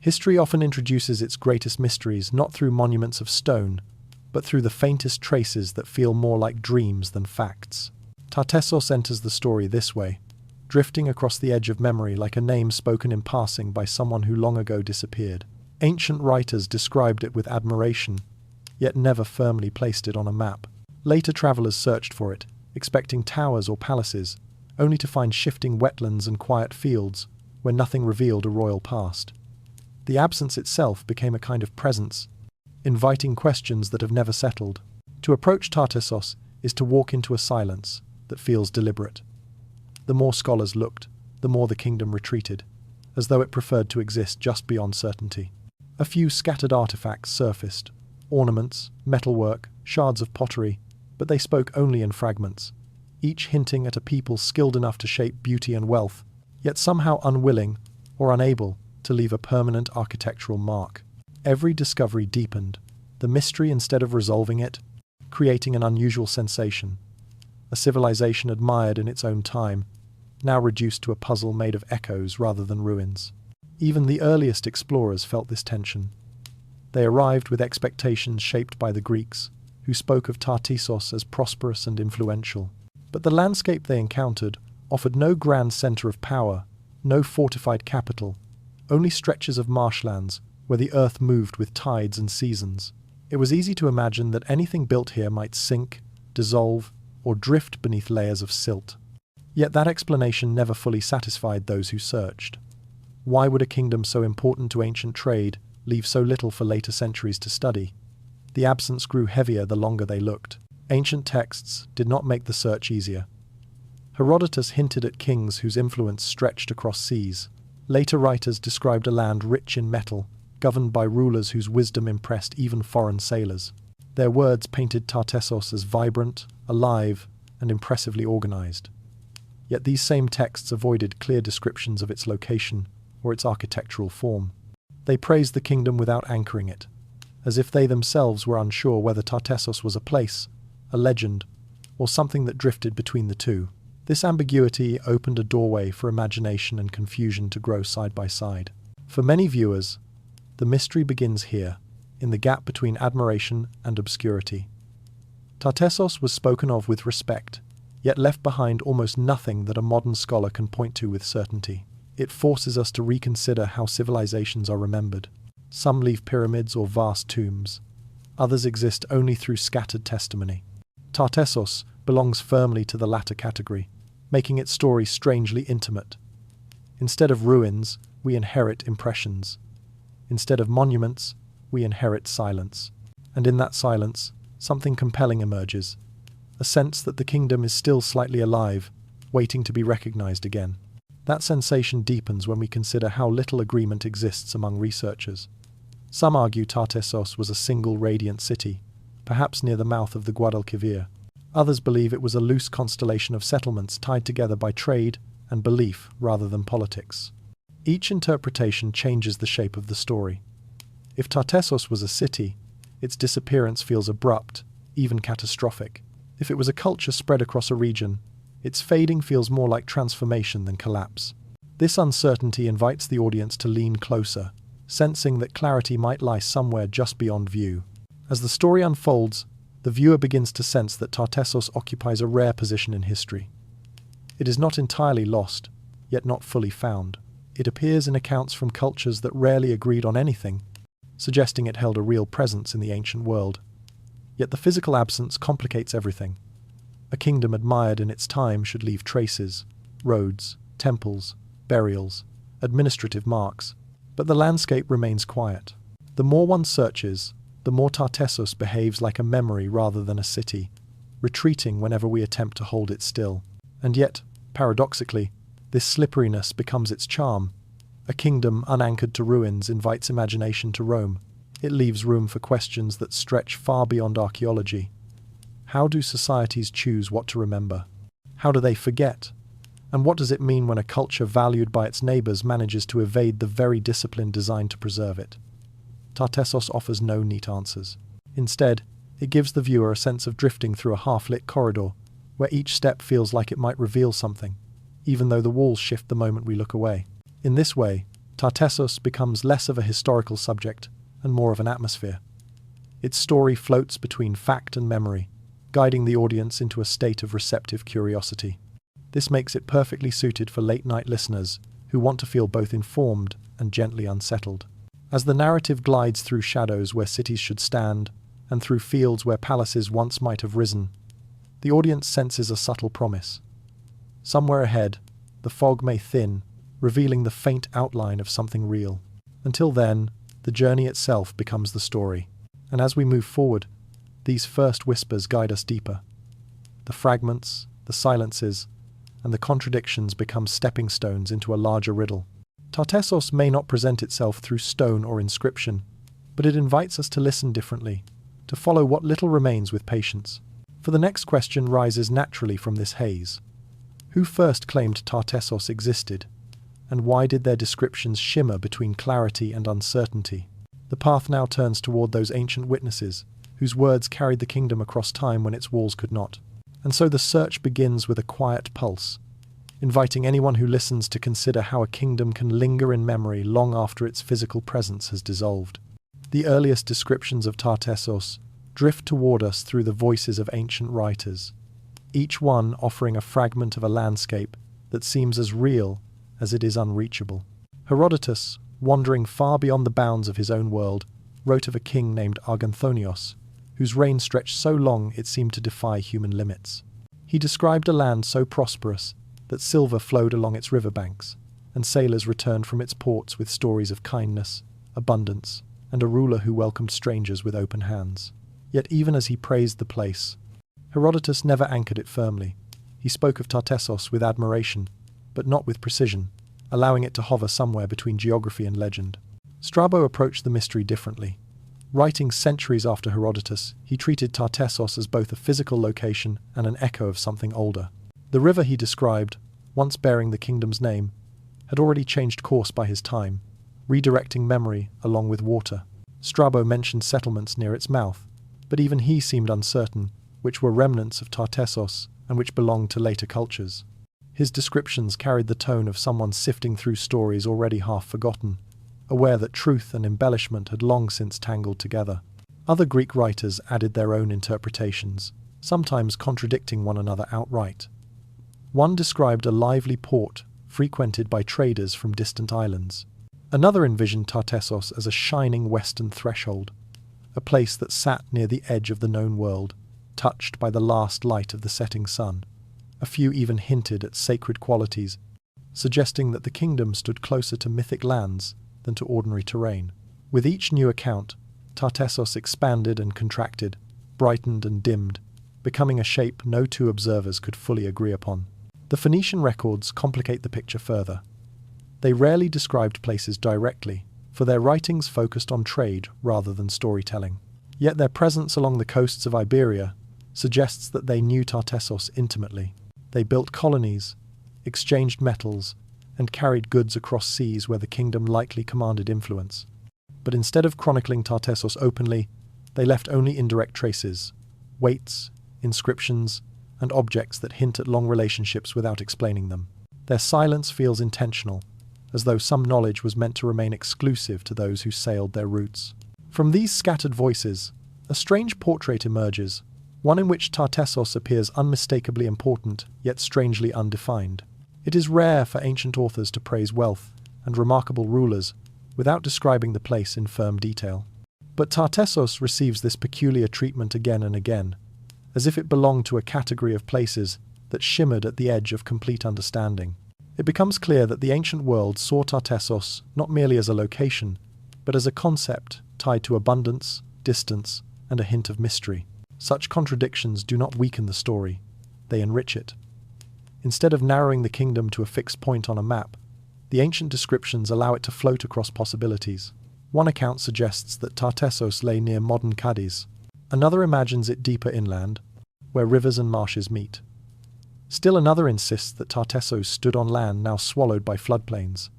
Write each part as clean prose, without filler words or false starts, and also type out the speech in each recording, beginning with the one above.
History often introduces its greatest mysteries not through monuments of stone, but through the faintest traces that feel more like dreams than facts. Tartessos enters the story this way, drifting across the edge of memory like a name spoken in passing by someone who long ago disappeared. Ancient writers described it with admiration, yet never firmly placed it on a map. Later travelers searched for it, expecting towers or palaces, only to find shifting wetlands and quiet fields where nothing revealed a royal past. The absence itself became a kind of presence, inviting questions that have never settled. To approach Tartessos is to walk into a silence that feels deliberate. The more scholars looked, the more the kingdom retreated, as though it preferred to exist just beyond certainty. A few scattered artifacts surfaced, ornaments, metalwork, shards of pottery, but they spoke only in fragments, each hinting at a people skilled enough to shape beauty and wealth, yet somehow unwilling or unable to leave a permanent architectural mark. Every discovery deepened, the mystery instead of resolving it, creating an unusual sensation. A civilization admired in its own time, now reduced to a puzzle made of echoes rather than ruins. Even the earliest explorers felt this tension. They arrived with expectations shaped by the Greeks, who spoke of Tartessos as prosperous and influential. But the landscape they encountered offered no grand center of power, no fortified capital, only stretches of marshlands where the earth moved with tides and seasons. It was easy to imagine that anything built here might sink, dissolve, or drift beneath layers of silt. Yet that explanation never fully satisfied those who searched. Why would a kingdom so important to ancient trade leave so little for later centuries to study? The absence grew heavier the longer they looked. Ancient texts did not make the search easier. Herodotus hinted at kings whose influence stretched across seas. Later writers described a land rich in metal, governed by rulers whose wisdom impressed even foreign sailors. Their words painted Tartessos as vibrant, alive, and impressively organized. Yet these same texts avoided clear descriptions of its location or its architectural form. They praised the kingdom without anchoring it, as if they themselves were unsure whether Tartessos was a place, a legend, or something that drifted between the two. This ambiguity opened a doorway for imagination and confusion to grow side by side. For many viewers, the mystery begins here, in the gap between admiration and obscurity. Tartessos was spoken of with respect, yet left behind almost nothing that a modern scholar can point to with certainty. It forces us to reconsider how civilizations are remembered. Some leave pyramids or vast tombs. Others exist only through scattered testimony. Tartessos belongs firmly to the latter category, making its story strangely intimate. Instead of ruins, we inherit impressions. Instead of monuments, we inherit silence. And in that silence, something compelling emerges, a sense that the kingdom is still slightly alive, waiting to be recognized again. That sensation deepens when we consider how little agreement exists among researchers. Some argue Tartessos was a single radiant city, perhaps near the mouth of the Guadalquivir. Others believe it was a loose constellation of settlements tied together by trade and belief rather than politics. Each interpretation changes the shape of the story. If Tartessos was a city, its disappearance feels abrupt, even catastrophic. If it was a culture spread across a region, its fading feels more like transformation than collapse. This uncertainty invites the audience to lean closer, sensing that clarity might lie somewhere just beyond view. As the story unfolds, the viewer begins to sense that Tartessos occupies a rare position in history. It is not entirely lost, yet not fully found. It appears in accounts from cultures that rarely agreed on anything, suggesting it held a real presence in the ancient world. Yet the physical absence complicates everything. A kingdom admired in its time should leave traces, roads, temples, burials, administrative marks, but the landscape remains quiet. The more one searches, the more Tartessos behaves like a memory rather than a city, retreating whenever we attempt to hold it still. And yet, paradoxically, this slipperiness becomes its charm. A kingdom unanchored to ruins invites imagination to roam. It leaves room for questions that stretch far beyond archaeology. How do societies choose what to remember? How do they forget? And what does it mean when a culture valued by its neighbors manages to evade the very discipline designed to preserve it? Tartessos offers no neat answers. Instead, it gives the viewer a sense of drifting through a half-lit corridor, where each step feels like it might reveal something, even though the walls shift the moment we look away. In this way, Tartessos becomes less of a historical subject and more of an atmosphere. Its story floats between fact and memory, guiding the audience into a state of receptive curiosity. This makes it perfectly suited for late-night listeners who want to feel both informed and gently unsettled. As the narrative glides through shadows where cities should stand and through fields where palaces once might have risen, the audience senses a subtle promise. Somewhere ahead, the fog may thin, revealing the faint outline of something real. Until then, the journey itself becomes the story. And as we move forward, these first whispers guide us deeper. The fragments, the silences, and the contradictions become stepping stones into a larger riddle. Tartessos may not present itself through stone or inscription, but it invites us to listen differently, to follow what little remains with patience. For the next question rises naturally from this haze. Who first claimed Tartessos existed, and why did their descriptions shimmer between clarity and uncertainty? The path now turns toward those ancient witnesses, whose words carried the kingdom across time when its walls could not. And so the search begins with a quiet pulse, inviting anyone who listens to consider how a kingdom can linger in memory long after its physical presence has dissolved. The earliest descriptions of Tartessos drift toward us through the voices of ancient writers, each one offering a fragment of a landscape that seems as real as it is unreachable. Herodotus, wandering far beyond the bounds of his own world, wrote of a king named Arganthonios, whose reign stretched so long it seemed to defy human limits. He described a land so prosperous that silver flowed along its riverbanks, and sailors returned from its ports with stories of kindness, abundance, and a ruler who welcomed strangers with open hands. Yet even as he praised the place, Herodotus never anchored it firmly. He spoke of Tartessos with admiration, but not with precision, allowing it to hover somewhere between geography and legend. Strabo approached the mystery differently. Writing centuries after Herodotus, he treated Tartessos as both a physical location and an echo of something older. The river he described, once bearing the kingdom's name, had already changed course by his time, redirecting memory along with water. Strabo mentioned settlements near its mouth, but even he seemed uncertain which were remnants of Tartessos and which belonged to later cultures. His descriptions carried the tone of someone sifting through stories already half forgotten, aware that truth and embellishment had long since tangled together. Other Greek writers added their own interpretations, sometimes contradicting one another outright. One described a lively port frequented by traders from distant islands. Another envisioned Tartessos as a shining western threshold, a place that sat near the edge of the known world, touched by the last light of the setting sun. A few even hinted at sacred qualities, suggesting that the kingdom stood closer to mythic lands than to ordinary terrain. With each new account, Tartessos expanded and contracted, brightened and dimmed, becoming a shape no two observers could fully agree upon. The Phoenician records complicate the picture further. They rarely described places directly, for their writings focused on trade rather than storytelling. Yet their presence along the coasts of Iberia suggests that they knew Tartessos intimately. They built colonies, exchanged metals, and carried goods across seas where the kingdom likely commanded influence. But instead of chronicling Tartessos openly, they left only indirect traces, weights, inscriptions, and objects that hint at long relationships without explaining them. Their silence feels intentional, as though some knowledge was meant to remain exclusive to those who sailed their routes. From these scattered voices, a strange portrait emerges, one in which Tartessos appears unmistakably important, yet strangely undefined. It is rare for ancient authors to praise wealth and remarkable rulers without describing the place in firm detail. But Tartessos receives this peculiar treatment again and again, as if it belonged to a category of places that shimmered at the edge of complete understanding. It becomes clear that the ancient world saw Tartessos not merely as a location, but as a concept tied to abundance, distance, and a hint of mystery. Such contradictions do not weaken the story, they enrich it. Instead of narrowing the kingdom to a fixed point on a map, the ancient descriptions allow it to float across possibilities. One account suggests that Tartessos lay near modern Cadiz. Another imagines it deeper inland, where rivers and marshes meet. Still another insists that Tartessos stood on land now swallowed by floodplains.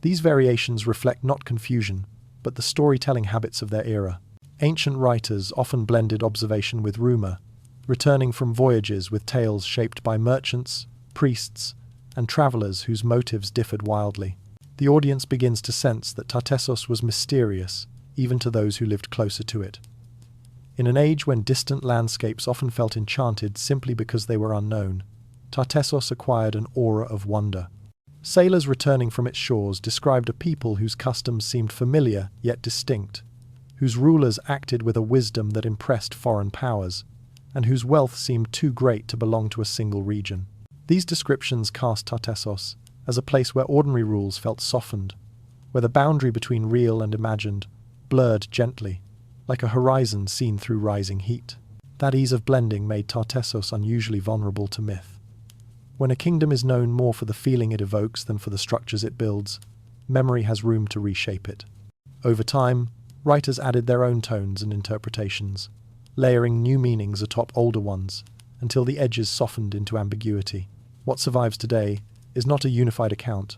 These variations reflect not confusion, but the storytelling habits of their era. Ancient writers often blended observation with rumour, returning from voyages with tales shaped by merchants, priests, and travellers whose motives differed wildly. The audience begins to sense that Tartessos was mysterious, even to those who lived closer to it. In an age when distant landscapes often felt enchanted simply because they were unknown, Tartessos acquired an aura of wonder. Sailors returning from its shores described a people whose customs seemed familiar yet distinct, whose rulers acted with a wisdom that impressed foreign powers, and whose wealth seemed too great to belong to a single region. These descriptions cast Tartessos as a place where ordinary rules felt softened, where the boundary between real and imagined blurred gently, like a horizon seen through rising heat. That ease of blending made Tartessos unusually vulnerable to myth. When a kingdom is known more for the feeling it evokes than for the structures it builds, memory has room to reshape it. Over time, writers added their own tones and interpretations, layering new meanings atop older ones, until the edges softened into ambiguity. What survives today is not a unified account,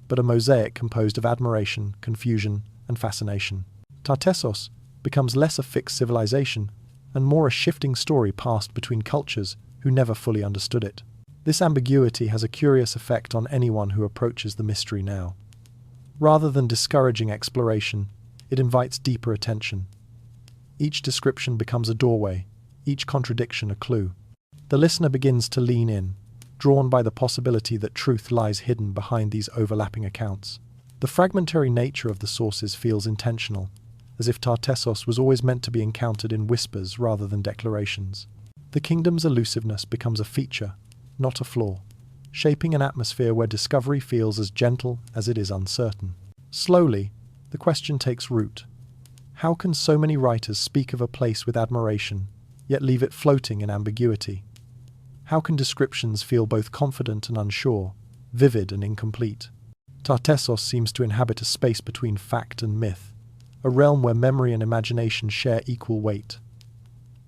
but a mosaic composed of admiration, confusion, and fascination. Tartessos becomes less a fixed civilization and more a shifting story passed between cultures who never fully understood it. This ambiguity has a curious effect on anyone who approaches the mystery now. Rather than discouraging exploration, it invites deeper attention. Each description becomes a doorway, each contradiction a clue. The listener begins to lean in, drawn by the possibility that truth lies hidden behind these overlapping accounts. The fragmentary nature of the sources feels intentional, as if Tartessos was always meant to be encountered in whispers rather than declarations. The kingdom's elusiveness becomes a feature, not a flaw, shaping an atmosphere where discovery feels as gentle as it is uncertain. Slowly, the question takes root. How can so many writers speak of a place with admiration, yet leave it floating in ambiguity? How can descriptions feel both confident and unsure, vivid and incomplete? Tartessos seems to inhabit a space between fact and myth, a realm where memory and imagination share equal weight.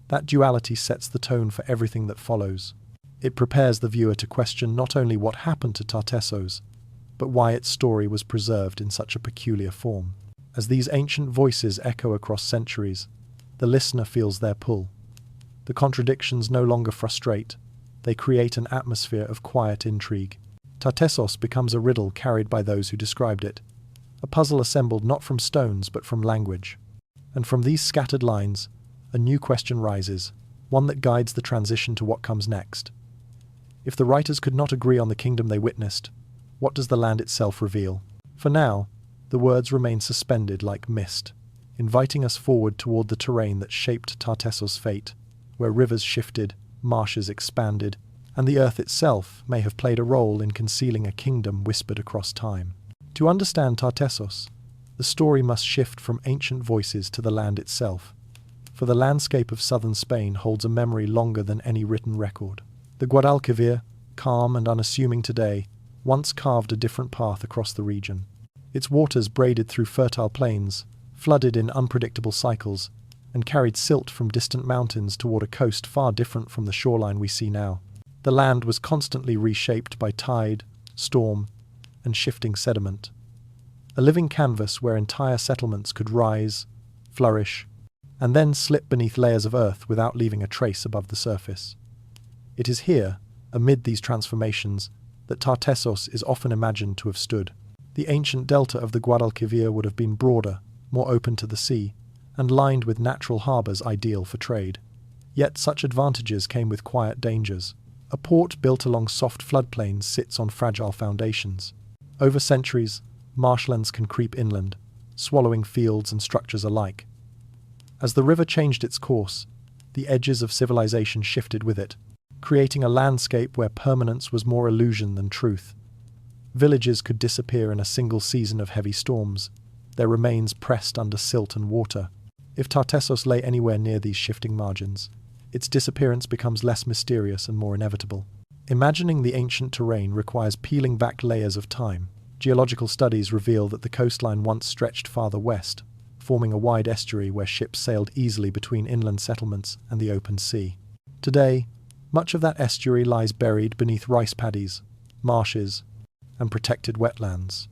That duality sets the tone for everything that follows. It prepares the viewer to question not only what happened to Tartessos, but why its story was preserved in such a peculiar form. As these ancient voices echo across centuries, the listener feels their pull. The contradictions no longer frustrate, they create an atmosphere of quiet intrigue. Tartessos becomes a riddle carried by those who described it, a puzzle assembled not from stones but from language. And from these scattered lines, a new question rises, one that guides the transition to what comes next. If the writers could not agree on the kingdom they witnessed, what does the land itself reveal? For now, the words remain suspended like mist, inviting us forward toward the terrain that shaped Tartessos' fate, where rivers shifted, marshes expanded, and the earth itself may have played a role in concealing a kingdom whispered across time. To understand Tartessos, the story must shift from ancient voices to the land itself, for the landscape of southern Spain holds a memory longer than any written record. The Guadalquivir, calm and unassuming today, once carved a different path across the region. Its waters braided through fertile plains, flooded in unpredictable cycles, and carried silt from distant mountains toward a coast far different from the shoreline we see now. The land was constantly reshaped by tide, storm, and shifting sediment. A living canvas where entire settlements could rise, flourish, and then slip beneath layers of earth without leaving a trace above the surface. It is here, amid these transformations, that Tartessos is often imagined to have stood. The ancient delta of the Guadalquivir would have been broader, more open to the sea, and lined with natural harbours ideal for trade. Yet such advantages came with quiet dangers. A port built along soft floodplains sits on fragile foundations. Over centuries, marshlands can creep inland, swallowing fields and structures alike. As the river changed its course, the edges of civilization shifted with it, creating a landscape where permanence was more illusion than truth. Villages could disappear in a single season of heavy storms, their remains pressed under silt and water. If Tartessos lay anywhere near these shifting margins, its disappearance becomes less mysterious and more inevitable. Imagining the ancient terrain requires peeling back layers of time. Geological studies reveal that the coastline once stretched farther west, forming a wide estuary where ships sailed easily between inland settlements and the open sea. Today, much of that estuary lies buried beneath rice paddies, marshes, and protected wetlands.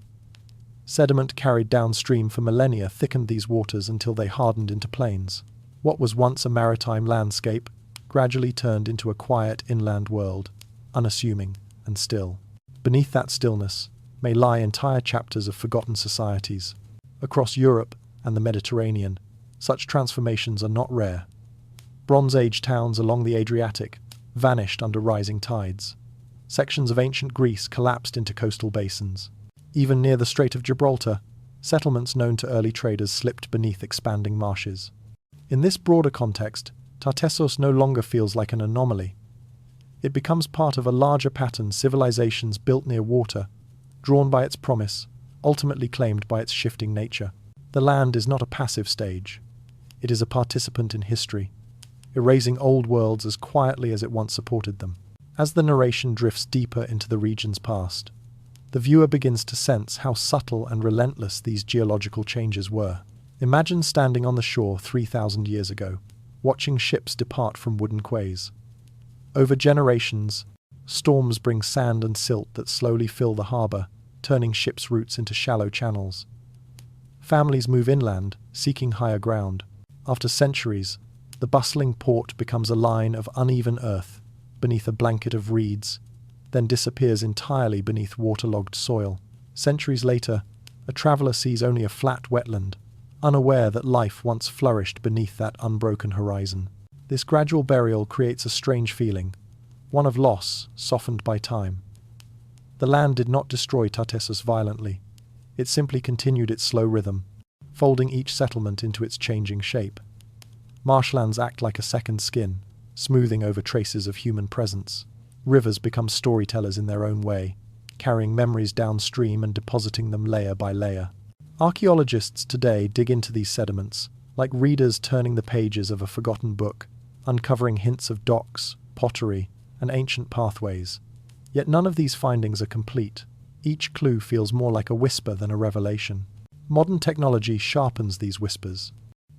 Sediment carried downstream for millennia thickened these waters until they hardened into plains. What was once a maritime landscape gradually turned into a quiet inland world, unassuming and still. Beneath that stillness, may lie entire chapters of forgotten societies. Across Europe and the Mediterranean, such transformations are not rare. Bronze Age towns along the Adriatic vanished under rising tides. Sections of ancient Greece collapsed into coastal basins. Even near the Strait of Gibraltar, settlements known to early traders slipped beneath expanding marshes. In this broader context, Tartessos no longer feels like an anomaly. It becomes part of a larger pattern: civilizations built near water, drawn by its promise, ultimately claimed by its shifting nature. The land is not a passive stage. It is a participant in history, erasing old worlds as quietly as it once supported them. As the narration drifts deeper into the region's past, the viewer begins to sense how subtle and relentless these geological changes were. Imagine standing on the shore 3,000 years ago, watching ships depart from wooden quays. Over generations, storms bring sand and silt that slowly fill the harbour, turning ships' routes into shallow channels. Families move inland, seeking higher ground. After centuries, the bustling port becomes a line of uneven earth beneath a blanket of reeds, then disappears entirely beneath waterlogged soil. Centuries later, a traveller sees only a flat wetland, unaware that life once flourished beneath that unbroken horizon. This gradual burial creates a strange feeling, one of loss, softened by time. The land did not destroy Tartessos violently. It simply continued its slow rhythm, folding each settlement into its changing shape. Marshlands act like a second skin, smoothing over traces of human presence. Rivers become storytellers in their own way, carrying memories downstream and depositing them layer by layer. Archaeologists today dig into these sediments, like readers turning the pages of a forgotten book, uncovering hints of docks, pottery, and ancient pathways. Yet none of these findings are complete. Each clue feels more like a whisper than a revelation. Modern technology sharpens these whispers.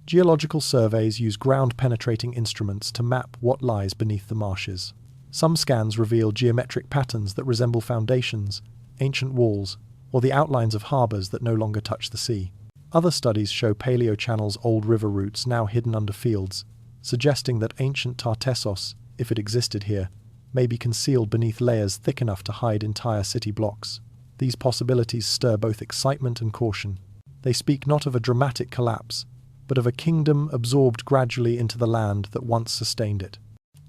Geological surveys use ground-penetrating instruments to map what lies beneath the marshes. Some scans reveal geometric patterns that resemble foundations, ancient walls, or the outlines of harbours that no longer touch the sea. Other studies show Paleochannel's old river routes now hidden under fields, suggesting that ancient Tartessos, if it existed here, may be concealed beneath layers thick enough to hide entire city blocks. These possibilities stir both excitement and caution. They speak not of a dramatic collapse, but of a kingdom absorbed gradually into the land that once sustained it.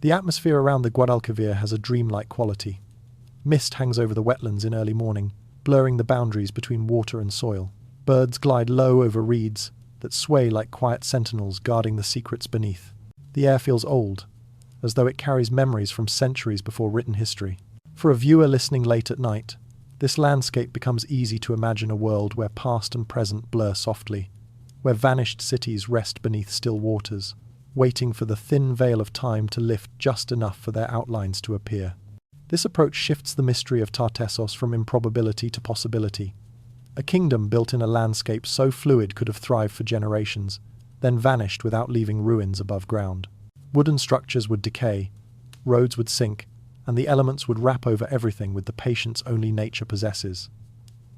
The atmosphere around the Guadalquivir has a dreamlike quality. Mist hangs over the wetlands in early morning, blurring the boundaries between water and soil. Birds glide low over reeds that sway like quiet sentinels guarding the secrets beneath. The air feels old, as though it carries memories from centuries before written history. For a viewer listening late at night, this landscape becomes easy to imagine a world where past and present blur softly, where vanished cities rest beneath still waters, waiting for the thin veil of time to lift just enough for their outlines to appear. This approach shifts the mystery of Tartessos from improbability to possibility. A kingdom built in a landscape so fluid could have thrived for generations, then vanished without leaving ruins above ground. Wooden structures would decay, roads would sink, and the elements would wrap over everything with the patience only nature possesses.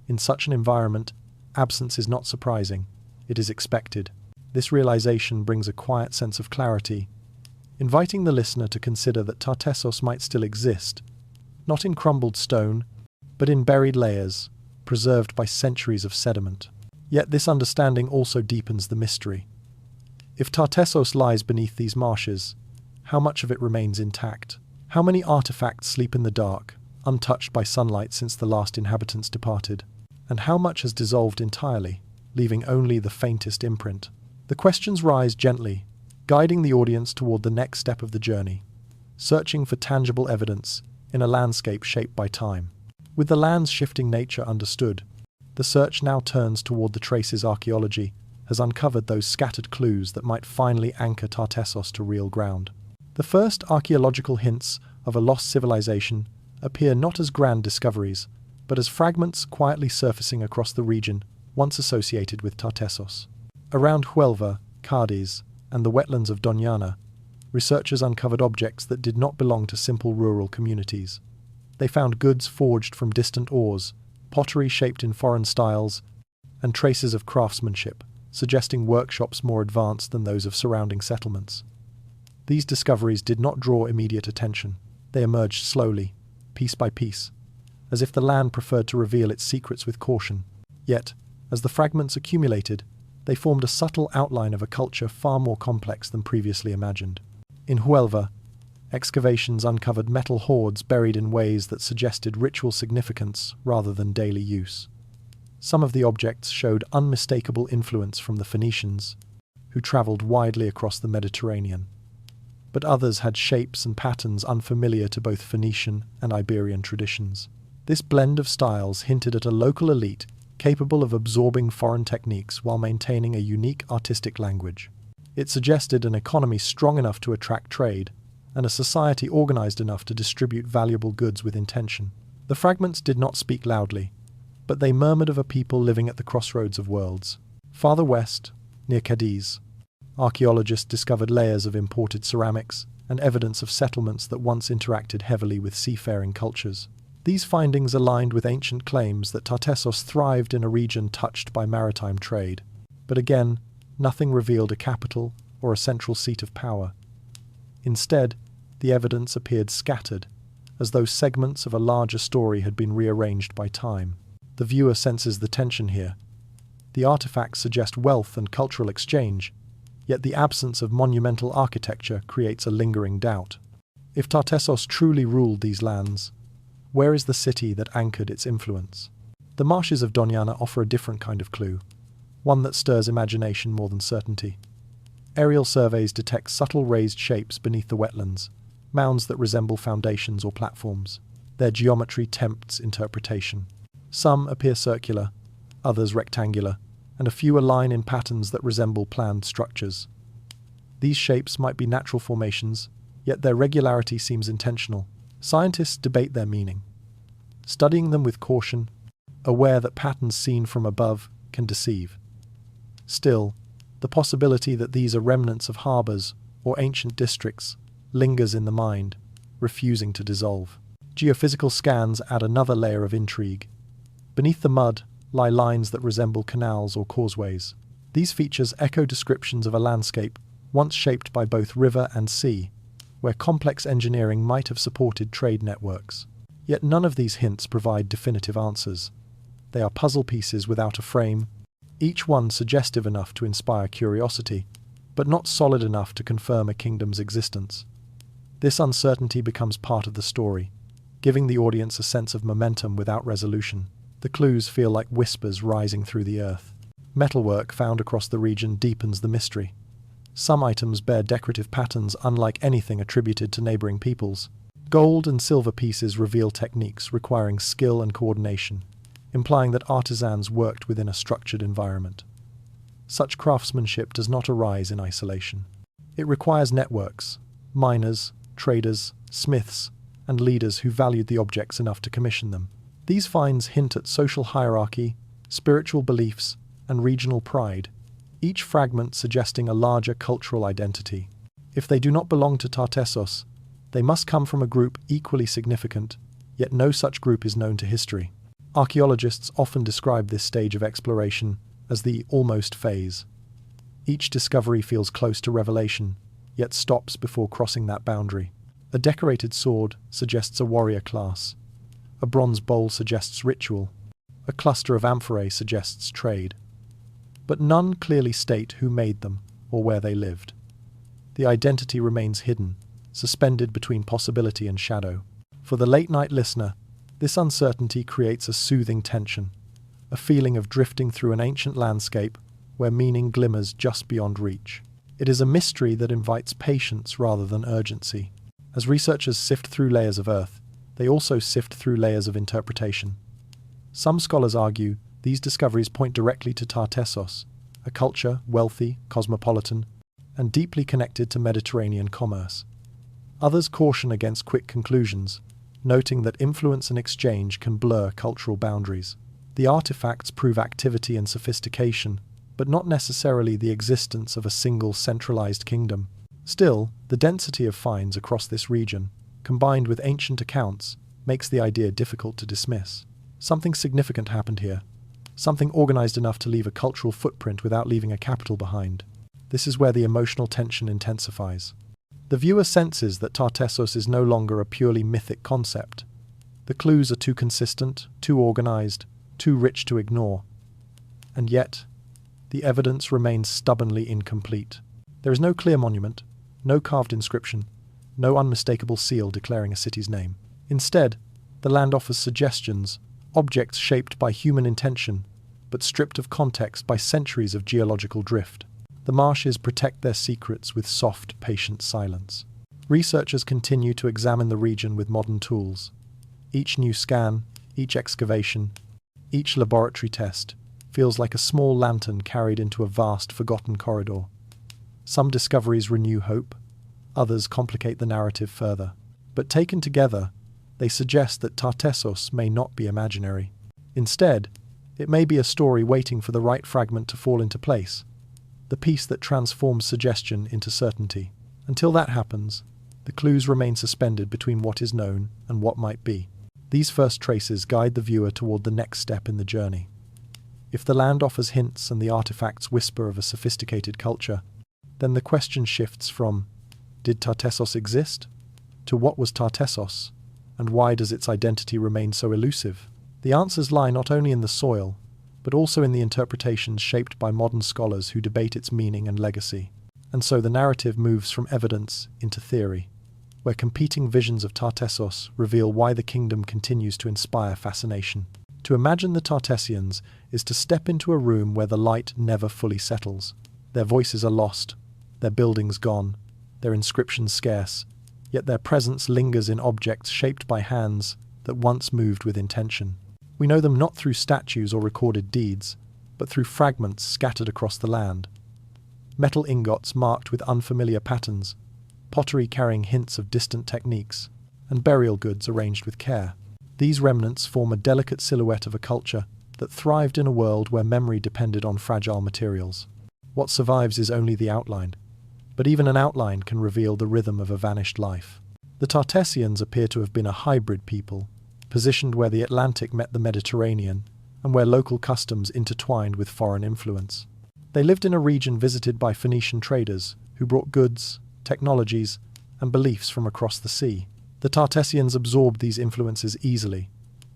In such an environment, absence is not surprising, it is expected. This realization brings a quiet sense of clarity, inviting the listener to consider that Tartessos might still exist, not in crumbled stone, but in buried layers, preserved by centuries of sediment. Yet this understanding also deepens the mystery. If Tartessos lies beneath these marshes, how much of it remains intact? How many artifacts sleep in the dark, untouched by sunlight since the last inhabitants departed? And how much has dissolved entirely, leaving only the faintest imprint? The questions rise gently, guiding the audience toward the next step of the journey, searching for tangible evidence in a landscape shaped by time. With the land's shifting nature understood, the search now turns toward the traces archaeology has uncovered those scattered clues that might finally anchor Tartessos to real ground. The first archaeological hints of a lost civilization appear not as grand discoveries, but as fragments quietly surfacing across the region once associated with Tartessos. Around Huelva, Cádiz, and the wetlands of Doñana, researchers uncovered objects that did not belong to simple rural communities. They found goods forged from distant ores, pottery shaped in foreign styles, and traces of craftsmanship, suggesting workshops more advanced than those of surrounding settlements. These discoveries did not draw immediate attention. They emerged slowly, piece by piece, as if the land preferred to reveal its secrets with caution. Yet, as the fragments accumulated, they formed a subtle outline of a culture far more complex than previously imagined. In Huelva, excavations uncovered metal hoards buried in ways that suggested ritual significance rather than daily use. Some of the objects showed unmistakable influence from the Phoenicians, who travelled widely across the Mediterranean. But others had shapes and patterns unfamiliar to both Phoenician and Iberian traditions. This blend of styles hinted at a local elite capable of absorbing foreign techniques while maintaining a unique artistic language. It suggested an economy strong enough to attract trade, and a society organized enough to distribute valuable goods with intention. The fragments did not speak loudly, but they murmured of a people living at the crossroads of worlds. Farther west, near Cadiz, archaeologists discovered layers of imported ceramics and evidence of settlements that once interacted heavily with seafaring cultures. These findings aligned with ancient claims that Tartessos thrived in a region touched by maritime trade. But again, nothing revealed a capital or a central seat of power. Instead, the evidence appeared scattered, as though segments of a larger story had been rearranged by time. The viewer senses the tension here. The artifacts suggest wealth and cultural exchange, yet the absence of monumental architecture creates a lingering doubt. If Tartessos truly ruled these lands, where is the city that anchored its influence? The marshes of Doñana offer a different kind of clue, one that stirs imagination more than certainty. Aerial surveys detect subtle raised shapes beneath the wetlands, mounds that resemble foundations or platforms. Their geometry tempts interpretation. Some appear circular, others rectangular, and a few align in patterns that resemble planned structures. These shapes might be natural formations, yet their regularity seems intentional. Scientists debate their meaning, studying them with caution, aware that patterns seen from above can deceive. Still, the possibility that these are remnants of harbours or ancient districts lingers in the mind, refusing to dissolve. Geophysical scans add another layer of intrigue. Beneath the mud lie lines that resemble canals or causeways. These features echo descriptions of a landscape once shaped by both river and sea, where complex engineering might have supported trade networks. Yet none of these hints provide definitive answers. They are puzzle pieces without a frame, each one suggestive enough to inspire curiosity, but not solid enough to confirm a kingdom's existence. This uncertainty becomes part of the story, giving the audience a sense of momentum without resolution. The clues feel like whispers rising through the earth. Metalwork found across the region deepens the mystery. Some items bear decorative patterns unlike anything attributed to neighboring peoples. Gold and silver pieces reveal techniques requiring skill and coordination, implying that artisans worked within a structured environment. Such craftsmanship does not arise in isolation. It requires networks, miners, traders, smiths, and leaders who valued the objects enough to commission them. These finds hint at social hierarchy, spiritual beliefs, and regional pride, each fragment suggesting a larger cultural identity. If they do not belong to Tartessos, they must come from a group equally significant, yet no such group is known to history. Archaeologists often describe this stage of exploration as the almost phase. Each discovery feels close to revelation, yet stops before crossing that boundary. A decorated sword suggests a warrior class. A bronze bowl suggests ritual. A cluster of amphorae suggests trade. But none clearly state who made them or where they lived. The identity remains hidden, suspended between possibility and shadow. For the late-night listener, this uncertainty creates a soothing tension, a feeling of drifting through an ancient landscape where meaning glimmers just beyond reach. It is a mystery that invites patience rather than urgency. As researchers sift through layers of earth, they also sift through layers of interpretation. Some scholars argue these discoveries point directly to Tartessos, a culture wealthy, cosmopolitan, and deeply connected to Mediterranean commerce. Others caution against quick conclusions, noting that influence and exchange can blur cultural boundaries. The artifacts prove activity and sophistication, but not necessarily the existence of a single centralized kingdom. Still, the density of finds across this region, combined with ancient accounts, makes the idea difficult to dismiss. Something significant happened here. Something organized enough to leave a cultural footprint without leaving a capital behind. This is where the emotional tension intensifies. The viewer senses that Tartessos is no longer a purely mythic concept. The clues are too consistent, too organized, too rich to ignore. And yet, the evidence remains stubbornly incomplete. There is no clear monument, no carved inscription, no unmistakable seal declaring a city's name. Instead, the land offers suggestions, objects shaped by human intention, but stripped of context by centuries of geological drift. The marshes protect their secrets with soft, patient silence. Researchers continue to examine the region with modern tools. Each new scan, each excavation, each laboratory test feels like a small lantern carried into a vast, forgotten corridor. Some discoveries renew hope, others complicate the narrative further. But taken together, they suggest that Tartessos may not be imaginary. Instead, it may be a story waiting for the right fragment to fall into place, the piece that transforms suggestion into certainty. Until that happens, the clues remain suspended between what is known and what might be. These first traces guide the viewer toward the next step in the journey. If the land offers hints and the artifacts whisper of a sophisticated culture, then the question shifts from, did Tartessos exist? To what was Tartessos? And why does its identity remain so elusive? The answers lie not only in the soil, but also in the interpretations shaped by modern scholars who debate its meaning and legacy. And so the narrative moves from evidence into theory, where competing visions of Tartessos reveal why the kingdom continues to inspire fascination. To imagine the Tartessians is to step into a room where the light never fully settles. Their voices are lost, their buildings gone, their inscriptions scarce, yet their presence lingers in objects shaped by hands that once moved with intention. We know them not through statues or recorded deeds, but through fragments scattered across the land. Metal ingots marked with unfamiliar patterns, pottery carrying hints of distant techniques, and burial goods arranged with care. These remnants form a delicate silhouette of a culture that thrived in a world where memory depended on fragile materials. What survives is only the outline, but even an outline can reveal the rhythm of a vanished life. The Tartessians appear to have been a hybrid people, positioned where the Atlantic met the Mediterranean, and where local customs intertwined with foreign influence. They lived in a region visited by Phoenician traders, who brought goods, technologies, and beliefs from across the sea. The Tartessians absorbed these influences easily,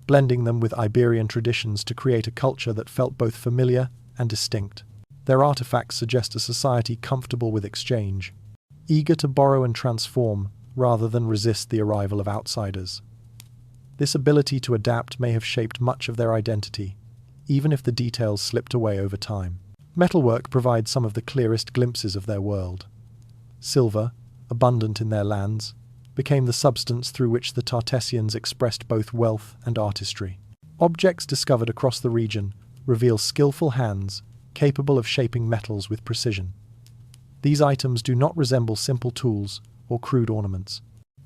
blending them with Iberian traditions to create a culture that felt both familiar and distinct. Their artifacts suggest a society comfortable with exchange, eager to borrow and transform rather than resist the arrival of outsiders. This ability to adapt may have shaped much of their identity, even if the details slipped away over time. Metalwork provides some of the clearest glimpses of their world. Silver, abundant in their lands, became the substance through which the Tartessians expressed both wealth and artistry. Objects discovered across the region reveal skillful hands capable of shaping metals with precision. These items do not resemble simple tools or crude ornaments.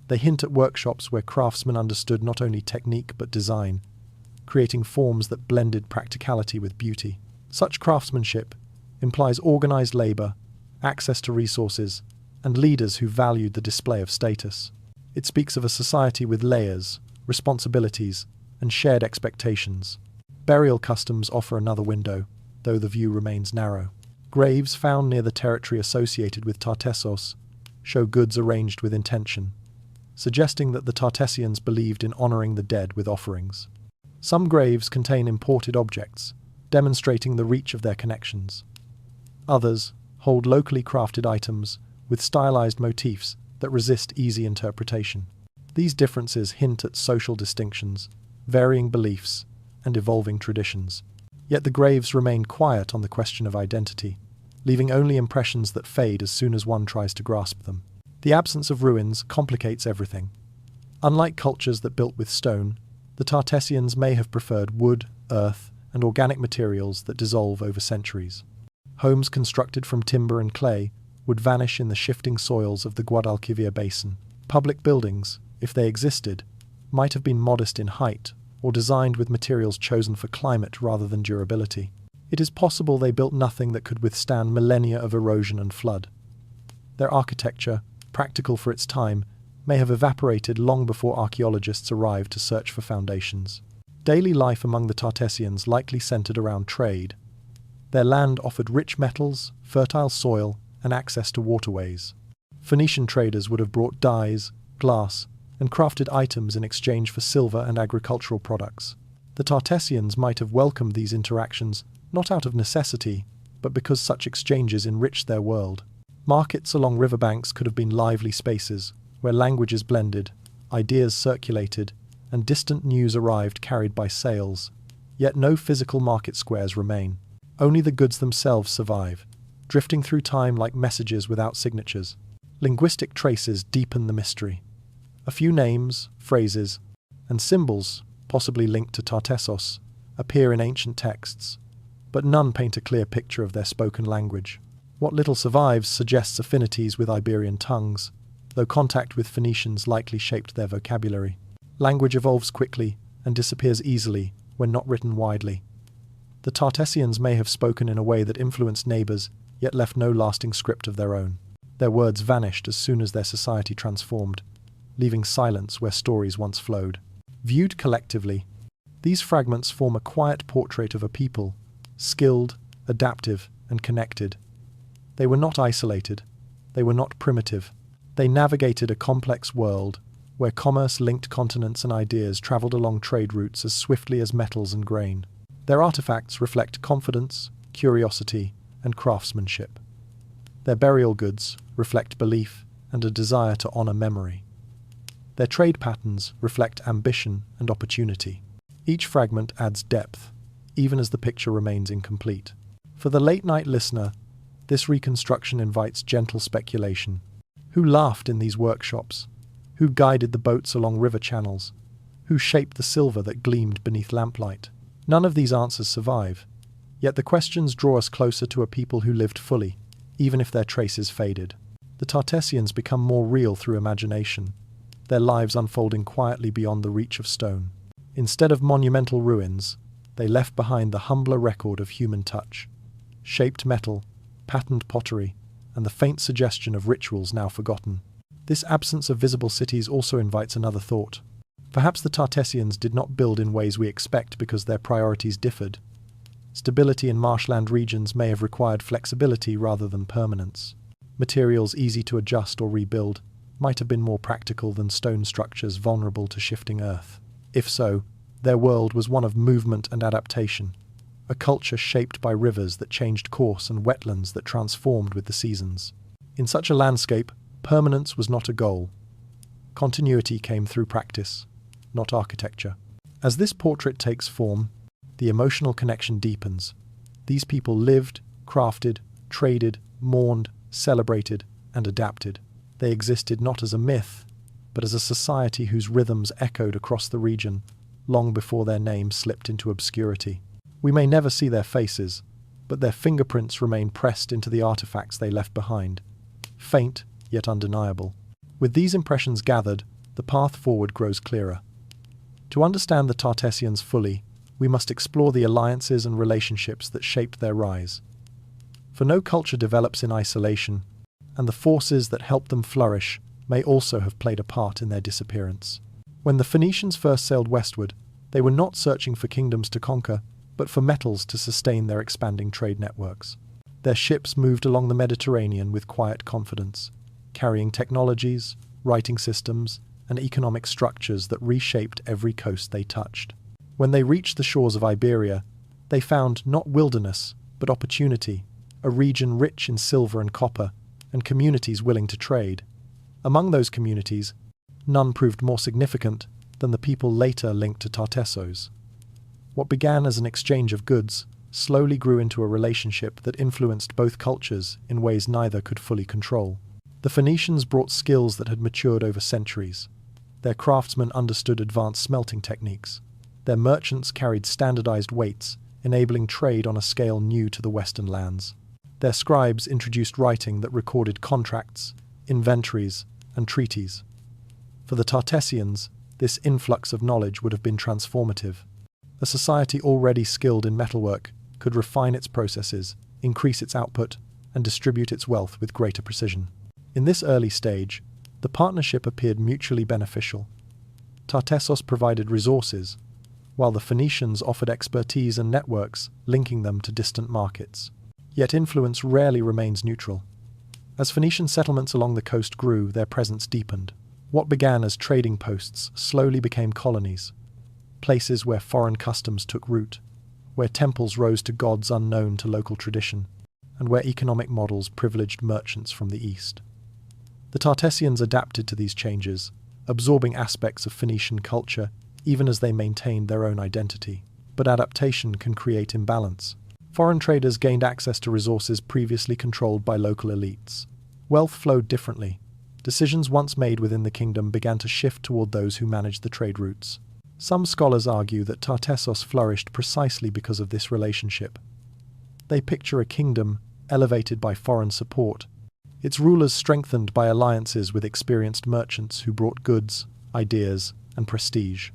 They hint at workshops where craftsmen understood not only technique but design, creating forms that blended practicality with beauty. Such craftsmanship implies organized labor, access to resources, and leaders who valued the display of status. It speaks of a society with layers, responsibilities, and shared expectations. Burial customs offer another window, though the view remains narrow. Graves found near the territory associated with Tartessos show goods arranged with intention, suggesting that the Tartessians believed in honoring the dead with offerings. Some graves contain imported objects, demonstrating the reach of their connections. Others hold locally crafted items with stylized motifs that resist easy interpretation. These differences hint at social distinctions, varying beliefs, and evolving traditions. Yet the graves remain quiet on the question of identity, leaving only impressions that fade as soon as one tries to grasp them. The absence of ruins complicates everything. Unlike cultures that built with stone, the Tartessians may have preferred wood, earth, and organic materials that dissolve over centuries. Homes constructed from timber and clay would vanish in the shifting soils of the Guadalquivir basin. Public buildings, if they existed, might have been modest in height or designed with materials chosen for climate rather than durability. It is possible they built nothing that could withstand millennia of erosion and flood. Their architecture, practical for its time, may have evaporated long before archaeologists arrived to search for foundations. Daily life among the Tartessians likely centered around trade. Their land offered rich metals, fertile soil, and access to waterways. Phoenician traders would have brought dyes, glass, and crafted items in exchange for silver and agricultural products. The Tartessians might have welcomed these interactions not out of necessity, but because such exchanges enriched their world. Markets along riverbanks could have been lively spaces, where languages blended, ideas circulated, and distant news arrived carried by sails. Yet no physical market squares remain. Only the goods themselves survive, drifting through time like messages without signatures. Linguistic traces deepen the mystery. A few names, phrases, and symbols, possibly linked to Tartessos, appear in ancient texts, but none paint a clear picture of their spoken language. What little survives suggests affinities with Iberian tongues, though contact with Phoenicians likely shaped their vocabulary. Language evolves quickly and disappears easily when not written widely. The Tartessians may have spoken in a way that influenced neighbours, yet left no lasting script of their own. Their words vanished as soon as their society transformed, leaving silence where stories once flowed. Viewed collectively, these fragments form a quiet portrait of a people, skilled, adaptive, and connected. They were not isolated. They were not primitive. They navigated a complex world where commerce linked continents and ideas travelled along trade routes as swiftly as metals and grain. Their artifacts reflect confidence, curiosity, and craftsmanship. Their burial goods reflect belief and a desire to honour memory. Their trade patterns reflect ambition and opportunity. Each fragment adds depth, even as the picture remains incomplete. For the late-night listener, this reconstruction invites gentle speculation. Who laughed in these workshops? Who guided the boats along river channels? Who shaped the silver that gleamed beneath lamplight? None of these answers survive, yet the questions draw us closer to a people who lived fully, even if their traces faded. The Tartessians become more real through imagination, their lives unfolding quietly beyond the reach of stone. Instead of monumental ruins, they left behind the humbler record of human touch, shaped metal, patterned pottery, and the faint suggestion of rituals now forgotten. This absence of visible cities also invites another thought. Perhaps the Tartessians did not build in ways we expect because their priorities differed. Stability in marshland regions may have required flexibility rather than permanence. Materials easy to adjust or rebuild might have been more practical than stone structures vulnerable to shifting earth. If so, their world was one of movement and adaptation, a culture shaped by rivers that changed course and wetlands that transformed with the seasons. In such a landscape, permanence was not a goal. Continuity came through practice, not architecture. As this portrait takes form, the emotional connection deepens. These people lived, crafted, traded, mourned, celebrated, and adapted. They existed not as a myth, but as a society whose rhythms echoed across the region, long before their names slipped into obscurity. We may never see their faces, but their fingerprints remain pressed into the artifacts they left behind, faint yet undeniable. With these impressions gathered, the path forward grows clearer. To understand the Tartessians fully, we must explore the alliances and relationships that shaped their rise. For no culture develops in isolation, and the forces that helped them flourish may also have played a part in their disappearance. When the Phoenicians first sailed westward, they were not searching for kingdoms to conquer, but for metals to sustain their expanding trade networks. Their ships moved along the Mediterranean with quiet confidence, carrying technologies, writing systems, and economic structures that reshaped every coast they touched. When they reached the shores of Iberia, they found not wilderness, but opportunity, a region rich in silver and copper, and communities willing to trade. Among those communities, none proved more significant than the people later linked to Tartessos. What began as an exchange of goods slowly grew into a relationship that influenced both cultures in ways neither could fully control. The Phoenicians brought skills that had matured over centuries. Their craftsmen understood advanced smelting techniques. Their merchants carried standardized weights, enabling trade on a scale new to the Western lands. Their scribes introduced writing that recorded contracts, inventories, and treaties. For the Tartessians, this influx of knowledge would have been transformative. A society already skilled in metalwork could refine its processes, increase its output, and distribute its wealth with greater precision. In this early stage, the partnership appeared mutually beneficial. Tartessos provided resources, while the Phoenicians offered expertise and networks linking them to distant markets. Yet influence rarely remains neutral. As Phoenician settlements along the coast grew, their presence deepened. What began as trading posts slowly became colonies, places where foreign customs took root, where temples rose to gods unknown to local tradition, and where economic models privileged merchants from the east. The Tartessians adapted to these changes, absorbing aspects of Phoenician culture even as they maintained their own identity. But adaptation can create imbalance. Foreign traders gained access to resources previously controlled by local elites. Wealth flowed differently. Decisions once made within the kingdom began to shift toward those who managed the trade routes. Some scholars argue that Tartessos flourished precisely because of this relationship. They picture a kingdom elevated by foreign support, its rulers strengthened by alliances with experienced merchants who brought goods, ideas, and prestige.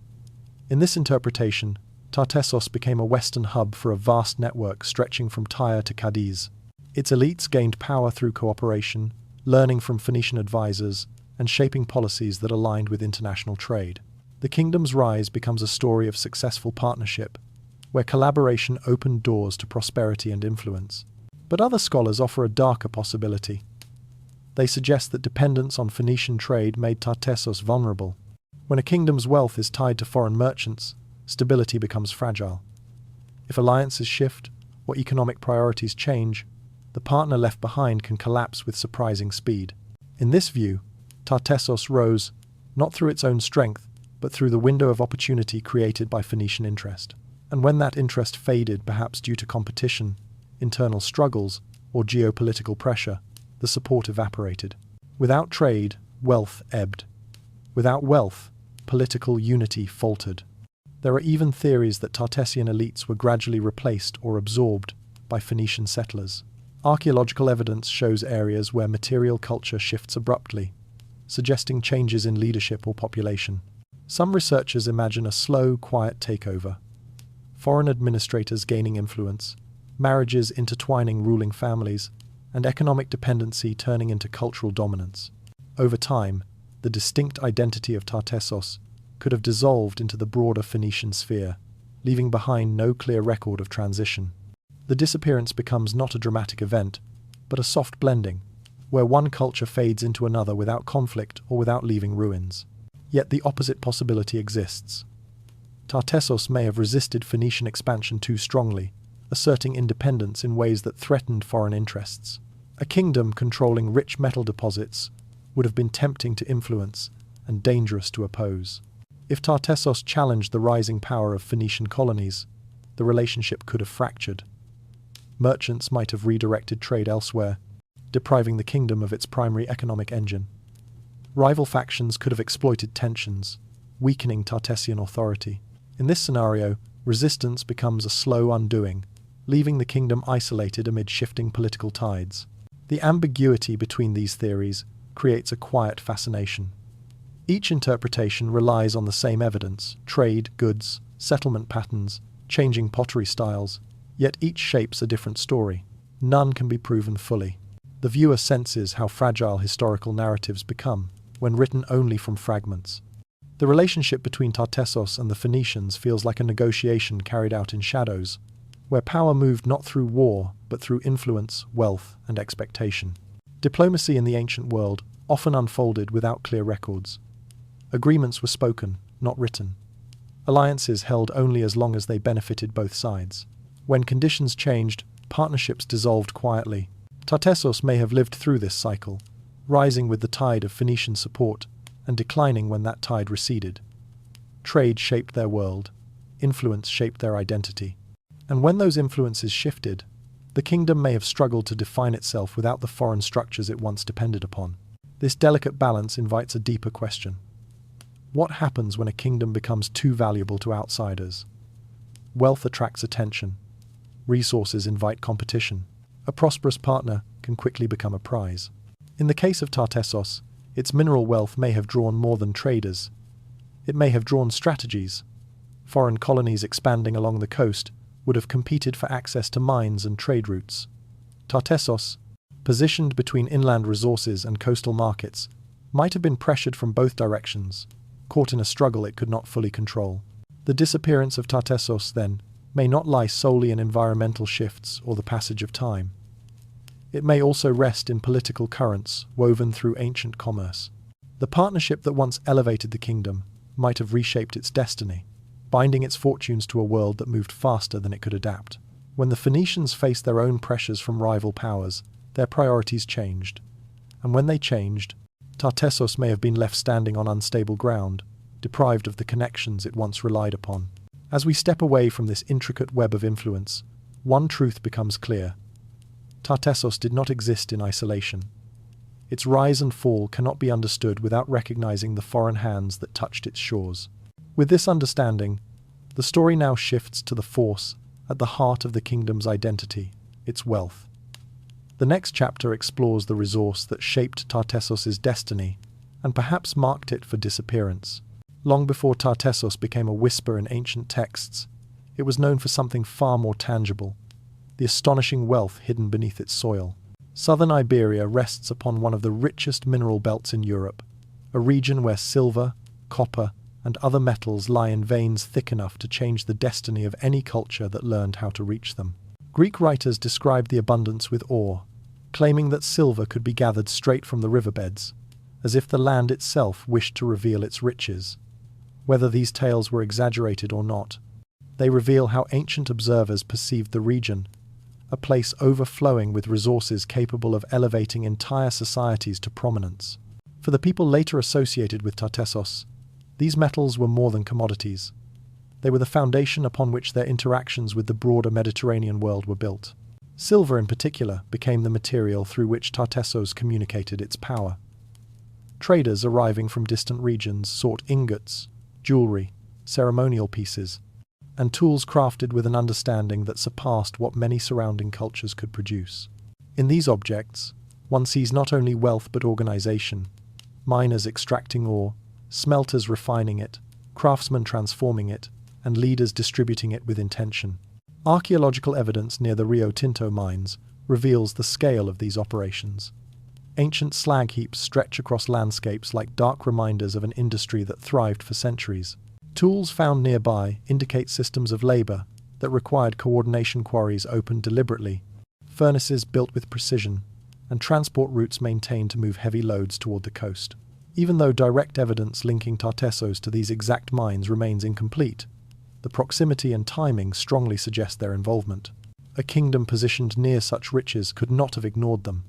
In this interpretation, Tartessos became a western hub for a vast network stretching from Tyre to Cadiz. Its elites gained power through cooperation, learning from Phoenician advisors, and shaping policies that aligned with international trade. The kingdom's rise becomes a story of successful partnership, where collaboration opened doors to prosperity and influence. But other scholars offer a darker possibility. They suggest that dependence on Phoenician trade made Tartessos vulnerable. When a kingdom's wealth is tied to foreign merchants, stability becomes fragile. If alliances shift or economic priorities change, the partner left behind can collapse with surprising speed. In this view, Tartessos rose not through its own strength, but through the window of opportunity created by Phoenician interest. And when that interest faded, perhaps due to competition, internal struggles, or geopolitical pressure, the support evaporated. Without trade, wealth ebbed. Without wealth, political unity faltered. There are even theories that Tartessian elites were gradually replaced or absorbed by Phoenician settlers. Archaeological evidence shows areas where material culture shifts abruptly, suggesting changes in leadership or population. Some researchers imagine a slow, quiet takeover. Foreign administrators gaining influence, marriages intertwining ruling families, and economic dependency turning into cultural dominance. Over time, the distinct identity of Tartessos could have dissolved into the broader Phoenician sphere, leaving behind no clear record of transition. The disappearance becomes not a dramatic event, but a soft blending, where one culture fades into another without conflict or without leaving ruins. Yet the opposite possibility exists. Tartessos may have resisted Phoenician expansion too strongly, asserting independence in ways that threatened foreign interests. A kingdom controlling rich metal deposits would have been tempting to influence and dangerous to oppose. If Tartessos challenged the rising power of Phoenician colonies, the relationship could have fractured. Merchants might have redirected trade elsewhere, depriving the kingdom of its primary economic engine. Rival factions could have exploited tensions, weakening Tartessian authority. In this scenario, resistance becomes a slow undoing, leaving the kingdom isolated amid shifting political tides. The ambiguity between these theories creates a quiet fascination. Each interpretation relies on the same evidence: trade, goods, settlement patterns, changing pottery styles, yet each shapes a different story. None can be proven fully. The viewer senses how fragile historical narratives become when written only from fragments. The relationship between Tartessos and the Phoenicians feels like a negotiation carried out in shadows, where power moved not through war, but through influence, wealth, and expectation. Diplomacy in the ancient world often unfolded without clear records. Agreements were spoken, not written. Alliances held only as long as they benefited both sides. When conditions changed, partnerships dissolved quietly. Tartessos may have lived through this cycle, rising with the tide of Phoenician support and declining when that tide receded. Trade shaped their world, influence shaped their identity. And when those influences shifted, the kingdom may have struggled to define itself without the foreign structures it once depended upon. This delicate balance invites a deeper question. What happens when a kingdom becomes too valuable to outsiders? Wealth attracts attention. Resources invite competition. A prosperous partner can quickly become a prize. In the case of Tartessos, its mineral wealth may have drawn more than traders. It may have drawn strategies. Foreign colonies expanding along the coast would have competed for access to mines and trade routes. Tartessos, positioned between inland resources and coastal markets, might have been pressured from both directions, caught in a struggle it could not fully control. The disappearance of Tartessos, then, may not lie solely in environmental shifts or the passage of time. It may also rest in political currents woven through ancient commerce. The partnership that once elevated the kingdom might have reshaped its destiny, binding its fortunes to a world that moved faster than it could adapt. When the Phoenicians faced their own pressures from rival powers, their priorities changed. And when they changed, Tartessos may have been left standing on unstable ground, deprived of the connections it once relied upon. As we step away from this intricate web of influence, one truth becomes clear. Tartessos did not exist in isolation. Its rise and fall cannot be understood without recognizing the foreign hands that touched its shores. With this understanding, the story now shifts to the force at the heart of the kingdom's identity, its wealth. The next chapter explores the resource that shaped Tartessos' destiny and perhaps marked it for disappearance. Long before Tartessos became a whisper in ancient texts, it was known for something far more tangible, the astonishing wealth hidden beneath its soil. Southern Iberia rests upon one of the richest mineral belts in Europe, a region where silver, copper, and other metals lie in veins thick enough to change the destiny of any culture that learned how to reach them. Greek writers described the abundance with awe, claiming that silver could be gathered straight from the riverbeds, as if the land itself wished to reveal its riches. Whether these tales were exaggerated or not, they reveal how ancient observers perceived the region, a place overflowing with resources capable of elevating entire societies to prominence. For the people later associated with Tartessos, these metals were more than commodities. They were the foundation upon which their interactions with the broader Mediterranean world were built. Silver, in particular, became the material through which Tartessos communicated its power. Traders arriving from distant regions sought ingots, jewelry, ceremonial pieces, and tools crafted with an understanding that surpassed what many surrounding cultures could produce. In these objects, one sees not only wealth but organization, miners extracting ore, smelters refining it, craftsmen transforming it, and leaders distributing it with intention. Archaeological evidence near the Rio Tinto mines reveals the scale of these operations. Ancient slag heaps stretch across landscapes like dark reminders of an industry that thrived for centuries. Tools found nearby indicate systems of labor that required coordination, quarries opened deliberately, furnaces built with precision, and transport routes maintained to move heavy loads toward the coast. Even though direct evidence linking Tartessos to these exact mines remains incomplete, the proximity and timing strongly suggest their involvement. A kingdom positioned near such riches could not have ignored them.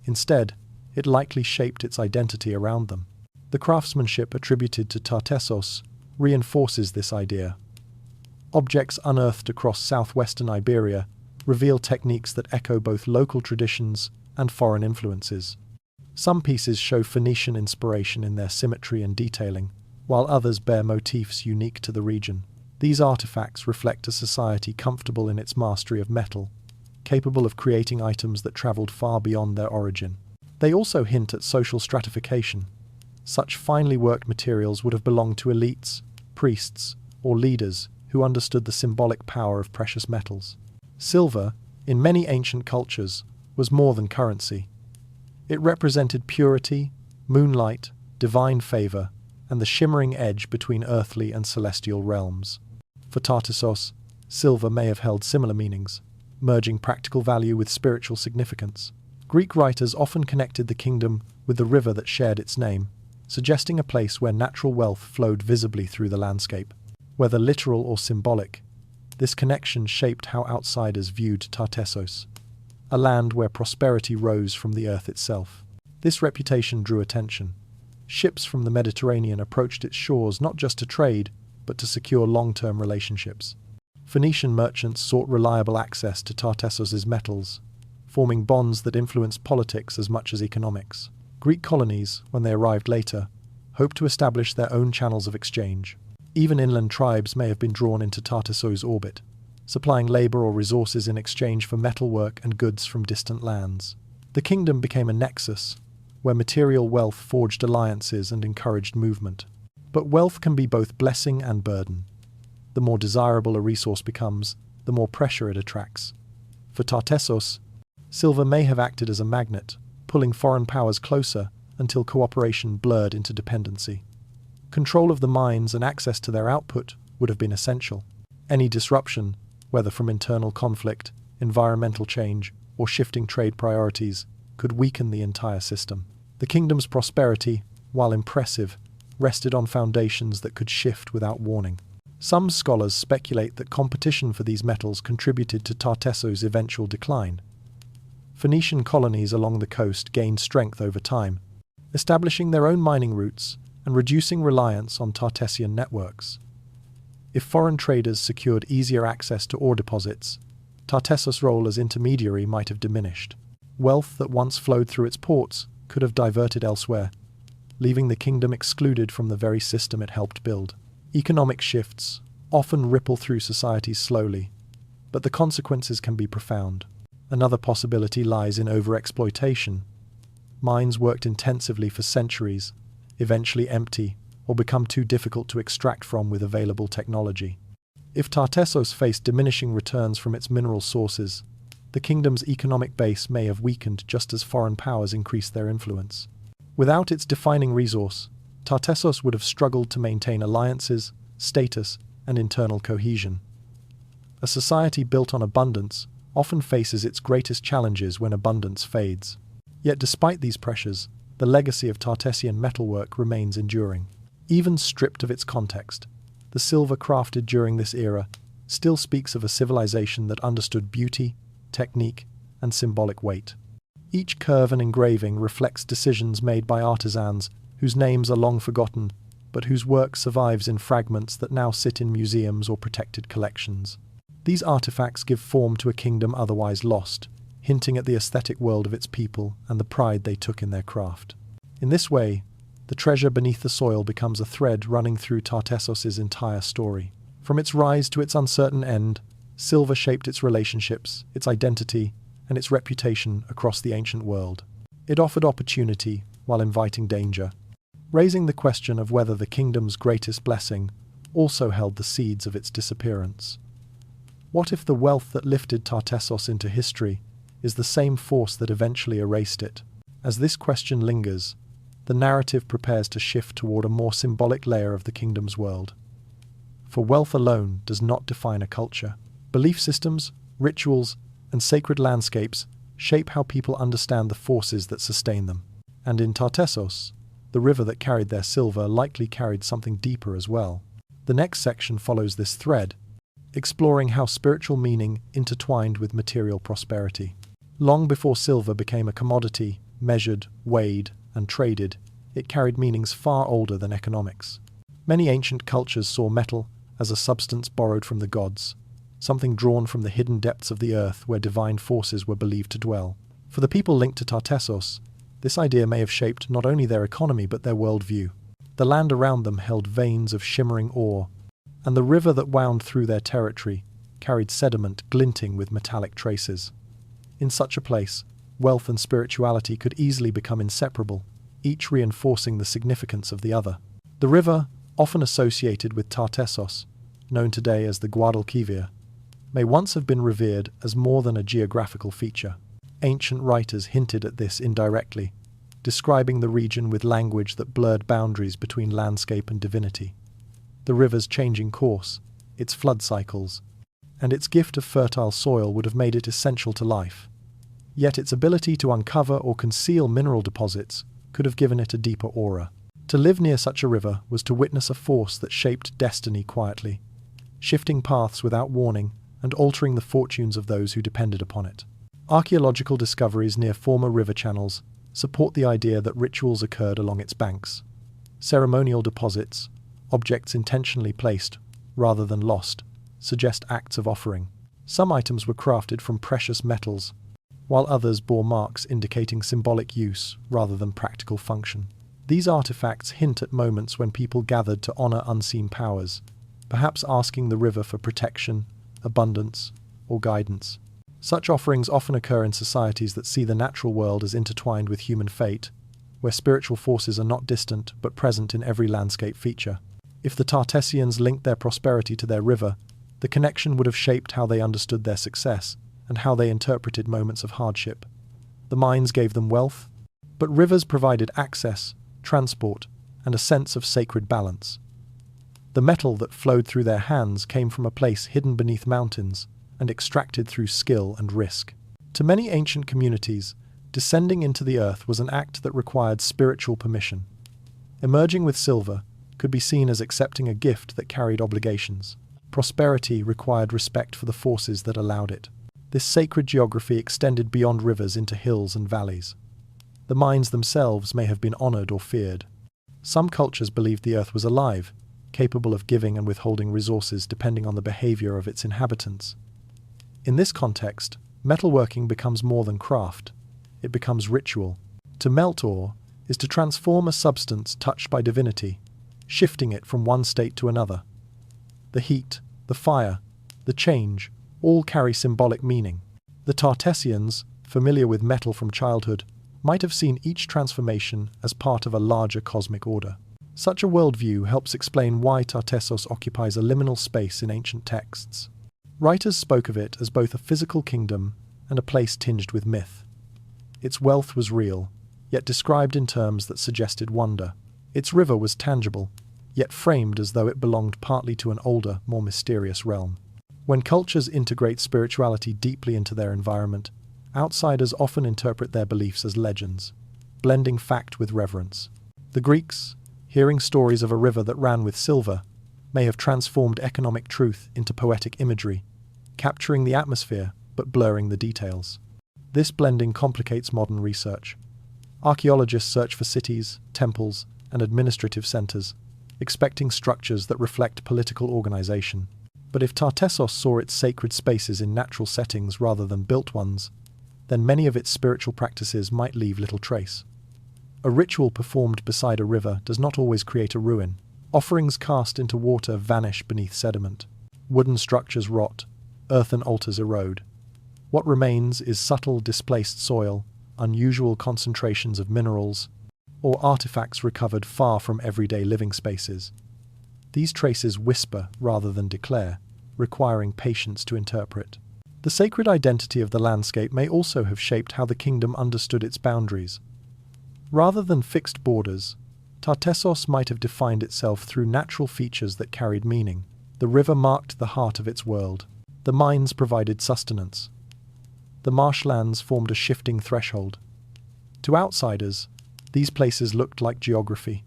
Instead, it likely shaped its identity around them. The craftsmanship attributed to Tartessos reinforces this idea. Objects unearthed across southwestern Iberia reveal techniques that echo both local traditions and foreign influences. Some pieces show Phoenician inspiration in their symmetry and detailing, while others bear motifs unique to the region. These artifacts reflect a society comfortable in its mastery of metal, capable of creating items that traveled far beyond their origin. They also hint at social stratification. Such finely worked materials would have belonged to elites, priests, or leaders who understood the symbolic power of precious metals. Silver, in many ancient cultures, was more than currency. It represented purity, moonlight, divine favor, and the shimmering edge between earthly and celestial realms. For Tartessos, silver may have held similar meanings, merging practical value with spiritual significance. Greek writers often connected the kingdom with the river that shared its name, suggesting a place where natural wealth flowed visibly through the landscape. Whether literal or symbolic, this connection shaped how outsiders viewed Tartessos, a land where prosperity rose from the earth itself. This reputation drew attention. Ships from the Mediterranean approached its shores not just to trade, but to secure long-term relationships. Phoenician merchants sought reliable access to Tartessos' metals, forming bonds that influenced politics as much as economics. Greek colonies, when they arrived later, hoped to establish their own channels of exchange. Even inland tribes may have been drawn into Tartessos' orbit, supplying labor or resources in exchange for metalwork and goods from distant lands. The kingdom became a nexus, where material wealth forged alliances and encouraged movement. But wealth can be both blessing and burden. The more desirable a resource becomes, the more pressure it attracts. For Tartessos, silver may have acted as a magnet, pulling foreign powers closer until cooperation blurred into dependency. Control of the mines and access to their output would have been essential. Any disruption, whether from internal conflict, environmental change, or shifting trade priorities, could weaken the entire system. The kingdom's prosperity while impressive, rested on foundations that could shift without warning. Some scholars speculate that competition for these metals contributed to Tartessos' eventual decline. Phoenician colonies along the coast gained strength over time, establishing their own mining routes and reducing reliance on Tartessian networks. If foreign traders secured easier access to ore deposits, Tartessos' role as intermediary might have diminished. Wealth that once flowed through its ports could have diverted elsewhere, leaving the kingdom excluded from the very system it helped build. Economic shifts often ripple through societies slowly, but the consequences can be profound. Another possibility lies in overexploitation. Mines worked intensively for centuries, eventually empty or become too difficult to extract from with available technology. If Tartessos faced diminishing returns from its mineral sources, the kingdom's economic base may have weakened just as foreign powers increased their influence. Without its defining resource, Tartessos would have struggled to maintain alliances, status, and internal cohesion. A society built on abundance often faces its greatest challenges when abundance fades. Yet despite these pressures, the legacy of Tartessian metalwork remains enduring. Even stripped of its context, the silver crafted during this era still speaks of a civilization that understood beauty, technique, and symbolic weight. Each curve and engraving reflects decisions made by artisans whose names are long forgotten, but whose work survives in fragments that now sit in museums or protected collections. These artifacts give form to a kingdom otherwise lost, hinting at the aesthetic world of its people and the pride they took in their craft. In this way, the treasure beneath the soil becomes a thread running through Tartessos' entire story. From its rise to its uncertain end, silver shaped its relationships, its identity, and its reputation across the ancient world. It offered opportunity while inviting danger, raising the question of whether the kingdom's greatest blessing also held the seeds of its disappearance. What if the wealth that lifted Tartessos into history is the same force that eventually erased it? As this question lingers, the narrative prepares to shift toward a more symbolic layer of the kingdom's world. For wealth alone does not define a culture. Belief systems, rituals, and sacred landscapes shape how people understand the forces that sustain them. And in Tartessos, the river that carried their silver likely carried something deeper as well. The next section follows this thread, exploring how spiritual meaning intertwined with material prosperity. Long before silver became a commodity, measured, weighed, and traded, it carried meanings far older than economics. Many ancient cultures saw metal as a substance borrowed from the gods, something drawn from the hidden depths of the earth where divine forces were believed to dwell. For the people linked to Tartessos, this idea may have shaped not only their economy but their worldview. The land around them held veins of shimmering ore, and the river that wound through their territory carried sediment glinting with metallic traces. In such a place, wealth and spirituality could easily become inseparable, each reinforcing the significance of the other. The river, often associated with Tartessos, known today as the Guadalquivir, may once have been revered as more than a geographical feature. Ancient writers hinted at this indirectly, describing the region with language that blurred boundaries between landscape and divinity. The river's changing course, its flood cycles, and its gift of fertile soil would have made it essential to life. Yet its ability to uncover or conceal mineral deposits could have given it a deeper aura. To live near such a river was to witness a force that shaped destiny quietly, shifting paths without warning and altering the fortunes of those who depended upon it. Archaeological discoveries near former river channels support the idea that rituals occurred along its banks. Ceremonial deposits, objects intentionally placed, rather than lost, suggest acts of offering. Some items were crafted from precious metals, while others bore marks indicating symbolic use rather than practical function. These artifacts hint at moments when people gathered to honor unseen powers, perhaps asking the river for protection, abundance, or guidance. Such offerings often occur in societies that see the natural world as intertwined with human fate, where spiritual forces are not distant but present in every landscape feature. If the Tartessians linked their prosperity to their river, the connection would have shaped how they understood their success and how they interpreted moments of hardship. The mines gave them wealth, but rivers provided access, transport, and a sense of sacred balance. The metal that flowed through their hands came from a place hidden beneath mountains and extracted through skill and risk. To many ancient communities, descending into the earth was an act that required spiritual permission. Emerging with silver could be seen as accepting a gift that carried obligations. Prosperity required respect for the forces that allowed it. This sacred geography extended beyond rivers into hills and valleys. The mines themselves may have been honored or feared. Some cultures believed the earth was alive, capable of giving and withholding resources depending on the behavior of its inhabitants. In this context, metalworking becomes more than craft. It becomes ritual. To melt ore is to transform a substance touched by divinity, shifting it from one state to another. The heat, the fire, the change, all carry symbolic meaning. The Tartessians, familiar with metal from childhood, might have seen each transformation as part of a larger cosmic order. Such a worldview helps explain why Tartessos occupies a liminal space in ancient texts. Writers spoke of it as both a physical kingdom and a place tinged with myth. Its wealth was real, yet described in terms that suggested wonder. Its river was tangible, yet framed as though it belonged partly to an older, more mysterious realm. When cultures integrate spirituality deeply into their environment, outsiders often interpret their beliefs as legends, blending fact with reverence. The Greeks, hearing stories of a river that ran with silver, may have transformed economic truth into poetic imagery, capturing the atmosphere but blurring the details. This blending complicates modern research. Archaeologists search for cities, temples, and administrative centers, expecting structures that reflect political organization. But if Tartessos saw its sacred spaces in natural settings rather than built ones, then many of its spiritual practices might leave little trace. A ritual performed beside a river does not always create a ruin. Offerings cast into water vanish beneath sediment. Wooden structures rot, earthen altars erode. What remains is subtle displaced soil, unusual concentrations of minerals, or artifacts recovered far from everyday living spaces. These traces whisper rather than declare, requiring patience to interpret. The sacred identity of the landscape may also have shaped how the kingdom understood its boundaries. Rather than fixed borders, Tartessos might have defined itself through natural features that carried meaning. The river marked the heart of its world. The mines provided sustenance. The marshlands formed a shifting threshold. To outsiders, these places looked like geography.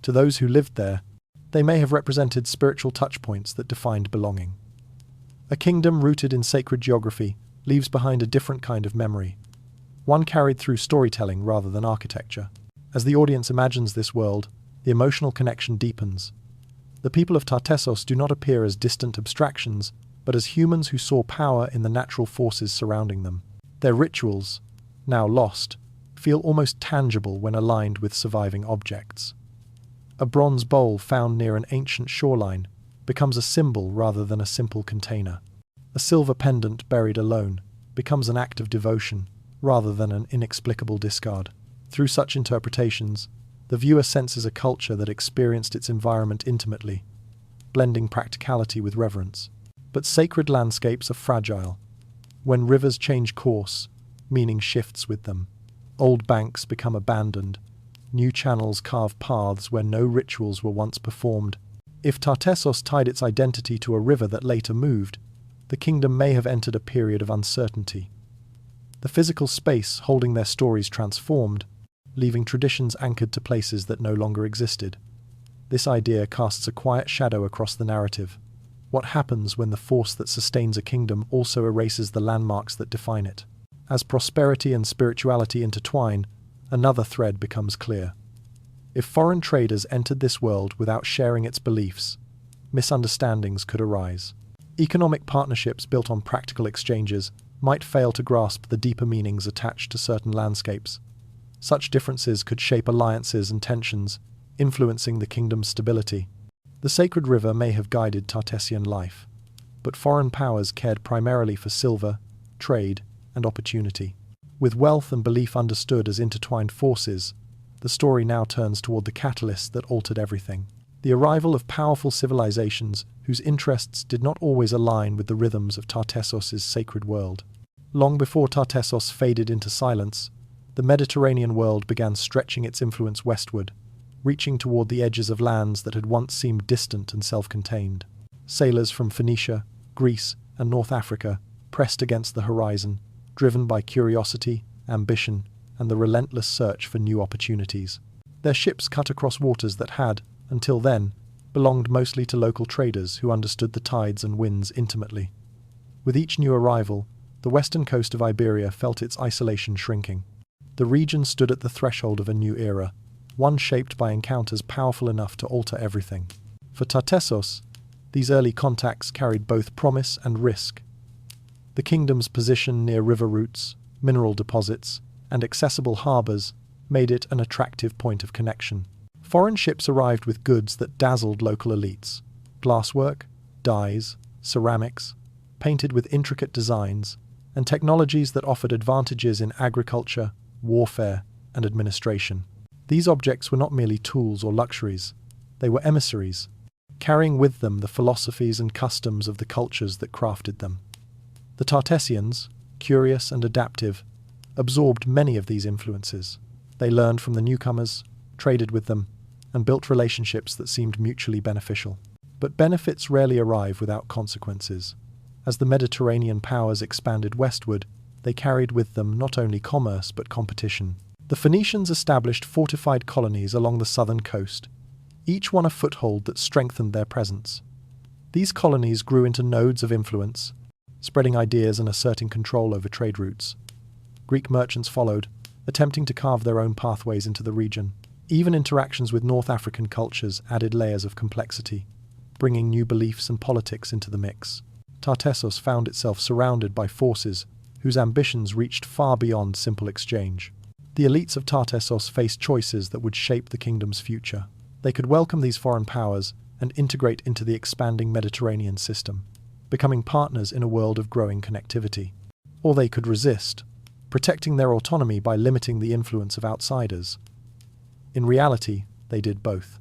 To those who lived there, they may have represented spiritual touchpoints that defined belonging. A kingdom rooted in sacred geography leaves behind a different kind of memory, one carried through storytelling rather than architecture. As the audience imagines this world, the emotional connection deepens. The people of Tartessos do not appear as distant abstractions, but as humans who saw power in the natural forces surrounding them. Their rituals, now lost, feel almost tangible when aligned with surviving objects. A bronze bowl found near an ancient shoreline becomes a symbol rather than a simple container. A silver pendant buried alone becomes an act of devotion rather than an inexplicable discard. Through such interpretations, the viewer senses a culture that experienced its environment intimately, blending practicality with reverence. But sacred landscapes are fragile. When rivers change course, meaning shifts with them. Old banks become abandoned. New channels carve paths where no rituals were once performed. If Tartessos tied its identity to a river that later moved, the kingdom may have entered a period of uncertainty. The physical space holding their stories transformed, leaving traditions anchored to places that no longer existed. This idea casts a quiet shadow across the narrative. What happens when the force that sustains a kingdom also erases the landmarks that define it? As prosperity and spirituality intertwine, another thread becomes clear. If foreign traders entered this world without sharing its beliefs, misunderstandings could arise. Economic partnerships built on practical exchanges might fail to grasp the deeper meanings attached to certain landscapes. Such differences could shape alliances and tensions, influencing the kingdom's stability. The sacred river may have guided Tartessian life, but foreign powers cared primarily for silver, trade, and opportunity. With wealth and belief understood as intertwined forces, the story now turns toward the catalyst that altered everything. The arrival of powerful civilizations whose interests did not always align with the rhythms of Tartessos' sacred world. Long before Tartessos faded into silence, the Mediterranean world began stretching its influence westward, reaching toward the edges of lands that had once seemed distant and self-contained. Sailors from Phoenicia, Greece, and North Africa pressed against the horizon, driven by curiosity, ambition, and the relentless search for new opportunities. Their ships cut across waters that had, until then, belonged mostly to local traders who understood the tides and winds intimately. With each new arrival, the western coast of Iberia felt its isolation shrinking. The region stood at the threshold of a new era, one shaped by encounters powerful enough to alter everything. For Tartessos, these early contacts carried both promise and risk. The kingdom's position near river routes, mineral deposits, and accessible harbours made it an attractive point of connection. Foreign ships arrived with goods that dazzled local elites: glasswork, dyes, ceramics, painted with intricate designs, and technologies that offered advantages in agriculture, warfare, and administration. These objects were not merely tools or luxuries, they were emissaries, carrying with them the philosophies and customs of the cultures that crafted them. The Tartessians, curious and adaptive, absorbed many of these influences. They learned from the newcomers, traded with them, and built relationships that seemed mutually beneficial. But benefits rarely arrive without consequences. As the Mediterranean powers expanded westward, they carried with them not only commerce but competition. The Phoenicians established fortified colonies along the southern coast, each one a foothold that strengthened their presence. These colonies grew into nodes of influence, spreading ideas and asserting control over trade routes. Greek merchants followed, attempting to carve their own pathways into the region. Even interactions with North African cultures added layers of complexity, bringing new beliefs and politics into the mix. Tartessos found itself surrounded by forces whose ambitions reached far beyond simple exchange. The elites of Tartessos faced choices that would shape the kingdom's future. They could welcome these foreign powers and integrate into the expanding Mediterranean system, becoming partners in a world of growing connectivity. Or they could resist, protecting their autonomy by limiting the influence of outsiders. In reality, they did both.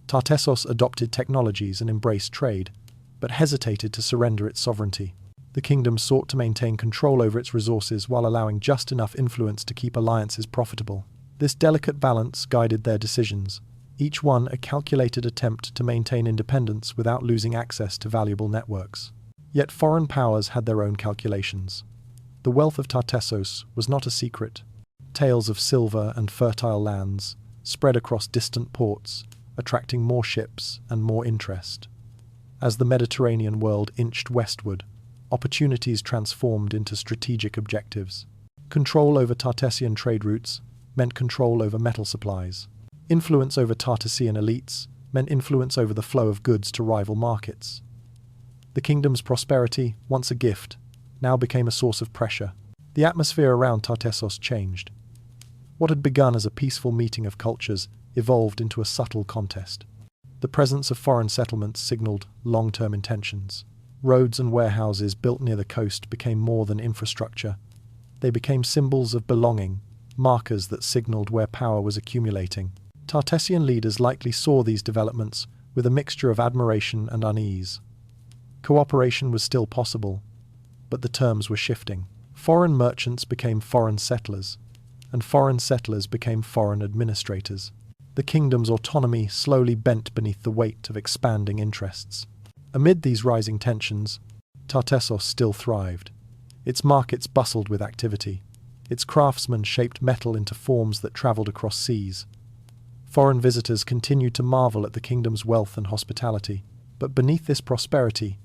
Tartessos adopted technologies and embraced trade, but hesitated to surrender its sovereignty. The kingdom sought to maintain control over its resources while allowing just enough influence to keep alliances profitable. This delicate balance guided their decisions, each one a calculated attempt to maintain independence without losing access to valuable networks. Yet foreign powers had their own calculations. The wealth of Tartessos was not a secret. Tales of silver and fertile lands spread across distant ports, attracting more ships and more interest. As the Mediterranean world inched westward, opportunities transformed into strategic objectives. Control over Tartessian trade routes meant control over metal supplies. Influence over Tartessian elites meant influence over the flow of goods to rival markets. The kingdom's prosperity, once a gift, now became a source of pressure. The atmosphere around Tartessos changed. What had begun as a peaceful meeting of cultures evolved into a subtle contest. The presence of foreign settlements signaled long-term intentions. Roads and warehouses built near the coast became more than infrastructure. They became symbols of belonging, markers that signaled where power was accumulating. Tartessian leaders likely saw these developments with a mixture of admiration and unease. Cooperation was still possible, but the terms were shifting. Foreign merchants became foreign settlers, and foreign settlers became foreign administrators. The kingdom's autonomy slowly bent beneath the weight of expanding interests. Amid these rising tensions, Tartessos still thrived. Its markets bustled with activity. Its craftsmen shaped metal into forms that travelled across seas. Foreign visitors continued to marvel at the kingdom's wealth and hospitality. But beneath this prosperity,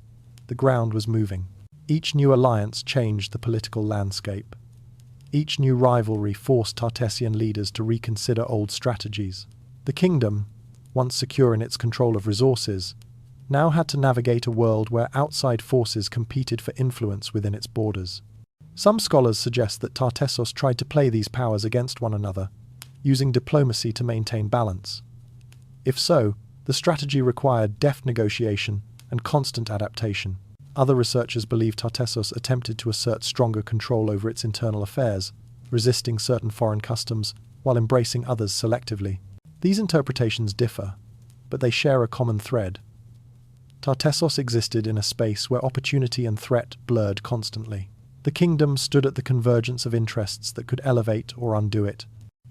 the ground was moving. Each new alliance changed the political landscape. Each new rivalry forced Tartessian leaders to reconsider old strategies. The kingdom, once secure in its control of resources, now had to navigate a world where outside forces competed for influence within its borders. Some scholars suggest that Tartessos tried to play these powers against one another, using diplomacy to maintain balance. If so, the strategy required deft negotiation and constant adaptation. Other researchers believe Tartessos attempted to assert stronger control over its internal affairs, resisting certain foreign customs while embracing others selectively. These interpretations differ, but they share a common thread. Tartessos existed in a space where opportunity and threat blurred constantly. The kingdom stood at the convergence of interests that could elevate or undo it,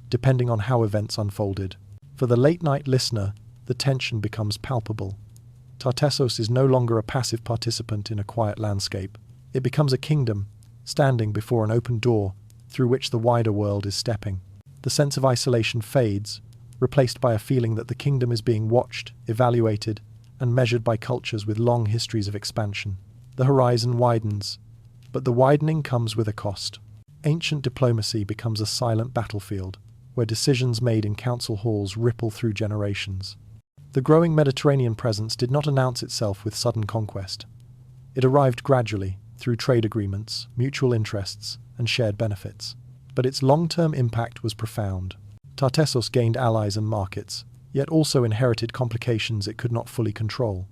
depending on how events unfolded. For the late-night listener, the tension becomes palpable. Tartessos is no longer a passive participant in a quiet landscape. It becomes a kingdom, standing before an open door through which the wider world is stepping. The sense of isolation fades, replaced by a feeling that the kingdom is being watched, evaluated, and measured by cultures with long histories of expansion. The horizon widens, but the widening comes with a cost. Ancient diplomacy becomes a silent battlefield, where decisions made in council halls ripple through generations. The growing Mediterranean presence did not announce itself with sudden conquest. It arrived gradually, through trade agreements, mutual interests, and shared benefits. But its long-term impact was profound. Tartessos gained allies and markets, yet also inherited complications it could not fully control.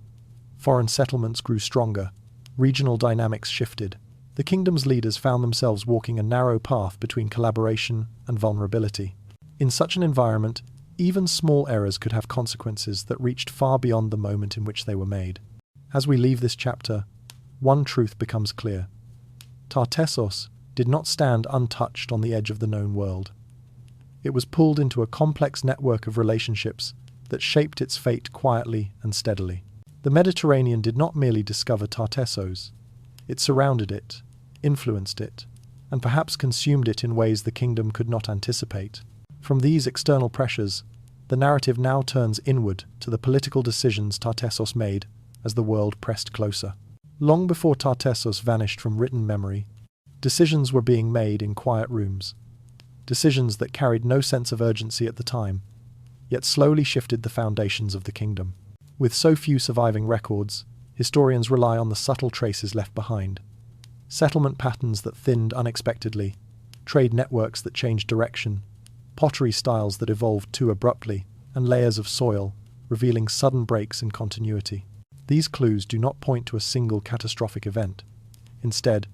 Foreign settlements grew stronger, regional dynamics shifted. The kingdom's leaders found themselves walking a narrow path between collaboration and vulnerability. In such an environment, even small errors could have consequences that reached far beyond the moment in which they were made. As we leave this chapter, one truth becomes clear. Tartessos did not stand untouched on the edge of the known world. It was pulled into a complex network of relationships that shaped its fate quietly and steadily. The Mediterranean did not merely discover Tartessos. It surrounded it, influenced it, and perhaps consumed it in ways the kingdom could not anticipate. From these external pressures, the narrative now turns inward to the political decisions Tartessos made as the world pressed closer. Long before Tartessos vanished from written memory, decisions were being made in quiet rooms. Decisions that carried no sense of urgency at the time, yet slowly shifted the foundations of the kingdom. With so few surviving records, historians rely on the subtle traces left behind. Settlement patterns that thinned unexpectedly, trade networks that changed direction, pottery styles that evolved too abruptly, and layers of soil, revealing sudden breaks in continuity. These clues do not point to a single catastrophic event. Instead,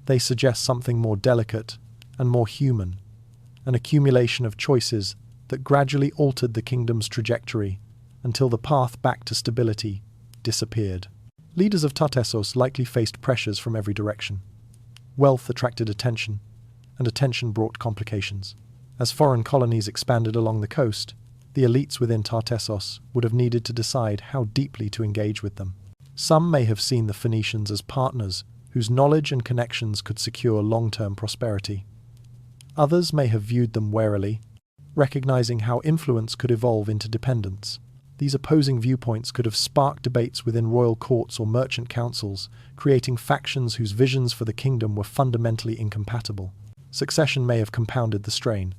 they suggest something more delicate and more human, an accumulation of choices that gradually altered the kingdom's trajectory until the path back to stability disappeared. Leaders of Tartessos likely faced pressures from every direction. Wealth attracted attention, and attention brought complications. As foreign colonies expanded along the coast, the elites within Tartessos would have needed to decide how deeply to engage with them. Some may have seen the Phoenicians as partners whose knowledge and connections could secure long-term prosperity. Others may have viewed them warily, recognizing how influence could evolve into dependence. These opposing viewpoints could have sparked debates within royal courts or merchant councils, creating factions whose visions for the kingdom were fundamentally incompatible. Succession may have compounded the strain.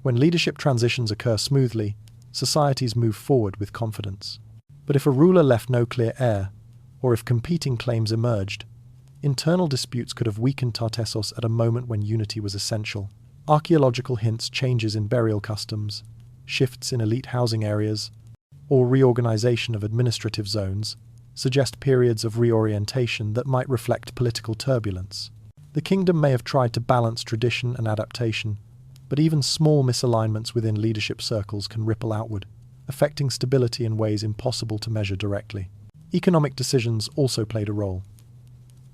When leadership transitions occur smoothly, societies move forward with confidence. But if a ruler left no clear heir, or if competing claims emerged, internal disputes could have weakened Tartessos at a moment when unity was essential. Archaeological hints, changes in burial customs, shifts in elite housing areas, or reorganization of administrative zones suggest periods of reorientation that might reflect political turbulence. The kingdom may have tried to balance tradition and adaptation, but even small misalignments within leadership circles can ripple outward, affecting stability in ways impossible to measure directly. Economic decisions also played a role.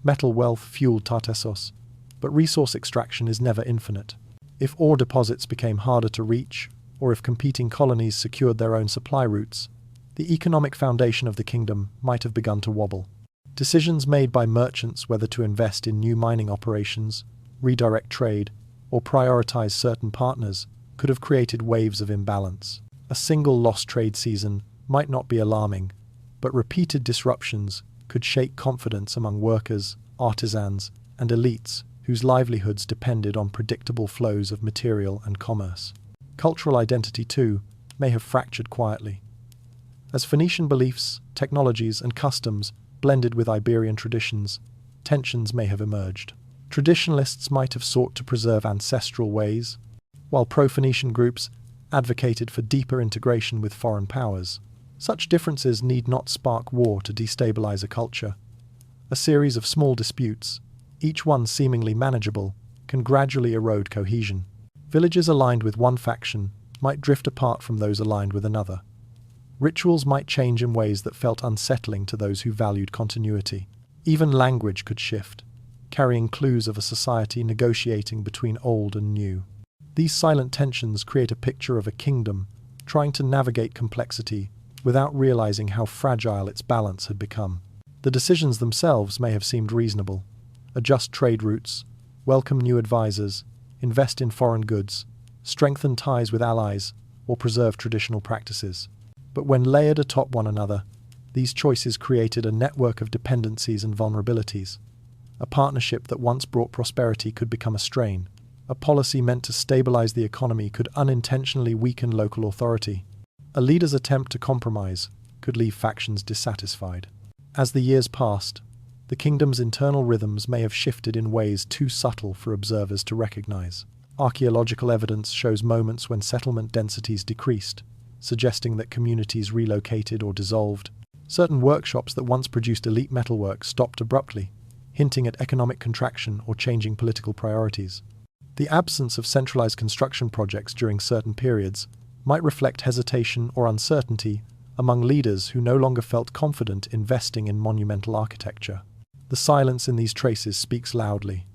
Metal wealth fueled Tartessos, but resource extraction is never infinite. If ore deposits became harder to reach, or if competing colonies secured their own supply routes, the economic foundation of the kingdom might have begun to wobble. Decisions made by merchants whether to invest in new mining operations, redirect trade, or prioritize certain partners could have created waves of imbalance. A single lost trade season might not be alarming, but repeated disruptions could shake confidence among workers, artisans, and elites whose livelihoods depended on predictable flows of material and commerce. Cultural identity, too, may have fractured quietly. As Phoenician beliefs, technologies, and customs blended with Iberian traditions, tensions may have emerged. Traditionalists might have sought to preserve ancestral ways, while pro-Phoenician groups advocated for deeper integration with foreign powers. Such differences need not spark war to destabilize a culture. A series of small disputes, each one seemingly manageable, can gradually erode cohesion. Villages aligned with one faction might drift apart from those aligned with another. Rituals might change in ways that felt unsettling to those who valued continuity. Even language could shift, carrying clues of a society negotiating between old and new. These silent tensions create a picture of a kingdom trying to navigate complexity without realizing how fragile its balance had become. The decisions themselves may have seemed reasonable. Adjust trade routes, welcome new advisors, invest in foreign goods, strengthen ties with allies, or preserve traditional practices. But when layered atop one another, these choices created a network of dependencies and vulnerabilities. A partnership that once brought prosperity could become a strain. A policy meant to stabilize the economy could unintentionally weaken local authority. A leader's attempt to compromise could leave factions dissatisfied. As the years passed, the kingdom's internal rhythms may have shifted in ways too subtle for observers to recognize. Archaeological evidence shows moments when settlement densities decreased, suggesting that communities relocated or dissolved. Certain workshops that once produced elite metalwork stopped abruptly, hinting at economic contraction or changing political priorities. The absence of centralized construction projects during certain periods might reflect hesitation or uncertainty among leaders who no longer felt confident investing in monumental architecture. The silence in these traces speaks loudly.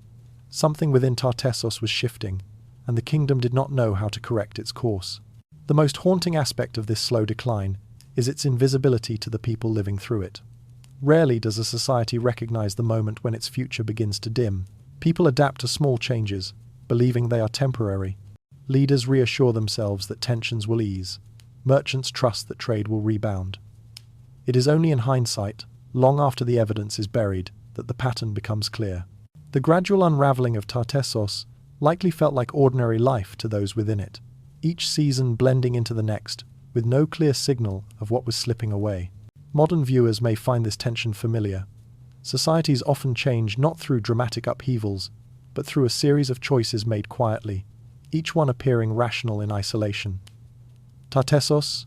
Something within Tartessos was shifting, and the kingdom did not know how to correct its course. The most haunting aspect of this slow decline is its invisibility to the people living through it. Rarely does a society recognize the moment when its future begins to dim. People adapt to small changes, believing they are temporary. Leaders reassure themselves that tensions will ease. Merchants trust that trade will rebound. It is only in hindsight, long after the evidence is buried, that the pattern becomes clear. The gradual unraveling of Tartessos likely felt like ordinary life to those within it, each season blending into the next, with no clear signal of what was slipping away. Modern viewers may find this tension familiar. Societies often change not through dramatic upheavals, but through a series of choices made quietly, each one appearing rational in isolation. Tartessos,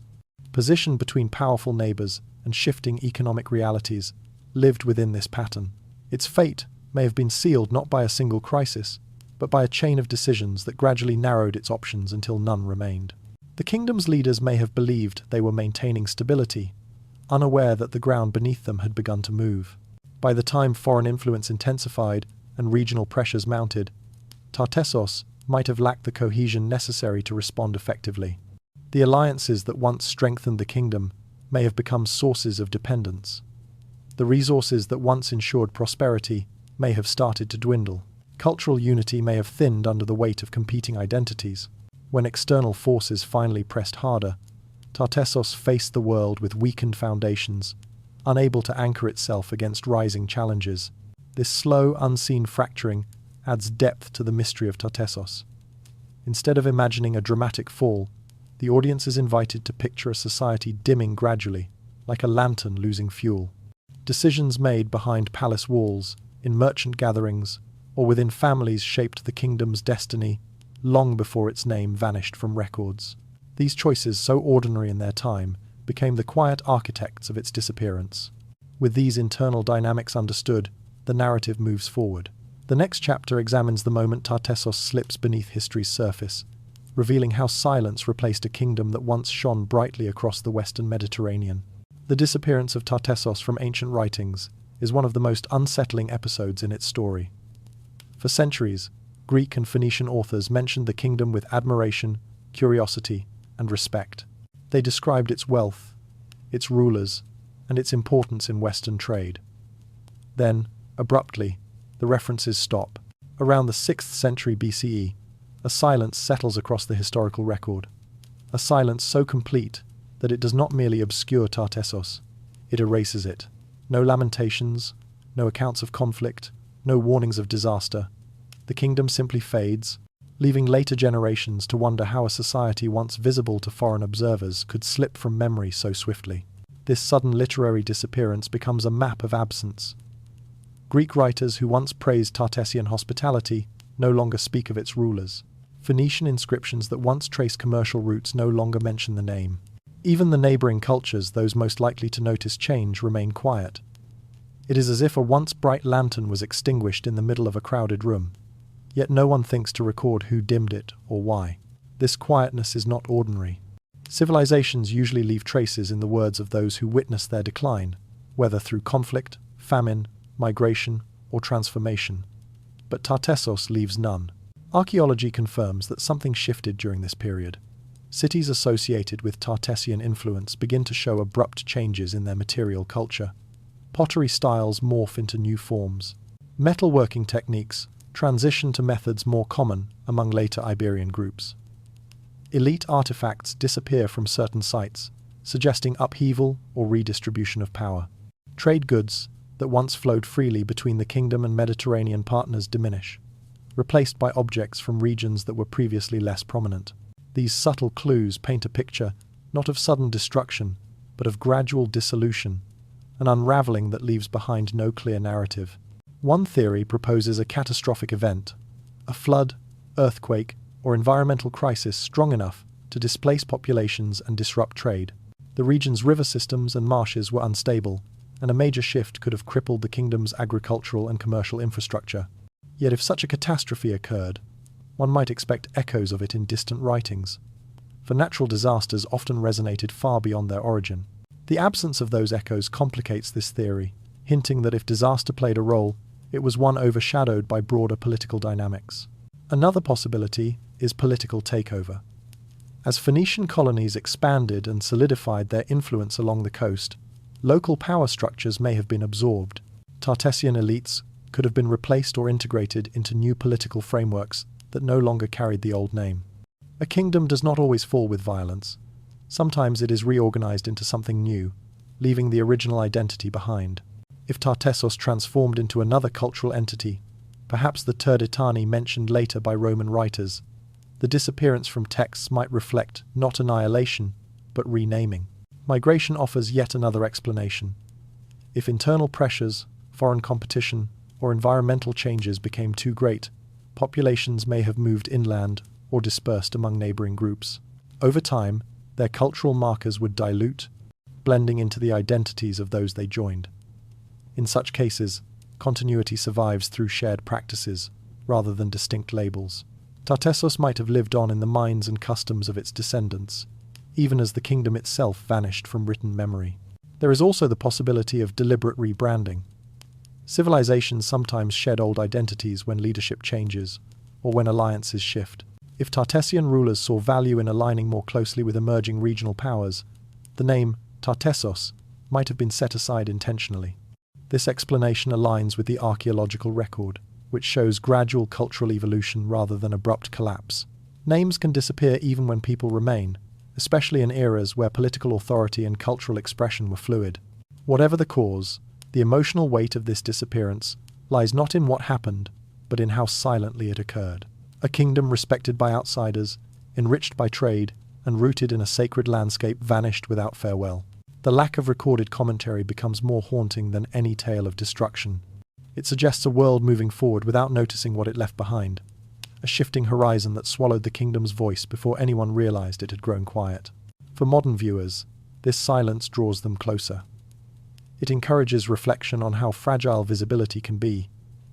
positioned between powerful neighbors and shifting economic realities, lived within this pattern. Its fate may have been sealed not by a single crisis, but by a chain of decisions that gradually narrowed its options until none remained. The kingdom's leaders may have believed they were maintaining stability, unaware that the ground beneath them had begun to move. By the time foreign influence intensified and regional pressures mounted, Tartessos might have lacked the cohesion necessary to respond effectively. The alliances that once strengthened the kingdom may have become sources of dependence. The resources that once ensured prosperity may have started to dwindle. Cultural unity may have thinned under the weight of competing identities. When external forces finally pressed harder, Tartessos faced the world with weakened foundations, unable to anchor itself against rising challenges. This slow, unseen fracturing adds depth to the mystery of Tartessos. Instead of imagining a dramatic fall, the audience is invited to picture a society dimming gradually, like a lantern losing fuel. Decisions made behind palace walls, in merchant gatherings, or within families shaped the kingdom's destiny long before its name vanished from records. These choices, so ordinary in their time, became the quiet architects of its disappearance. With these internal dynamics understood, the narrative moves forward. The next chapter examines the moment Tartessos slips beneath history's surface, revealing how silence replaced a kingdom that once shone brightly across the western Mediterranean. The disappearance of Tartessos from ancient writings is one of the most unsettling episodes in its story. For centuries, Greek and Phoenician authors mentioned the kingdom with admiration, curiosity, and respect. They described its wealth, its rulers, and its importance in Western trade. Then, abruptly, the references stop. Around the 6th century BCE, a silence settles across the historical record. A silence so complete that it does not merely obscure Tartessos, it erases it. No lamentations, no accounts of conflict, no warnings of disaster. The kingdom simply fades, leaving later generations to wonder how a society once visible to foreign observers could slip from memory so swiftly. This sudden literary disappearance becomes a map of absence. Greek writers who once praised Tartessian hospitality no longer speak of its rulers. Phoenician inscriptions that once traced commercial routes no longer mention the name. Even the neighboring cultures, those most likely to notice change, remain quiet. It is as if a once bright lantern was extinguished in the middle of a crowded room. Yet no one thinks to record who dimmed it or why. This quietness is not ordinary. Civilizations usually leave traces in the words of those who witness their decline, whether through conflict, famine, migration, or transformation. But Tartessos leaves none. Archaeology confirms that something shifted during this period. Cities associated with Tartessian influence begin to show abrupt changes in their material culture. Pottery styles morph into new forms. Metalworking techniques transition to methods more common among later Iberian groups. Elite artifacts disappear from certain sites, suggesting upheaval or redistribution of power. Trade goods that once flowed freely between the kingdom and Mediterranean partners diminish, replaced by objects from regions that were previously less prominent. These subtle clues paint a picture not of sudden destruction, but of gradual dissolution, an unraveling that leaves behind no clear narrative. One theory proposes a catastrophic event, a flood, earthquake, or environmental crisis strong enough to displace populations and disrupt trade. The region's river systems and marshes were unstable, and a major shift could have crippled the kingdom's agricultural and commercial infrastructure. Yet if such a catastrophe occurred, one might expect echoes of it in distant writings, for natural disasters often resonated far beyond their origin. The absence of those echoes complicates this theory, hinting that if disaster played a role, it was one overshadowed by broader political dynamics. Another possibility is political takeover. As Phoenician colonies expanded and solidified their influence along the coast, local power structures may have been absorbed. Tartessian elites could have been replaced or integrated into new political frameworks that no longer carried the old name. A kingdom does not always fall with violence. Sometimes it is reorganized into something new, leaving the original identity behind. If Tartessos transformed into another cultural entity, perhaps the Turdetani mentioned later by Roman writers, the disappearance from texts might reflect not annihilation, but renaming. Migration offers yet another explanation. If internal pressures, foreign competition, or environmental changes became too great, populations may have moved inland or dispersed among neighboring groups. Over time, their cultural markers would dilute, blending into the identities of those they joined. In such cases, continuity survives through shared practices, rather than distinct labels. Tartessos might have lived on in the minds and customs of its descendants, even as the kingdom itself vanished from written memory. There is also the possibility of deliberate rebranding. Civilizations sometimes shed old identities when leadership changes, or when alliances shift. If Tartessian rulers saw value in aligning more closely with emerging regional powers, the name Tartessos might have been set aside intentionally. This explanation aligns with the archaeological record, which shows gradual cultural evolution rather than abrupt collapse. Names can disappear even when people remain, especially in eras where political authority and cultural expression were fluid. Whatever the cause, the emotional weight of this disappearance lies not in what happened, but in how silently it occurred. A kingdom respected by outsiders, enriched by trade, and rooted in a sacred landscape vanished without farewell. The lack of recorded commentary becomes more haunting than any tale of destruction. It suggests a world moving forward without noticing what it left behind, a shifting horizon that swallowed the kingdom's voice before anyone realized it had grown quiet. For modern viewers, this silence draws them closer. It encourages reflection on how fragile visibility can be,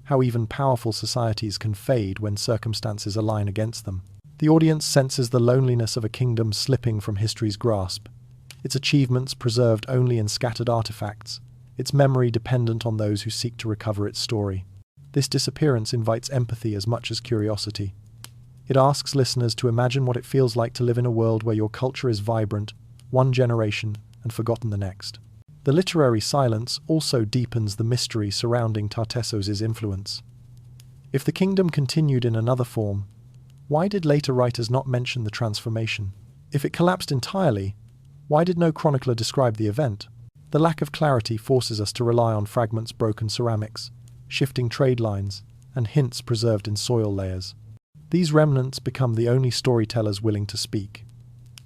how even powerful societies can fade when circumstances align against them. The audience senses the loneliness of a kingdom slipping from history's grasp, its achievements preserved only in scattered artifacts, its memory dependent on those who seek to recover its story. This disappearance invites empathy as much as curiosity. It asks listeners to imagine what it feels like to live in a world where your culture is vibrant, one generation, and forgotten the next. The literary silence also deepens the mystery surrounding Tartessos' influence. If the kingdom continued in another form, why did later writers not mention the transformation? If it collapsed entirely, why did no chronicler describe the event? The lack of clarity forces us to rely on fragments, broken ceramics, shifting trade lines, and hints preserved in soil layers. These remnants become the only storytellers willing to speak.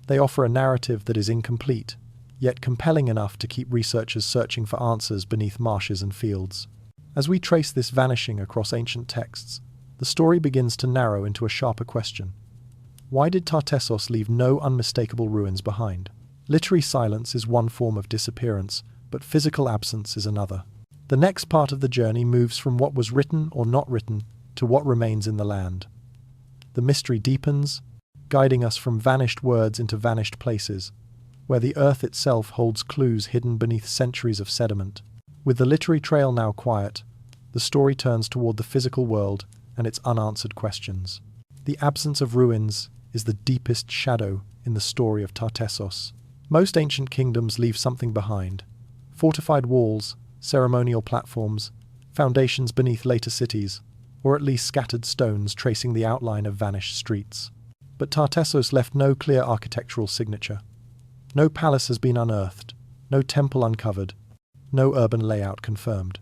They offer a narrative that is incomplete, yet compelling enough to keep researchers searching for answers beneath marshes and fields. As we trace this vanishing across ancient texts, the story begins to narrow into a sharper question. Why did Tartessos leave no unmistakable ruins behind? Literary silence is one form of disappearance, but physical absence is another. The next part of the journey moves from what was written or not written to what remains in the land. The mystery deepens, guiding us from vanished words into vanished places, where the earth itself holds clues hidden beneath centuries of sediment. With the literary trail now quiet, the story turns toward the physical world and its unanswered questions. The absence of ruins is the deepest shadow in the story of Tartessos. Most ancient kingdoms leave something behind: fortified walls, ceremonial platforms, foundations beneath later cities, or at least scattered stones tracing the outline of vanished streets. But Tartessos left no clear architectural signature. No palace has been unearthed, no temple uncovered, no urban layout confirmed.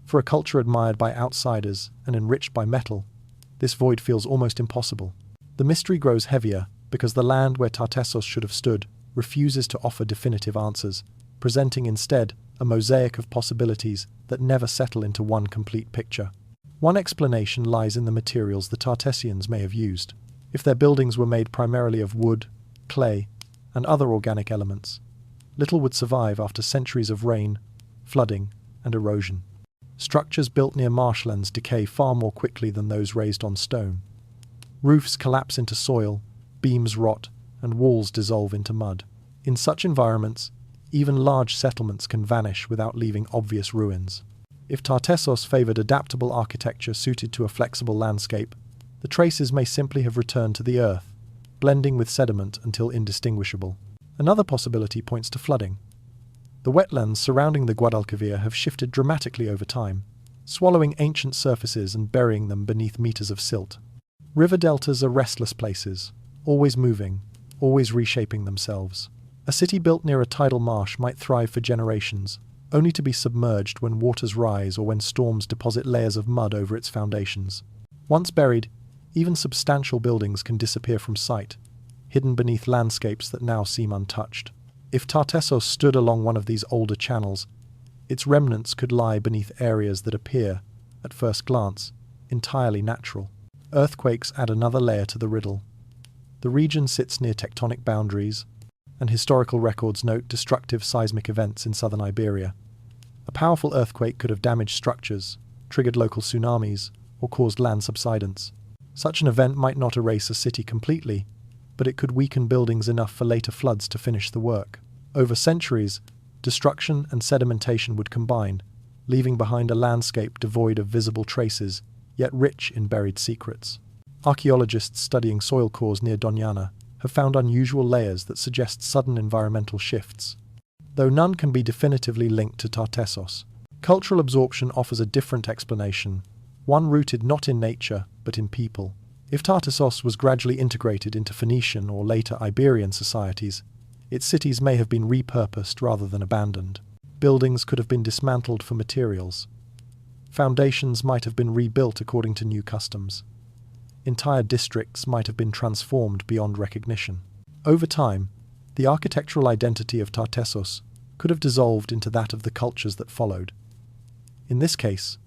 For a culture admired by outsiders and enriched by metal, this void feels almost impossible. The mystery grows heavier because the land where Tartessos should have stood refuses to offer definitive answers, presenting instead a mosaic of possibilities that never settle into one complete picture. One explanation lies in the materials the Tartessians may have used. If their buildings were made primarily of wood, clay, and other organic elements, little would survive after centuries of rain, flooding, and erosion. Structures built near marshlands decay far more quickly than those raised on stone. Roofs collapse into soil, beams rot, and walls dissolve into mud. In such environments, even large settlements can vanish without leaving obvious ruins. If Tartessos favored adaptable architecture suited to a flexible landscape, the traces may simply have returned to the earth, blending with sediment until indistinguishable. Another possibility points to flooding. The wetlands surrounding the Guadalquivir have shifted dramatically over time, swallowing ancient surfaces and burying them beneath meters of silt. River deltas are restless places, always moving, always reshaping themselves. A city built near a tidal marsh might thrive for generations, only to be submerged when waters rise or when storms deposit layers of mud over its foundations. Once buried, even substantial buildings can disappear from sight, hidden beneath landscapes that now seem untouched. If Tartessos stood along one of these older channels, its remnants could lie beneath areas that appear, at first glance, entirely natural. Earthquakes add another layer to the riddle. The region sits near tectonic boundaries, and historical records note destructive seismic events in southern Iberia. A powerful earthquake could have damaged structures, triggered local tsunamis, or caused land subsidence. Such an event might not erase a city completely, but it could weaken buildings enough for later floods to finish the work. Over centuries, destruction and sedimentation would combine, leaving behind a landscape devoid of visible traces, yet rich in buried secrets. Archaeologists studying soil cores near Doñana have found unusual layers that suggest sudden environmental shifts. Though none can be definitively linked to Tartessos, cultural absorption offers a different explanation, one rooted not in nature, but in people. If Tartessos was gradually integrated into Phoenician or later Iberian societies, its cities may have been repurposed rather than abandoned. Buildings could have been dismantled for materials. Foundations might have been rebuilt according to new customs. Entire districts might have been transformed beyond recognition. Over time, the architectural identity of Tartessos could have dissolved into that of the cultures that followed. In this case,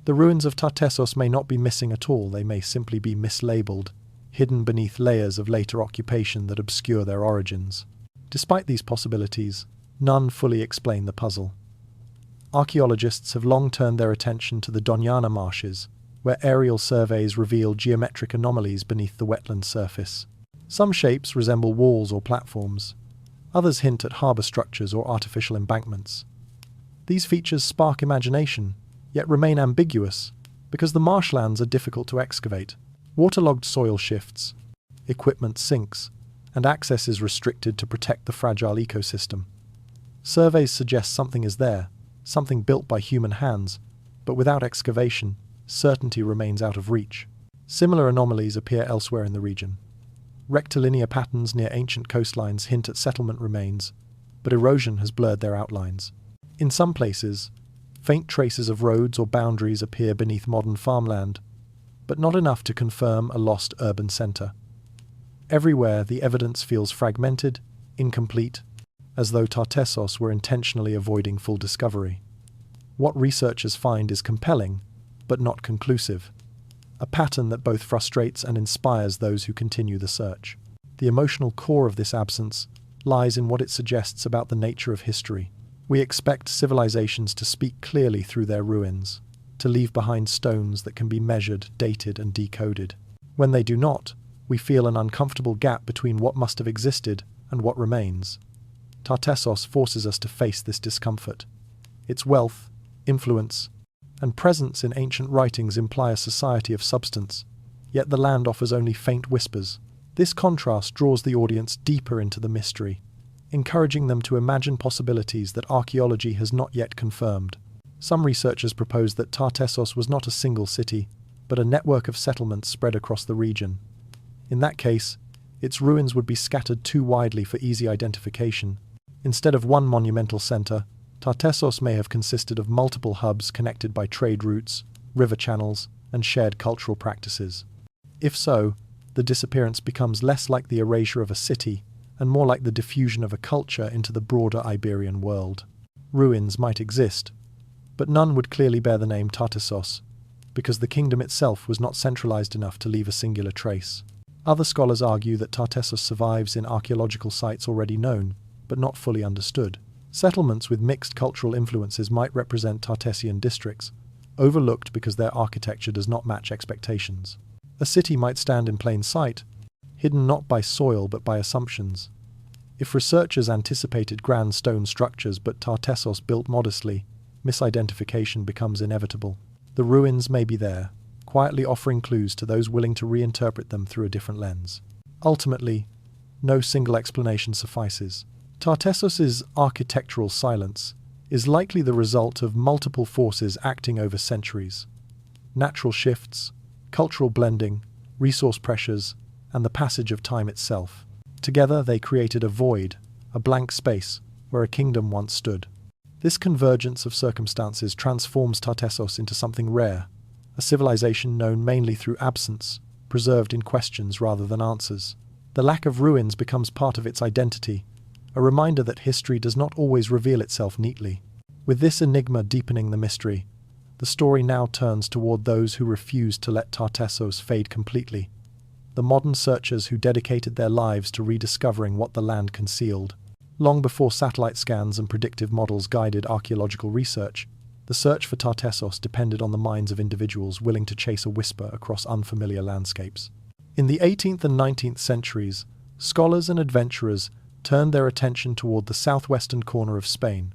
the ruins of Tartessos may not be missing at all, they may simply be mislabeled, hidden beneath layers of later occupation that obscure their origins. Despite these possibilities, none fully explain the puzzle. Archaeologists have long turned their attention to the Doñana Marshes, where aerial surveys reveal geometric anomalies beneath the wetland surface. Some shapes resemble walls or platforms. Others hint at harbour structures or artificial embankments. These features spark imagination, yet remain ambiguous because the marshlands are difficult to excavate. Waterlogged soil shifts, equipment sinks, and access is restricted to protect the fragile ecosystem. Surveys suggest something is there, something built by human hands, but without excavation, certainty remains out of reach. Similar anomalies appear elsewhere in the region. Rectilinear patterns near ancient coastlines hint at settlement remains, but erosion has blurred their outlines. In some places, faint traces of roads or boundaries appear beneath modern farmland, but not enough to confirm a lost urban centre. Everywhere, the evidence feels fragmented, incomplete, as though Tartessos were intentionally avoiding full discovery. What researchers find is compelling, but not conclusive, a pattern that both frustrates and inspires those who continue the search. The emotional core of this absence lies in what it suggests about the nature of history. We expect civilizations to speak clearly through their ruins, to leave behind stones that can be measured, dated, and decoded. When they do not, we feel an uncomfortable gap between what must have existed and what remains. Tartessos forces us to face this discomfort. Its wealth, influence, and presence in ancient writings imply a society of substance, yet the land offers only faint whispers. This contrast draws the audience deeper into the mystery, encouraging them to imagine possibilities that archaeology has not yet confirmed. Some researchers propose that Tartessos was not a single city, but a network of settlements spread across the region. In that case, its ruins would be scattered too widely for easy identification. Instead of one monumental center, Tartessos may have consisted of multiple hubs connected by trade routes, river channels, and shared cultural practices. If so, the disappearance becomes less like the erasure of a city and more like the diffusion of a culture into the broader Iberian world. Ruins might exist, but none would clearly bear the name Tartessos, because the kingdom itself was not centralized enough to leave a singular trace. Other scholars argue that Tartessos survives in archaeological sites already known, but not fully understood. Settlements with mixed cultural influences might represent Tartessian districts, overlooked because their architecture does not match expectations. A city might stand in plain sight, hidden not by soil but by assumptions. If researchers anticipated grand stone structures but Tartessos built modestly, misidentification becomes inevitable. The ruins may be there, quietly offering clues to those willing to reinterpret them through a different lens. Ultimately, no single explanation suffices. Tartessos's architectural silence is likely the result of multiple forces acting over centuries. Natural shifts, cultural blending, resource pressures, and the passage of time itself. Together they created a void, a blank space, where a kingdom once stood. This convergence of circumstances transforms Tartessos into something rare, a civilization known mainly through absence, preserved in questions rather than answers. The lack of ruins becomes part of its identity, a reminder that history does not always reveal itself neatly. With this enigma deepening the mystery, the story now turns toward those who refused to let Tartessos fade completely, the modern searchers who dedicated their lives to rediscovering what the land concealed. Long before satellite scans and predictive models guided archaeological research, the search for Tartessos depended on the minds of individuals willing to chase a whisper across unfamiliar landscapes. In the 18th and 19th centuries, scholars and adventurers turned their attention toward the southwestern corner of Spain,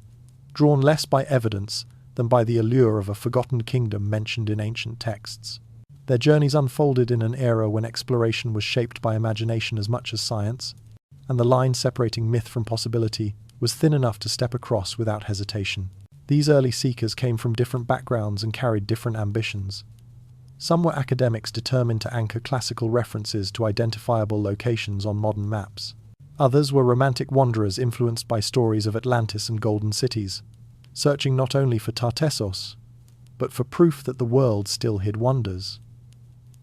drawn less by evidence than by the allure of a forgotten kingdom mentioned in ancient texts. Their journeys unfolded in an era when exploration was shaped by imagination as much as science, and the line separating myth from possibility was thin enough to step across without hesitation. These early seekers came from different backgrounds and carried different ambitions. Some were academics determined to anchor classical references to identifiable locations on modern maps. Others were romantic wanderers influenced by stories of Atlantis and golden cities, searching not only for Tartessos, but for proof that the world still hid wonders.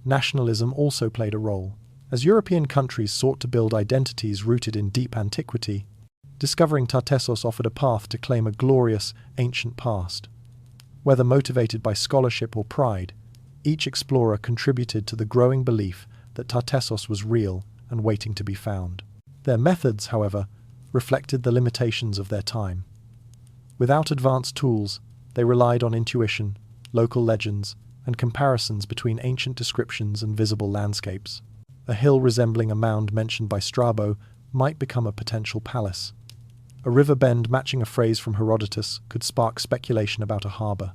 Nationalism also played a role. As European countries sought to build identities rooted in deep antiquity, discovering Tartessos offered a path to claim a glorious, ancient past. Whether motivated by scholarship or pride, each explorer contributed to the growing belief that Tartessos was real and waiting to be found. Their methods, however, reflected the limitations of their time. Without advanced tools, they relied on intuition, local legends, and comparisons between ancient descriptions and visible landscapes. A hill resembling a mound mentioned by Strabo might become a potential palace. A river bend matching a phrase from Herodotus could spark speculation about a harbour.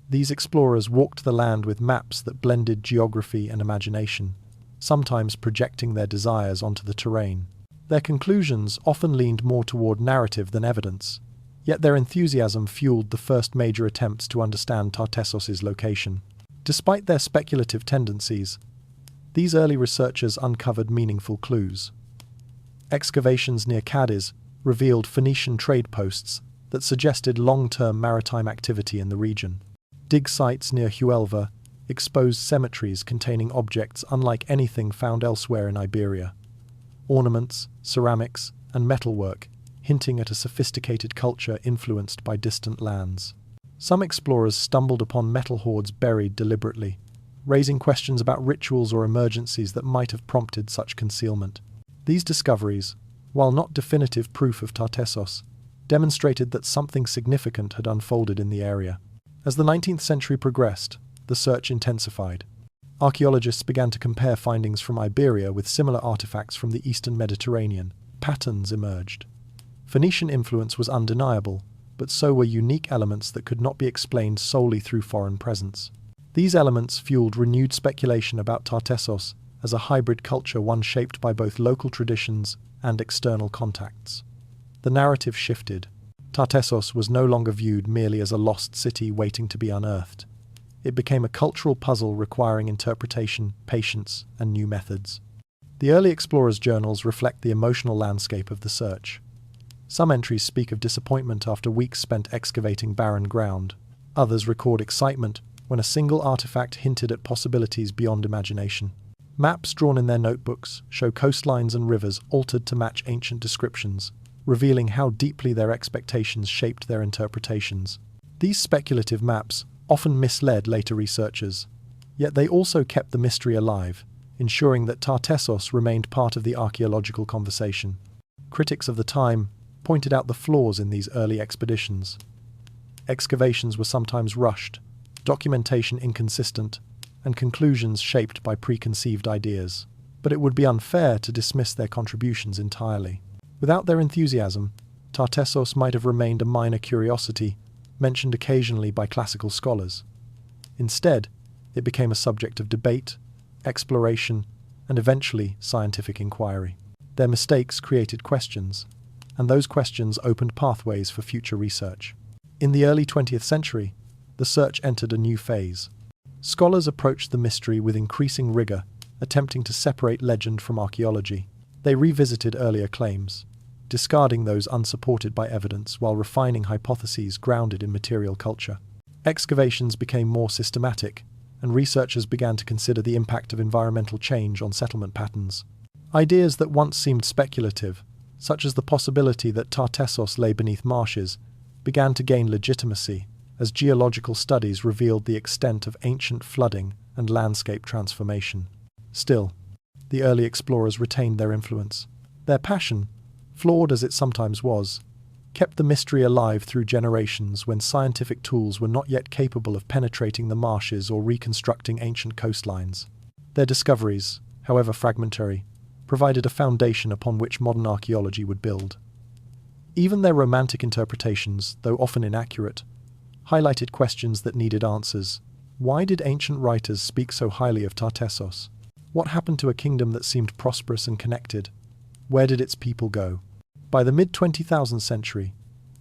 These explorers walked the land with maps that blended geography and imagination, sometimes projecting their desires onto the terrain. Their conclusions often leaned more toward narrative than evidence, yet their enthusiasm fueled the first major attempts to understand Tartessos's location. Despite their speculative tendencies, these early researchers uncovered meaningful clues. Excavations near Cadiz revealed Phoenician trade posts that suggested long-term maritime activity in the region. Dig sites near Huelva exposed cemeteries containing objects unlike anything found elsewhere in Iberia. Ornaments, ceramics, and metalwork, hinting at a sophisticated culture influenced by distant lands. Some explorers stumbled upon metal hoards buried deliberately, raising questions about rituals or emergencies that might have prompted such concealment. These discoveries, while not definitive proof of Tartessos, demonstrated that something significant had unfolded in the area. As the 19th century progressed, the search intensified. Archaeologists began to compare findings from Iberia with similar artifacts from the eastern Mediterranean. Patterns emerged. Phoenician influence was undeniable, but so were unique elements that could not be explained solely through foreign presence. These elements fueled renewed speculation about Tartessos as a hybrid culture, one shaped by both local traditions and external contacts. The narrative shifted. Tartessos was no longer viewed merely as a lost city waiting to be unearthed. It became a cultural puzzle requiring interpretation, patience, and new methods. The early explorers' journals reflect the emotional landscape of the search. Some entries speak of disappointment after weeks spent excavating barren ground. Others record excitement when a single artifact hinted at possibilities beyond imagination. Maps drawn in their notebooks show coastlines and rivers altered to match ancient descriptions, revealing how deeply their expectations shaped their interpretations. These speculative maps often misled later researchers, yet they also kept the mystery alive, ensuring that Tartessos remained part of the archaeological conversation. Critics of the time pointed out the flaws in these early expeditions. Excavations were sometimes rushed, documentation inconsistent, and conclusions shaped by preconceived ideas. But it would be unfair to dismiss their contributions entirely. Without their enthusiasm, Tartessos might have remained a minor curiosity, mentioned occasionally by classical scholars. Instead, it became a subject of debate, exploration, and eventually scientific inquiry. Their mistakes created questions, and those questions opened pathways for future research. In the early 20th century, the search entered a new phase. Scholars approached the mystery with increasing rigor, attempting to separate legend from archaeology. They revisited earlier claims, discarding those unsupported by evidence while refining hypotheses grounded in material culture. Excavations became more systematic, and researchers began to consider the impact of environmental change on settlement patterns. Ideas that once seemed speculative, such as the possibility that Tartessos lay beneath marshes, began to gain legitimacy as geological studies revealed the extent of ancient flooding and landscape transformation. Still, the early explorers retained their influence. Their passion, flawed as it sometimes was, kept the mystery alive through generations when scientific tools were not yet capable of penetrating the marshes or reconstructing ancient coastlines. Their discoveries, however fragmentary, provided a foundation upon which modern archaeology would build. Even their romantic interpretations, though often inaccurate, highlighted questions that needed answers. Why did ancient writers speak so highly of Tartessos? What happened to a kingdom that seemed prosperous and connected? Where did its people go? By the mid-20,000th century,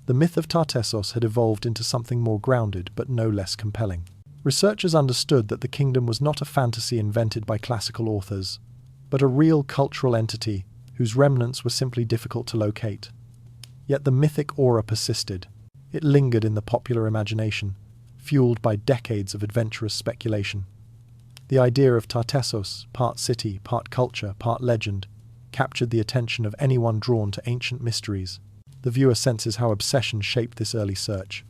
the myth of Tartessos had evolved into something more grounded but no less compelling. Researchers understood that the kingdom was not a fantasy invented by classical authors, but a real cultural entity whose remnants were simply difficult to locate. Yet the mythic aura persisted. It lingered in the popular imagination, fueled by decades of adventurous speculation. The idea of Tartessos, part city, part culture, part legend, captured the attention of anyone drawn to ancient mysteries. The viewer senses how obsession shaped this early search.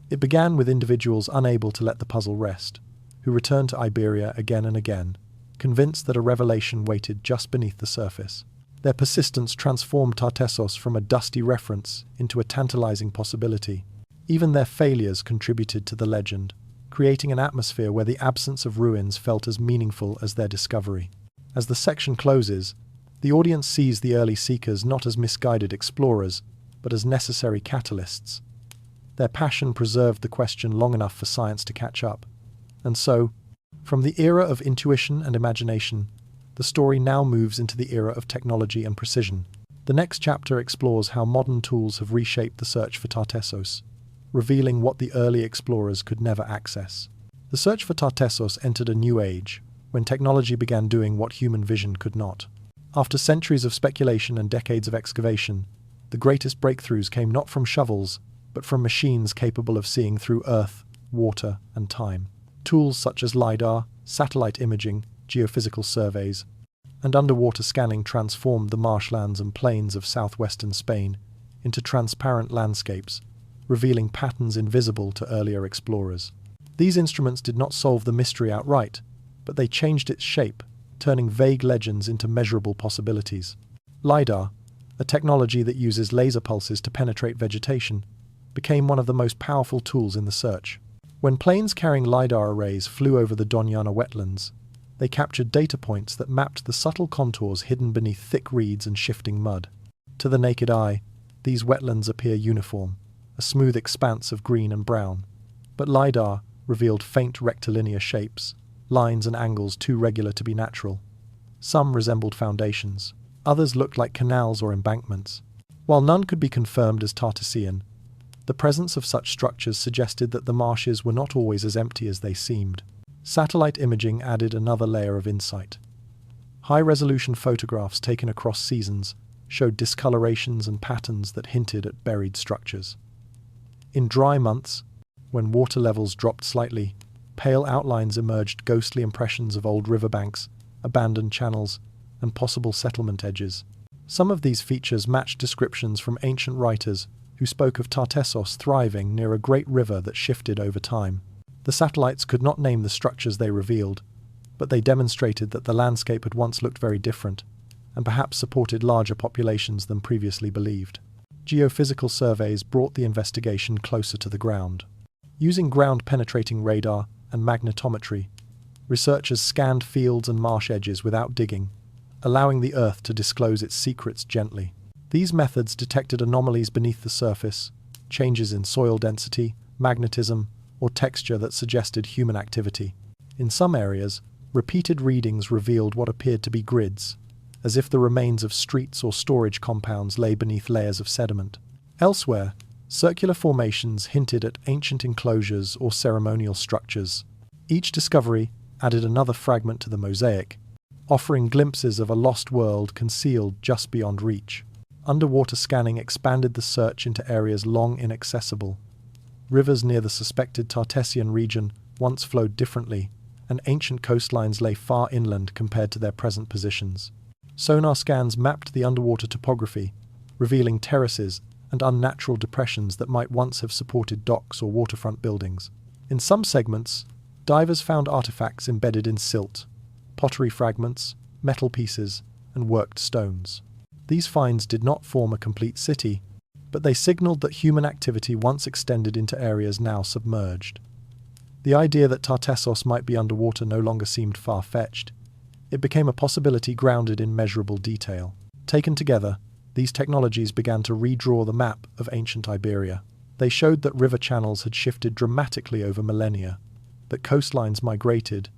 It began with individuals unable to let the puzzle rest, who returned to Iberia again and again, convinced that a revelation waited just beneath the surface. Their persistence transformed Tartessos from a dusty reference into a tantalizing possibility. Even their failures contributed to the legend, creating an atmosphere where the absence of ruins felt as meaningful as their discovery. As the section closes, the audience sees the early seekers not as misguided explorers, but as necessary catalysts. Their passion preserved the question long enough for science to catch up. And so, from the era of intuition and imagination, the story now moves into the era of technology and precision. The next chapter explores how modern tools have reshaped the search for Tartessos, revealing what the early explorers could never access. The search for Tartessos entered a new age, when technology began doing what human vision could not. After centuries of speculation and decades of excavation, the greatest breakthroughs came not from shovels, but from machines capable of seeing through earth, water, and time. Tools such as LiDAR, satellite imaging, geophysical surveys, and underwater scanning transformed the marshlands and plains of southwestern Spain into transparent landscapes, revealing patterns invisible to earlier explorers. These instruments did not solve the mystery outright, but they changed its shape, turning vague legends into measurable possibilities. LiDAR, a technology that uses laser pulses to penetrate vegetation, became one of the most powerful tools in the search. When planes carrying LiDAR arrays flew over the Doñana wetlands, they captured data points that mapped the subtle contours hidden beneath thick reeds and shifting mud. To the naked eye, these wetlands appear uniform, a smooth expanse of green and brown. But LiDAR revealed faint rectilinear shapes, lines and angles too regular to be natural. Some resembled foundations, others looked like canals or embankments. While none could be confirmed as Tartessian, the presence of such structures suggested that the marshes were not always as empty as they seemed. Satellite imaging added another layer of insight. High-resolution photographs taken across seasons showed discolorations and patterns that hinted at buried structures. In dry months, when water levels dropped slightly, pale outlines emerged, ghostly impressions of old riverbanks, abandoned channels, and possible settlement edges. Some of these features matched descriptions from ancient writers who spoke of Tartessos thriving near a great river that shifted over time. The satellites could not name the structures they revealed, but they demonstrated that the landscape had once looked very different, and perhaps supported larger populations than previously believed. Geophysical surveys brought the investigation closer to the ground. Using ground-penetrating radar and magnetometry, researchers scanned fields and marsh edges without digging, allowing the Earth to disclose its secrets gently. These methods detected anomalies beneath the surface, changes in soil density, magnetism, or texture that suggested human activity. In some areas, repeated readings revealed what appeared to be grids, as if the remains of streets or storage compounds lay beneath layers of sediment. Elsewhere, circular formations hinted at ancient enclosures or ceremonial structures. Each discovery added another fragment to the mosaic, offering glimpses of a lost world concealed just beyond reach. Underwater scanning expanded the search into areas long inaccessible. Rivers near the suspected Tartessian region once flowed differently, and ancient coastlines lay far inland compared to their present positions. Sonar scans mapped the underwater topography, revealing terraces and unnatural depressions that might once have supported docks or waterfront buildings. In some segments, divers found artifacts embedded in silt, pottery fragments, metal pieces, and worked stones. These finds did not form a complete city, but they signaled that human activity once extended into areas now submerged. The idea that Tartessos might be underwater no longer seemed far-fetched. It became a possibility grounded in measurable detail. Taken together, these technologies began to redraw the map of ancient Iberia. They showed that river channels had shifted dramatically over millennia, that coastlines migrated,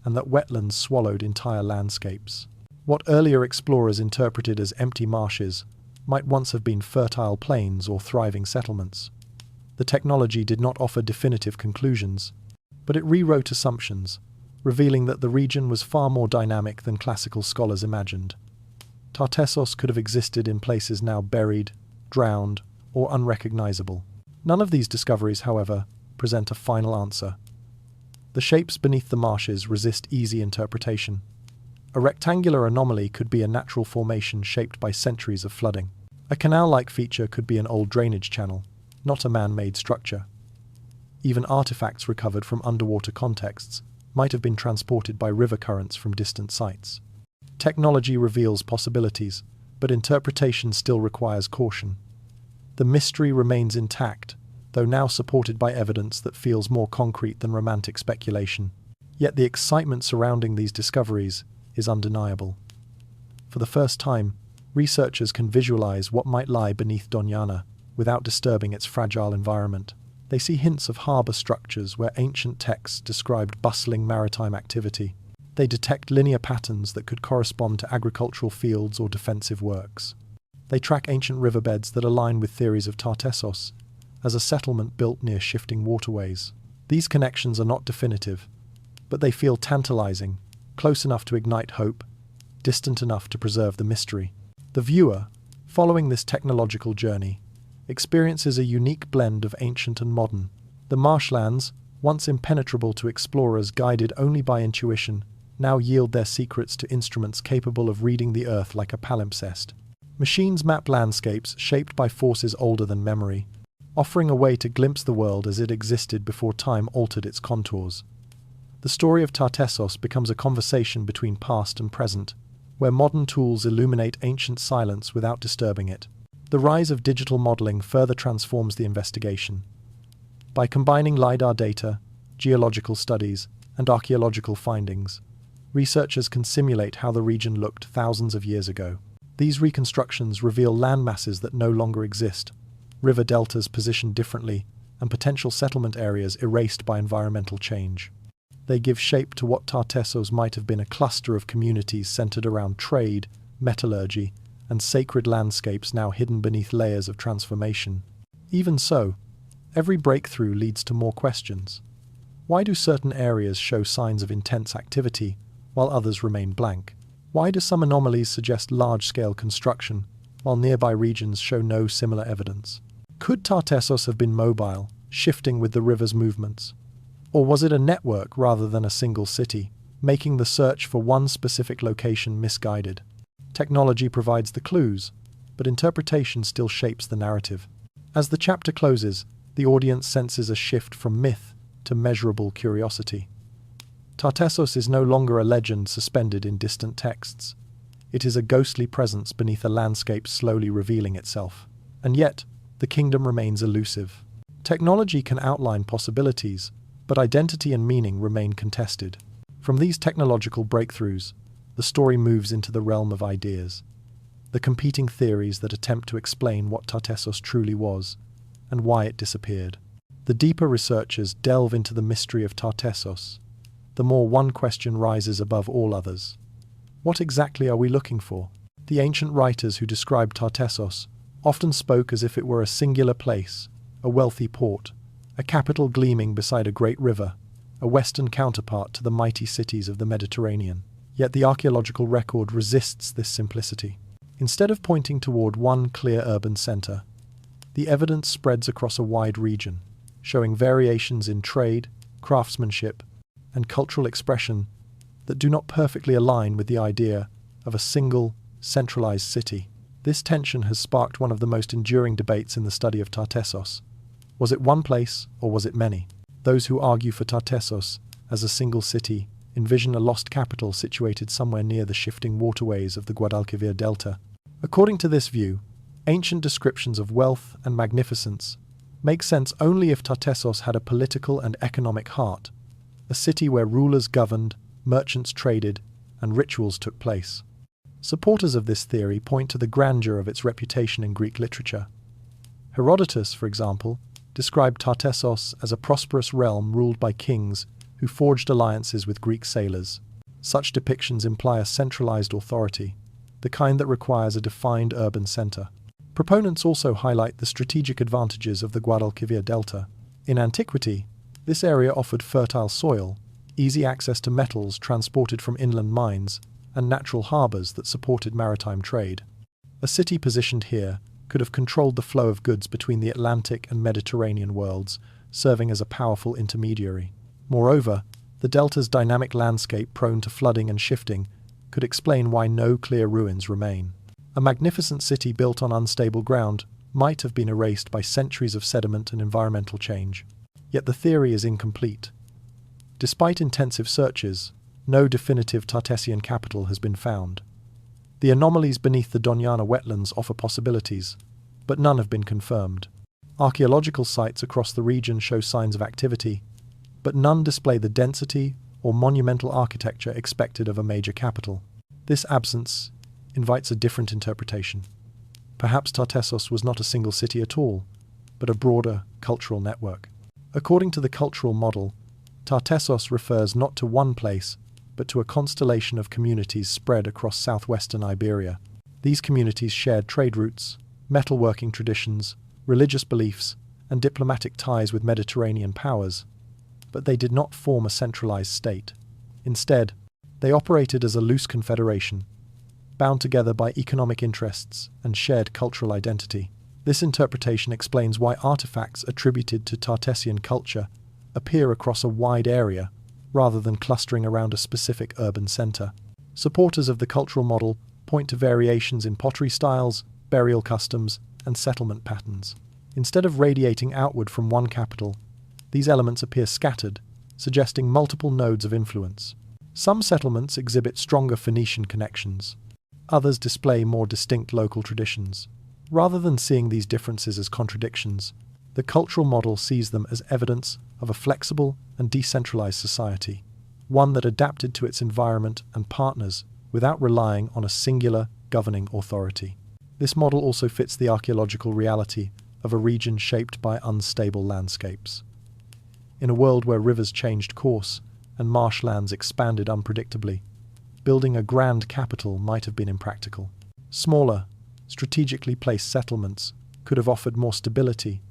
and that wetlands swallowed entire landscapes. What earlier explorers interpreted as empty marshes might once have been fertile plains or thriving settlements. The technology did not offer definitive conclusions, but it rewrote assumptions, revealing that the region was far more dynamic than classical scholars imagined. Tartessos could have existed in places now buried, drowned, or unrecognizable. None of these discoveries, however, present a final answer. The shapes beneath the marshes resist easy interpretation. A rectangular anomaly could be a natural formation shaped by centuries of flooding. A canal-like feature could be an old drainage channel, not a man-made structure. Even artifacts recovered from underwater contexts might have been transported by river currents from distant sites. Technology reveals possibilities, but interpretation still requires caution. The mystery remains intact, though now supported by evidence that feels more concrete than romantic speculation. Yet the excitement surrounding these discoveries is undeniable. For the first time, researchers can visualize what might lie beneath Doñana without disturbing its fragile environment. They see hints of harbor structures where ancient texts described bustling maritime activity. They detect linear patterns that could correspond to agricultural fields or defensive works. They track ancient riverbeds that align with theories of Tartessos as a settlement built near shifting waterways. These connections are not definitive, but they feel tantalizing, close enough to ignite hope, distant enough to preserve the mystery. The viewer, following this technological journey, experiences a unique blend of ancient and modern. The marshlands, once impenetrable to explorers guided only by intuition, now yield their secrets to instruments capable of reading the earth like a palimpsest. Machines map landscapes shaped by forces older than memory, offering a way to glimpse the world as it existed before time altered its contours. The story of Tartessos becomes a conversation between past and present, where modern tools illuminate ancient silence without disturbing it. The rise of digital modeling further transforms the investigation. By combining LiDAR data, geological studies, and archaeological findings, researchers can simulate how the region looked thousands of years ago. These reconstructions reveal landmasses that no longer exist, river deltas positioned differently, and potential settlement areas erased by environmental change. They give shape to what Tartessos might have been, a cluster of communities centered around trade, metallurgy, and sacred landscapes now hidden beneath layers of transformation. Even so, every breakthrough leads to more questions. Why do certain areas show signs of intense activity, while others remain blank? Why do some anomalies suggest large-scale construction, while nearby regions show no similar evidence? Could Tartessos have been mobile, shifting with the river's movements? Or was it a network rather than a single city, making the search for one specific location misguided? Technology provides the clues, but interpretation still shapes the narrative. As the chapter closes, the audience senses a shift from myth to measurable curiosity. Tartessos is no longer a legend suspended in distant texts. It is a ghostly presence beneath a landscape slowly revealing itself. And yet, the kingdom remains elusive. Technology can outline possibilities, but identity and meaning remain contested. From these technological breakthroughs, the story moves into the realm of ideas, the competing theories that attempt to explain what Tartessos truly was and why it disappeared. The deeper researchers delve into the mystery of Tartessos, the more one question rises above all others. What exactly are we looking for? The ancient writers who described Tartessos often spoke as if it were a singular place, a wealthy port, a capital gleaming beside a great river, a western counterpart to the mighty cities of the Mediterranean. Yet the archaeological record resists this simplicity. Instead of pointing toward one clear urban center, the evidence spreads across a wide region, showing variations in trade, craftsmanship, and cultural expression that do not perfectly align with the idea of a single, centralized city. This tension has sparked one of the most enduring debates in the study of Tartessos. Was it one place, or was it many? Those who argue for Tartessos as a single city envision a lost capital situated somewhere near the shifting waterways of the Guadalquivir Delta. According to this view, ancient descriptions of wealth and magnificence make sense only if Tartessos had a political and economic heart, a city where rulers governed, merchants traded, and rituals took place. Supporters of this theory point to the grandeur of its reputation in Greek literature. Herodotus, for example, described Tartessos as a prosperous realm ruled by kings who forged alliances with Greek sailors. Such depictions imply a centralized authority, the kind that requires a defined urban center. Proponents also highlight the strategic advantages of the Guadalquivir Delta. In antiquity, this area offered fertile soil, easy access to metals transported from inland mines, and natural harbors that supported maritime trade. A city positioned here could have controlled the flow of goods between the Atlantic and Mediterranean worlds, serving as a powerful intermediary. Moreover, the delta's dynamic landscape, prone to flooding and shifting, could explain why no clear ruins remain. A magnificent city built on unstable ground might have been erased by centuries of sediment and environmental change. Yet the theory is incomplete. Despite intensive searches, no definitive Tartessian capital has been found. The anomalies beneath the Doñana wetlands offer possibilities, but none have been confirmed. Archaeological sites across the region show signs of activity, but none display the density or monumental architecture expected of a major capital. This absence invites a different interpretation. Perhaps Tartessos was not a single city at all, but a broader cultural network. According to the cultural model, Tartessos refers not to one place, but to a constellation of communities spread across southwestern Iberia. These communities shared trade routes, metalworking traditions, religious beliefs, and diplomatic ties with Mediterranean powers, but they did not form a centralized state. Instead, they operated as a loose confederation, bound together by economic interests and shared cultural identity. This interpretation explains why artifacts attributed to Tartessian culture appear across a wide area, rather than clustering around a specific urban center. Supporters of the cultural model point to variations in pottery styles, burial customs, and settlement patterns. Instead of radiating outward from one capital, these elements appear scattered, suggesting multiple nodes of influence. Some settlements exhibit stronger Phoenician connections. Others display more distinct local traditions. Rather than seeing these differences as contradictions, the cultural model sees them as evidence of a flexible and decentralized society, one that adapted to its environment and partners without relying on a singular governing authority. This model also fits the archaeological reality of a region shaped by unstable landscapes. In a world where rivers changed course and marshlands expanded unpredictably, building a grand capital might have been impractical. Smaller, strategically placed settlements could have offered more stability,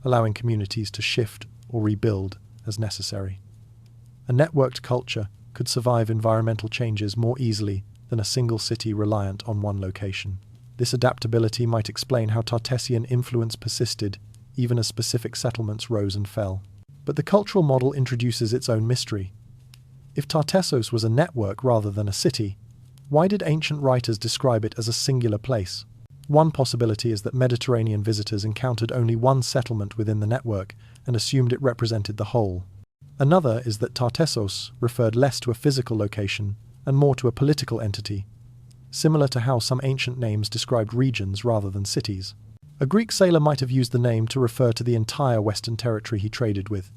allowing communities to shift or rebuild as necessary. A networked culture could survive environmental changes more easily than a single city reliant on one location. This adaptability might explain how Tartessian influence persisted even as specific settlements rose and fell. But the cultural model introduces its own mystery. If Tartessos was a network rather than a city, why did ancient writers describe it as a singular place? One possibility is that Mediterranean visitors encountered only one settlement within the network and assumed it represented the whole. Another is that Tartessos referred less to a physical location and more to a political entity, similar to how some ancient names described regions rather than cities. A Greek sailor might have used the name to refer to the entire Western territory he traded with,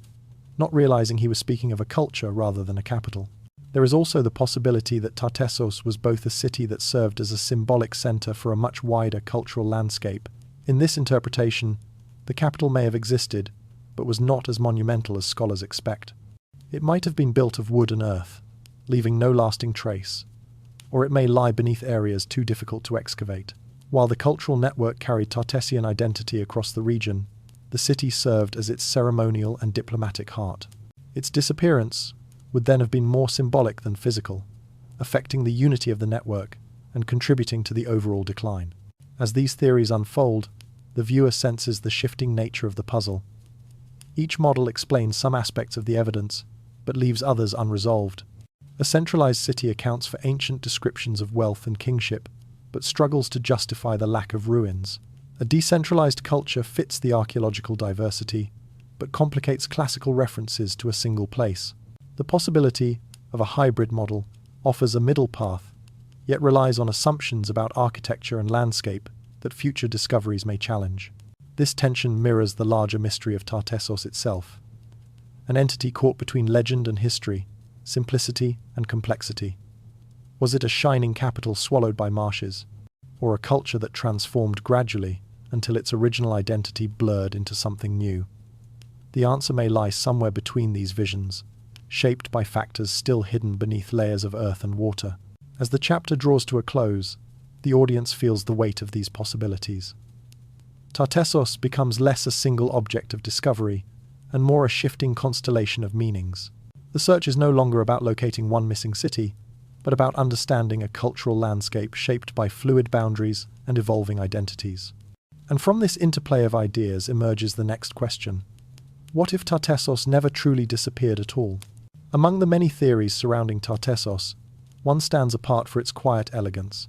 not realizing he was speaking of a culture rather than a capital. There is also the possibility that Tartessos was both a city that served as a symbolic center for a much wider cultural landscape. In this interpretation, the capital may have existed, but was not as monumental as scholars expect. It might have been built of wood and earth, leaving no lasting trace, or it may lie beneath areas too difficult to excavate. While the cultural network carried Tartessian identity across the region, the city served as its ceremonial and diplomatic heart. Its disappearance would then have been more symbolic than physical, affecting the unity of the network and contributing to the overall decline. As these theories unfold, the viewer senses the shifting nature of the puzzle. Each model explains some aspects of the evidence, but leaves others unresolved. A centralized city accounts for ancient descriptions of wealth and kingship, but struggles to justify the lack of ruins. A decentralized culture fits the archaeological diversity, but complicates classical references to a single place. The possibility of a hybrid model offers a middle path, yet relies on assumptions about architecture and landscape that future discoveries may challenge. This tension mirrors the larger mystery of Tartessos itself, an entity caught between legend and history, simplicity and complexity. Was it a shining capital swallowed by marshes, or a culture that transformed gradually until its original identity blurred into something new? The answer may lie somewhere between these visions, shaped by factors still hidden beneath layers of earth and water. As the chapter draws to a close, the audience feels the weight of these possibilities. Tartessos becomes less a single object of discovery and more a shifting constellation of meanings. The search is no longer about locating one missing city, but about understanding a cultural landscape shaped by fluid boundaries and evolving identities. And from this interplay of ideas emerges the next question. What if Tartessos never truly disappeared at all? Among the many theories surrounding Tartessos, one stands apart for its quiet elegance.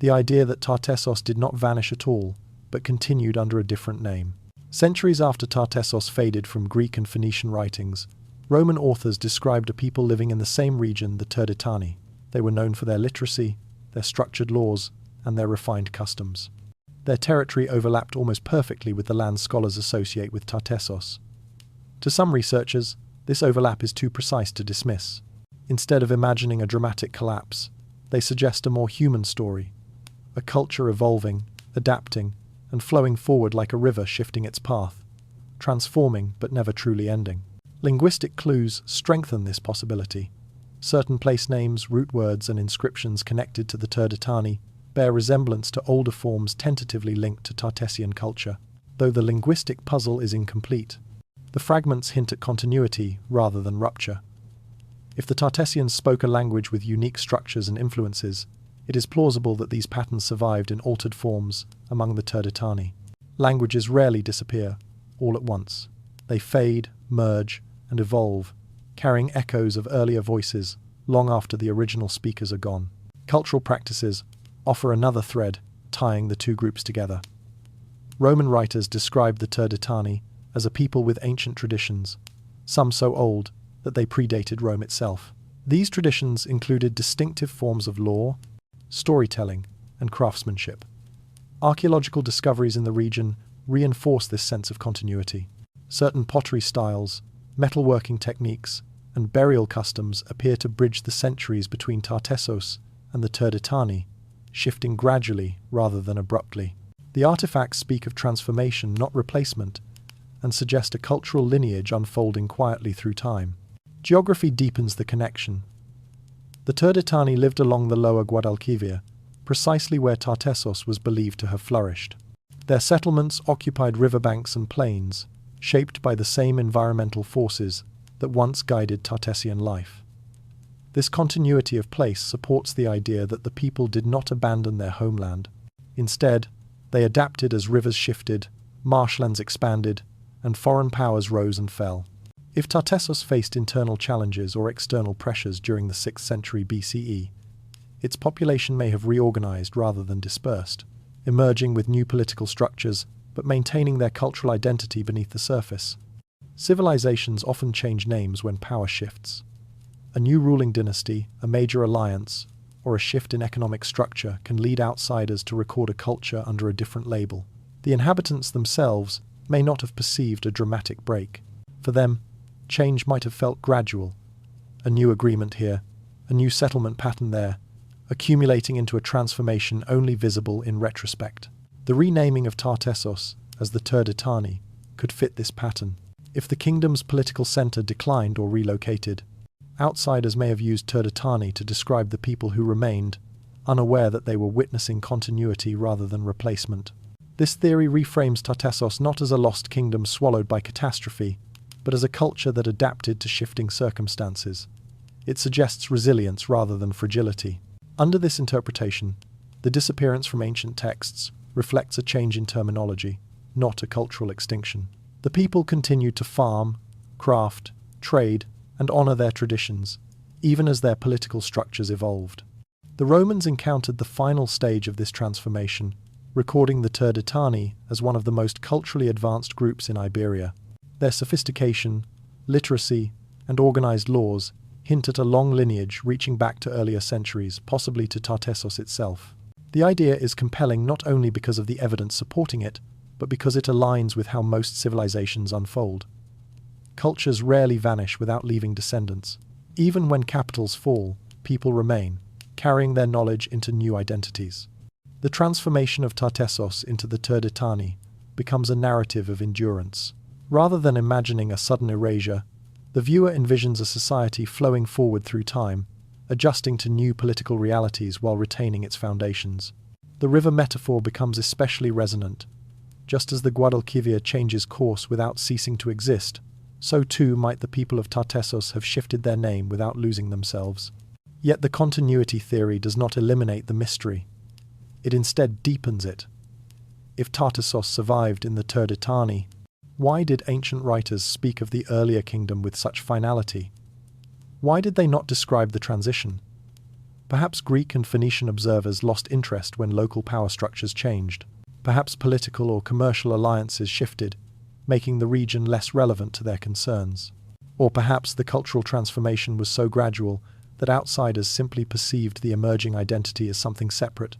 The idea that Tartessos did not vanish at all, but continued under a different name. Centuries after Tartessos faded from Greek and Phoenician writings, Roman authors described a people living in the same region, the Turdetani. They were known for their literacy, their structured laws, and their refined customs. Their territory overlapped almost perfectly with the land scholars associate with Tartessos. To some researchers, this overlap is too precise to dismiss. Instead of imagining a dramatic collapse, they suggest a more human story, a culture evolving, adapting, and flowing forward like a river shifting its path, transforming but never truly ending. Linguistic clues strengthen this possibility. Certain place names, root words, and inscriptions connected to the Turdetani bear resemblance to older forms tentatively linked to Tartessian culture, though the linguistic puzzle is incomplete. The fragments hint at continuity rather than rupture. If the Tartessians spoke a language with unique structures and influences, it is plausible that these patterns survived in altered forms among the Turdetani. Languages rarely disappear all at once. They fade, merge, and evolve, carrying echoes of earlier voices long after the original speakers are gone. Cultural practices offer another thread tying the two groups together. Roman writers described the Turdetani as a people with ancient traditions, some so old that they predated Rome itself. These traditions included distinctive forms of law, storytelling, and craftsmanship. Archaeological discoveries in the region reinforce this sense of continuity. Certain pottery styles, metalworking techniques, and burial customs appear to bridge the centuries between Tartessos and the Turdetani, shifting gradually rather than abruptly. The artifacts speak of transformation, not replacement, and suggest a cultural lineage unfolding quietly through time. Geography deepens the connection. The Turdetani lived along the lower Guadalquivir, precisely where Tartessos was believed to have flourished. Their settlements occupied riverbanks and plains, shaped by the same environmental forces that once guided Tartessian life. This continuity of place supports the idea that the people did not abandon their homeland. Instead, they adapted as rivers shifted, marshlands expanded, and foreign powers rose and fell. If Tartessos faced internal challenges or external pressures during the 6th century BCE, its population may have reorganized rather than dispersed, emerging with new political structures but maintaining their cultural identity beneath the surface. Civilizations often change names when power shifts. A new ruling dynasty, a major alliance, or a shift in economic structure can lead outsiders to record a culture under a different label. The inhabitants themselves may not have perceived a dramatic break. For them, change might have felt gradual. A new agreement here, a new settlement pattern there, accumulating into a transformation only visible in retrospect. The renaming of Tartessos as the Turdetani could fit this pattern. If the kingdom's political center declined or relocated, outsiders may have used Turdetani to describe the people who remained, unaware that they were witnessing continuity rather than replacement. This theory reframes Tartessos not as a lost kingdom swallowed by catastrophe, but as a culture that adapted to shifting circumstances. It suggests resilience rather than fragility. Under this interpretation, the disappearance from ancient texts reflects a change in terminology, not a cultural extinction. The people continued to farm, craft, trade, and honor their traditions, even as their political structures evolved. The Romans encountered the final stage of this transformation, recording the Turdetani as one of the most culturally advanced groups in Iberia. Their sophistication, literacy, and organized laws hint at a long lineage reaching back to earlier centuries, possibly to Tartessos itself. The idea is compelling not only because of the evidence supporting it, but because it aligns with how most civilizations unfold. Cultures rarely vanish without leaving descendants. Even when capitals fall, people remain, carrying their knowledge into new identities. The transformation of Tartessos into the Turdetani becomes a narrative of endurance. Rather than imagining a sudden erasure, the viewer envisions a society flowing forward through time, adjusting to new political realities while retaining its foundations. The river metaphor becomes especially resonant. Just as the Guadalquivir changes course without ceasing to exist, so too might the people of Tartessos have shifted their name without losing themselves. Yet the continuity theory does not eliminate the mystery. It instead deepens it. If Tartessos survived in the Turdetani, why did ancient writers speak of the earlier kingdom with such finality? Why did they not describe the transition? Perhaps Greek and Phoenician observers lost interest when local power structures changed. Perhaps political or commercial alliances shifted, making the region less relevant to their concerns. Or perhaps the cultural transformation was so gradual that outsiders simply perceived the emerging identity as something separate,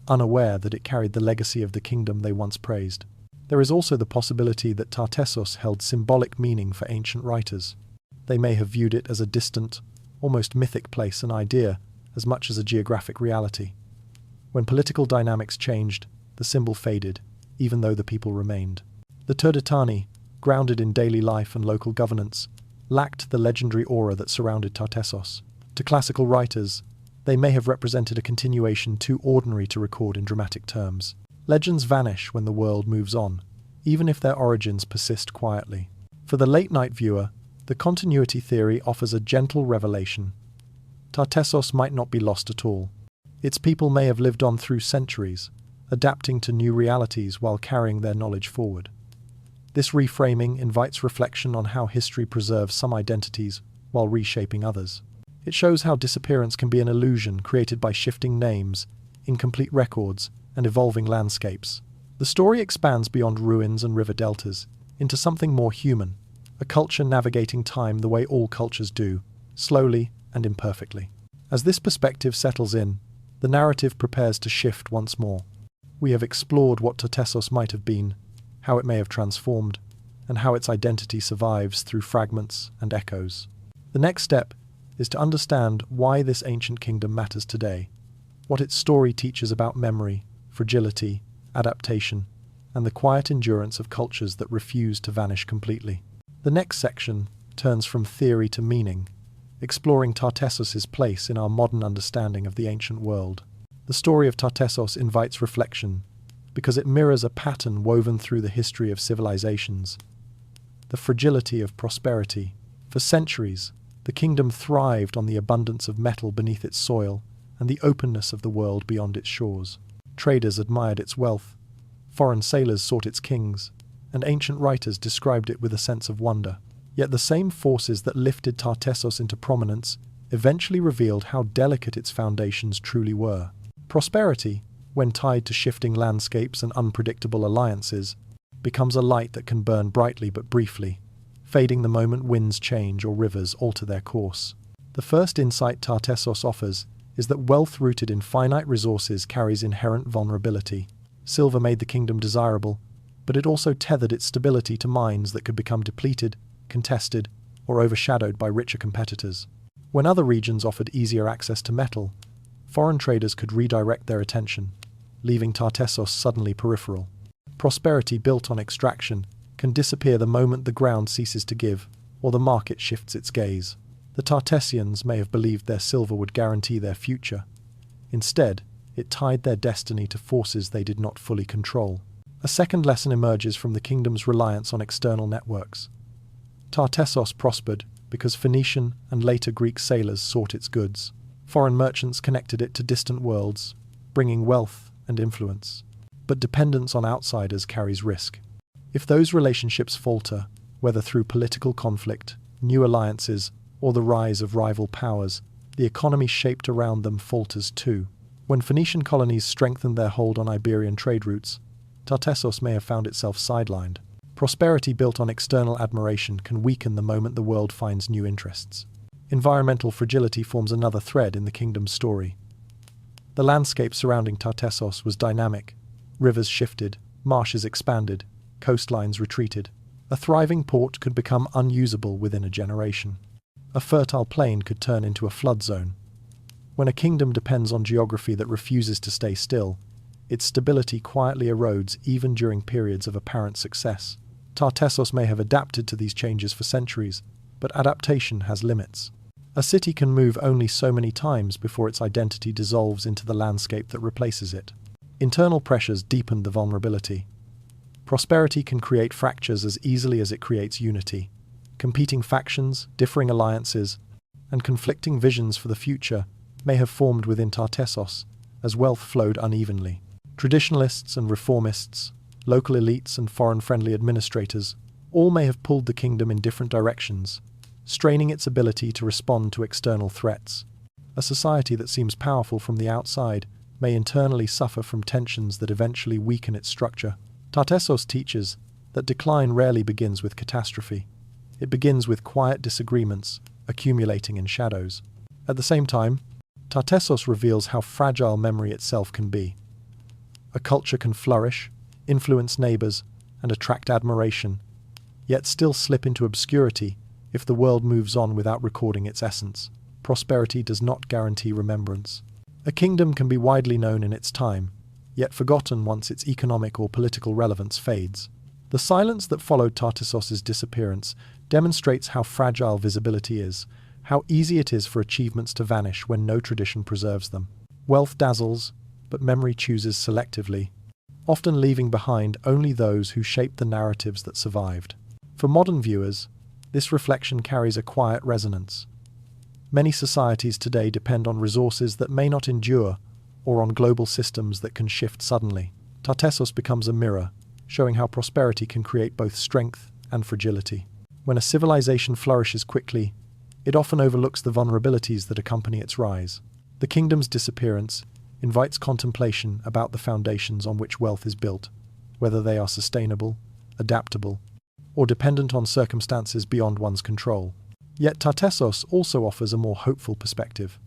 unaware that it carried the legacy of the kingdom they once praised. There is also the possibility that Tartessos held symbolic meaning for ancient writers. They may have viewed it as a distant, almost mythic place and idea, as much as a geographic reality. When political dynamics changed, the symbol faded, even though the people remained. The Turdetani, grounded in daily life and local governance, lacked the legendary aura that surrounded Tartessos. To classical writers, they may have represented a continuation too ordinary to record in dramatic terms. Legends vanish when the world moves on, even if their origins persist quietly. For the late-night viewer, the continuity theory offers a gentle revelation. Tartessos might not be lost at all. Its people may have lived on through centuries, adapting to new realities while carrying their knowledge forward. This reframing invites reflection on how history preserves some identities while reshaping others. It shows how disappearance can be an illusion created by shifting names, incomplete records, and evolving landscapes. The story expands beyond ruins and river deltas into something more human, a culture navigating time the way all cultures do, slowly and imperfectly. As this perspective settles in, the narrative prepares to shift once more. We have explored what Tartessos might have been, how it may have transformed, and how its identity survives through fragments and echoes. The next step is to understand why this ancient kingdom matters today, what its story teaches about memory, fragility, adaptation, and the quiet endurance of cultures that refuse to vanish completely. The next section turns from theory to meaning, exploring Tartessos' place in our modern understanding of the ancient world. The story of Tartessos invites reflection because it mirrors a pattern woven through the history of civilizations. The fragility of prosperity. For centuries, The kingdom thrived on the abundance of metal beneath its soil and the openness of the world beyond its shores. Traders admired its wealth, foreign sailors sought its kings, and ancient writers described it with a sense of wonder. Yet the same forces that lifted Tartessos into prominence eventually revealed how delicate its foundations truly were. Prosperity, when tied to shifting landscapes and unpredictable alliances, becomes a light that can burn brightly but briefly, fading the moment winds change or rivers alter their course. The first insight Tartessos offers is that wealth rooted in finite resources carries inherent vulnerability. Silver made the kingdom desirable, but it also tethered its stability to mines that could become depleted, contested, or overshadowed by richer competitors. When other regions offered easier access to metal, foreign traders could redirect their attention, leaving Tartessos suddenly peripheral. Prosperity built on extraction can disappear the moment the ground ceases to give, or the market shifts its gaze. The Tartessians may have believed their silver would guarantee their future. Instead, it tied their destiny to forces they did not fully control. A second lesson emerges from the kingdom's reliance on external networks. Tartessos prospered because Phoenician and later Greek sailors sought its goods. Foreign merchants connected it to distant worlds, bringing wealth and influence. But dependence on outsiders carries risk. If those relationships falter, whether through political conflict, new alliances, or the rise of rival powers, the economy shaped around them falters too. When Phoenician colonies strengthened their hold on Iberian trade routes, Tartessos may have found itself sidelined. Prosperity built on external admiration can weaken the moment the world finds new interests. Environmental fragility forms another thread in the kingdom's story. The landscape surrounding Tartessos was dynamic. Rivers shifted, marshes expanded, coastlines retreated. A thriving port could become unusable within a generation. A fertile plain could turn into a flood zone. When a kingdom depends on geography that refuses to stay still, its stability quietly erodes even during periods of apparent success. Tartessos may have adapted to these changes for centuries, but adaptation has limits. A city can move only so many times before its identity dissolves into the landscape that replaces it. Internal pressures deepen the vulnerability. Prosperity can create fractures as easily as it creates unity. Competing factions, differing alliances, and conflicting visions for the future may have formed within Tartessos as wealth flowed unevenly. Traditionalists and reformists, local elites and foreign-friendly administrators, all may have pulled the kingdom in different directions, straining its ability to respond to external threats. A society that seems powerful from the outside may internally suffer from tensions that eventually weaken its structure. Tartessos teaches that decline rarely begins with catastrophe. It begins with quiet disagreements, accumulating in shadows. At the same time, Tartessos reveals how fragile memory itself can be. A culture can flourish, influence neighbors, and attract admiration, yet still slip into obscurity if the world moves on without recording its essence. Prosperity does not guarantee remembrance. A kingdom can be widely known in its time, yet forgotten once its economic or political relevance fades. The silence that followed Tartessos' disappearance demonstrates how fragile visibility is, how easy it is for achievements to vanish when no tradition preserves them. Wealth dazzles, but memory chooses selectively, often leaving behind only those who shaped the narratives that survived. For modern viewers, this reflection carries a quiet resonance. Many societies today depend on resources that may not endure, or on global systems that can shift suddenly. Tartessos becomes a mirror, showing how prosperity can create both strength and fragility. When a civilization flourishes quickly, it often overlooks the vulnerabilities that accompany its rise. The kingdom's disappearance invites contemplation about the foundations on which wealth is built, whether they are sustainable, adaptable, or dependent on circumstances beyond one's control. Yet Tartessos also offers a more hopeful perspective.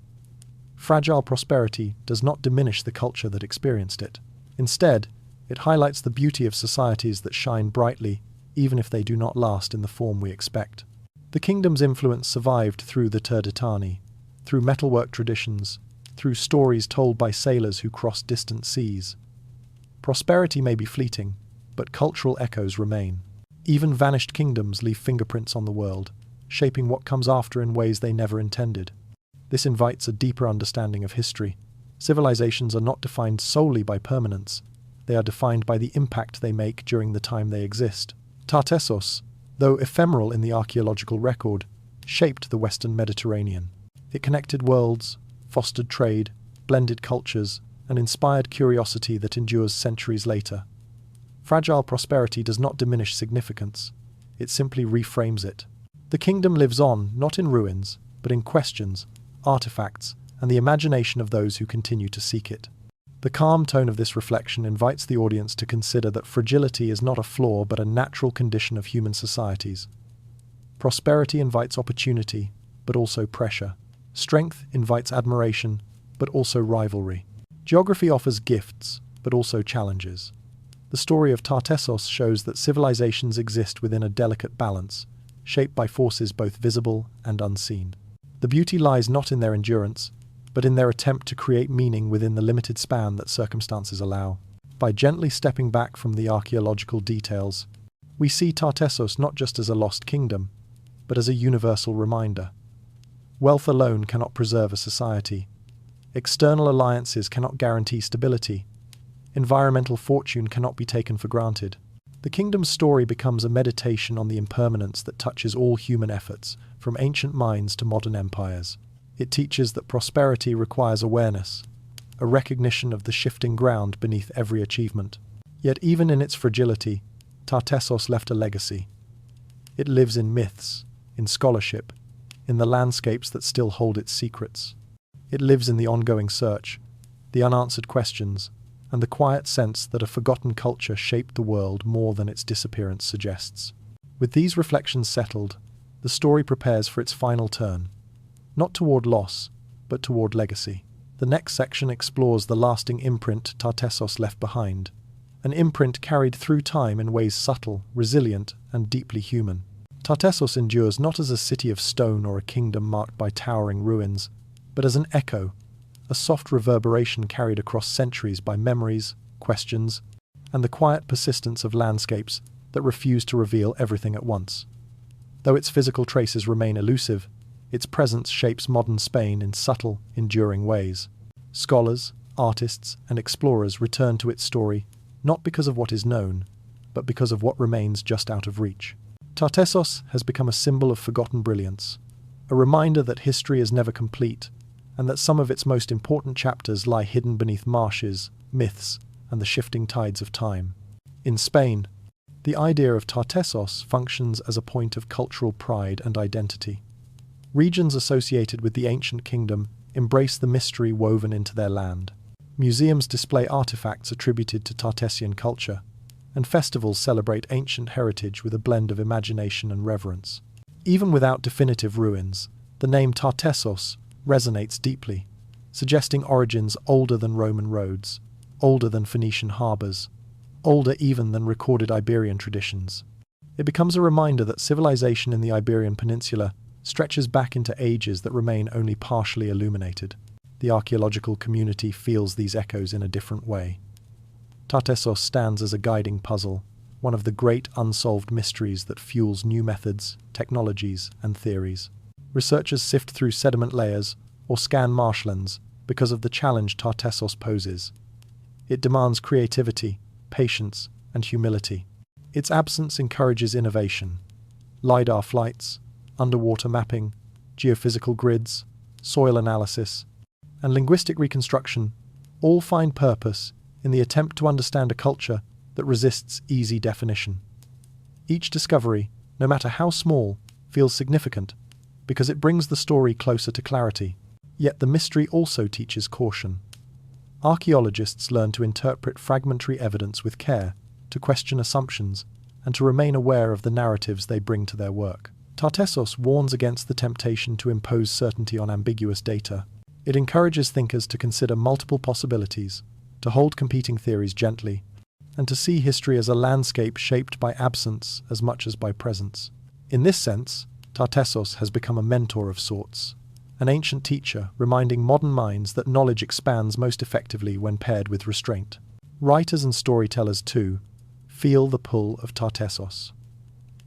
Fragile prosperity does not diminish the culture that experienced it. Instead, it highlights the beauty of societies that shine brightly, even if they do not last in the form we expect. The kingdom's influence survived through the Turdetani, through metalwork traditions, through stories told by sailors who crossed distant seas. Prosperity may be fleeting, but cultural echoes remain. Even vanished kingdoms leave fingerprints on the world, shaping what comes after in ways they never intended. This invites a deeper understanding of history. Civilizations are not defined solely by permanence. They are defined by the impact they make during the time they exist. Tartessos, though ephemeral in the archaeological record, shaped the Western Mediterranean. It connected worlds, fostered trade, blended cultures, and inspired curiosity that endures centuries later. Fragile prosperity does not diminish significance, it simply reframes it. The kingdom lives on, not in ruins, but in questions, artifacts, and the imagination of those who continue to seek it. The calm tone of this reflection invites the audience to consider that fragility is not a flaw but a natural condition of human societies. Prosperity invites opportunity, but also pressure. Strength invites admiration, but also rivalry. Geography offers gifts, but also challenges. The story of Tartessos shows that civilizations exist within a delicate balance, shaped by forces both visible and unseen. The beauty lies not in their endurance, but in their attempt to create meaning within the limited span that circumstances allow. By gently stepping back from the archaeological details, we see Tartessos not just as a lost kingdom, but as a universal reminder. Wealth alone cannot preserve a society. External alliances cannot guarantee stability. Environmental fortune cannot be taken for granted. The kingdom's story becomes a meditation on the impermanence that touches all human efforts, from ancient minds to modern empires. It teaches that prosperity requires awareness, a recognition of the shifting ground beneath every achievement. Yet even in its fragility, Tartessos left a legacy. It lives in myths, in scholarship, in the landscapes that still hold its secrets. It lives in the ongoing search, the unanswered questions, and the quiet sense that a forgotten culture shaped the world more than its disappearance suggests. With these reflections settled, the story prepares for its final turn, not toward loss, but toward legacy. The next section explores the lasting imprint Tartessos left behind, an imprint carried through time in ways subtle, resilient, and deeply human. Tartessos endures not as a city of stone or a kingdom marked by towering ruins, but as an echo, a soft reverberation carried across centuries by memories, questions, and the quiet persistence of landscapes that refuse to reveal everything at once. Though its physical traces remain elusive, its presence shapes modern Spain in subtle, enduring ways. Scholars, artists, and explorers return to its story not because of what is known, but because of what remains just out of reach. Tartessos has become a symbol of forgotten brilliance, a reminder that history is never complete, and that some of its most important chapters lie hidden beneath marshes, myths, and the shifting tides of time. In Spain, the idea of Tartessos functions as a point of cultural pride and identity. Regions associated with the ancient kingdom embrace the mystery woven into their land. Museums display artifacts attributed to Tartessian culture, and festivals celebrate ancient heritage with a blend of imagination and reverence. Even without definitive ruins, the name Tartessos resonates deeply, suggesting origins older than Roman roads, older than Phoenician harbours, older even than recorded Iberian traditions. It becomes a reminder that civilization in the Iberian Peninsula stretches back into ages that remain only partially illuminated. The archaeological community feels these echoes in a different way. Tartessos stands as a guiding puzzle, one of the great unsolved mysteries that fuels new methods, technologies, and theories. Researchers sift through sediment layers or scan marshlands because of the challenge Tartessos poses. It demands creativity, patience, and humility. Its absence encourages innovation. LiDAR flights, underwater mapping, geophysical grids, soil analysis, and linguistic reconstruction all find purpose in the attempt to understand a culture that resists easy definition. Each discovery, no matter how small, feels significant because it brings the story closer to clarity. Yet the mystery also teaches caution. Archaeologists learn to interpret fragmentary evidence with care, to question assumptions, and to remain aware of the narratives they bring to their work. Tartessos warns against the temptation to impose certainty on ambiguous data. It encourages thinkers to consider multiple possibilities, to hold competing theories gently, and to see history as a landscape shaped by absence as much as by presence. In this sense, Tartessos has become a mentor of sorts, an ancient teacher reminding modern minds that knowledge expands most effectively when paired with restraint. Writers and storytellers, too, feel the pull of Tartessos.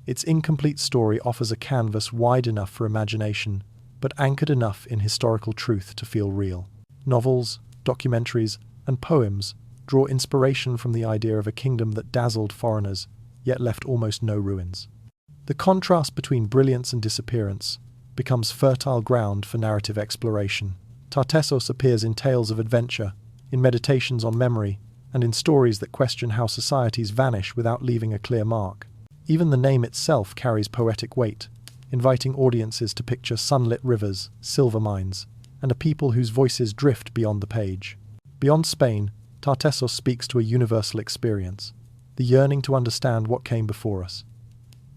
Its incomplete story offers a canvas wide enough for imagination, but anchored enough in historical truth to feel real. Novels, documentaries, and poems draw inspiration from the idea of a kingdom that dazzled foreigners, yet left almost no ruins. The contrast between brilliance and disappearance, becomes fertile ground for narrative exploration. Tartessos appears in tales of adventure, in meditations on memory, and in stories that question how societies vanish without leaving a clear mark. Even the name itself carries poetic weight, inviting audiences to picture sunlit rivers, silver mines, and a people whose voices drift beyond the page. Beyond Spain, Tartessos speaks to a universal experience, the yearning to understand what came before us.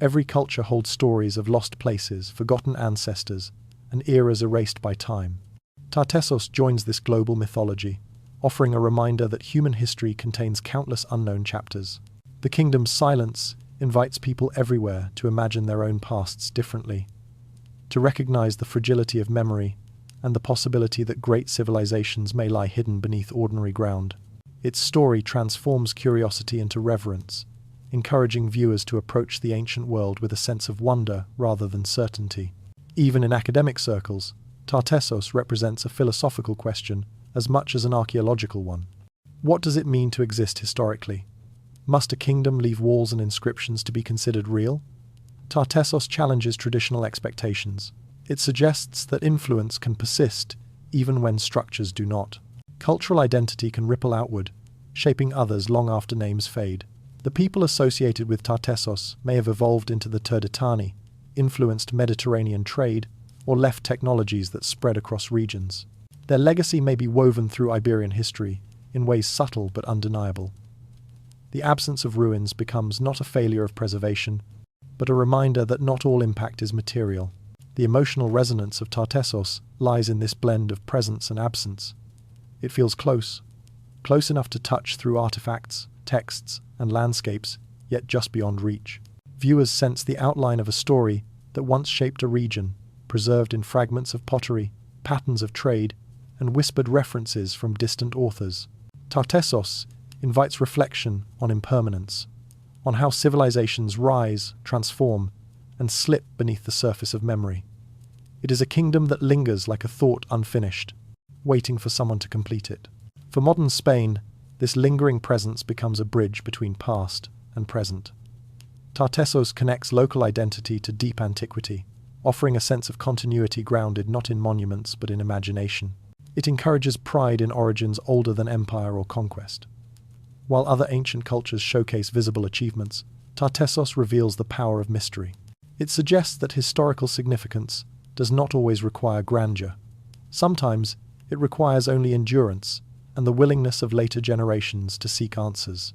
Every culture holds stories of lost places, forgotten ancestors, and eras erased by time. Tartessos joins this global mythology, offering a reminder that human history contains countless unknown chapters. The kingdom's silence invites people everywhere to imagine their own pasts differently, to recognize the fragility of memory and the possibility that great civilizations may lie hidden beneath ordinary ground. Its story transforms curiosity into reverence, encouraging viewers to approach the ancient world with a sense of wonder rather than certainty. Even in academic circles, Tartessos represents a philosophical question as much as an archaeological one. What does it mean to exist historically? Must a kingdom leave walls and inscriptions to be considered real? Tartessos challenges traditional expectations. It suggests that influence can persist even when structures do not. Cultural identity can ripple outward, shaping others long after names fade. The people associated with Tartessos may have evolved into the Turdetani, influenced Mediterranean trade, or left technologies that spread across regions. Their legacy may be woven through Iberian history in ways subtle but undeniable. The absence of ruins becomes not a failure of preservation, but a reminder that not all impact is material. The emotional resonance of Tartessos lies in this blend of presence and absence. It feels close enough to touch through artifacts, texts, and landscapes, yet just beyond reach. Viewers sense the outline of a story that once shaped a region, preserved in fragments of pottery, patterns of trade, and whispered references from distant authors. Tartessos invites reflection on impermanence, on how civilizations rise, transform, and slip beneath the surface of memory. It is a kingdom that lingers like a thought unfinished, waiting for someone to complete it. For modern Spain, this lingering presence becomes a bridge between past and present. Tartessos connects local identity to deep antiquity, offering a sense of continuity grounded not in monuments but in imagination. It encourages pride in origins older than empire or conquest. While other ancient cultures showcase visible achievements, Tartessos reveals the power of mystery. It suggests that historical significance does not always require grandeur. Sometimes it requires only endurance and the willingness of later generations to seek answers.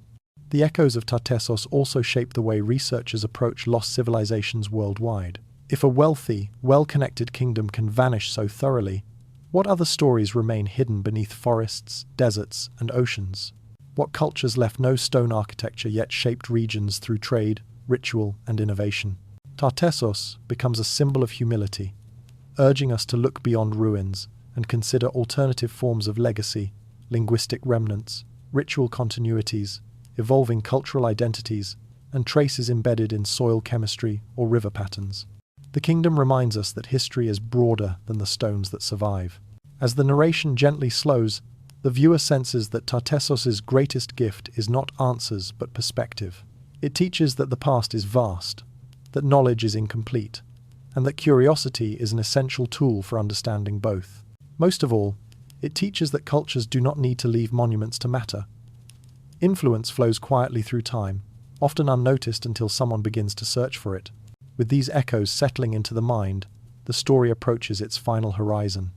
The echoes of Tartessos also shape the way researchers approach lost civilizations worldwide. If a wealthy, well-connected kingdom can vanish so thoroughly, what other stories remain hidden beneath forests, deserts, and oceans? What cultures left no stone architecture yet shaped regions through trade, ritual, and innovation? Tartessos becomes a symbol of humility, urging us to look beyond ruins and consider alternative forms of legacy, linguistic remnants, ritual continuities, evolving cultural identities, and traces embedded in soil chemistry or river patterns. The kingdom reminds us that history is broader than the stones that survive. As the narration gently slows, the viewer senses that Tartessos' greatest gift is not answers but perspective. It teaches that the past is vast, that knowledge is incomplete, and that curiosity is an essential tool for understanding both. Most of all, it teaches that cultures do not need to leave monuments to matter. Influence flows quietly through time, often unnoticed until someone begins to search for it. With these echoes settling into the mind, the story approaches its final horizon.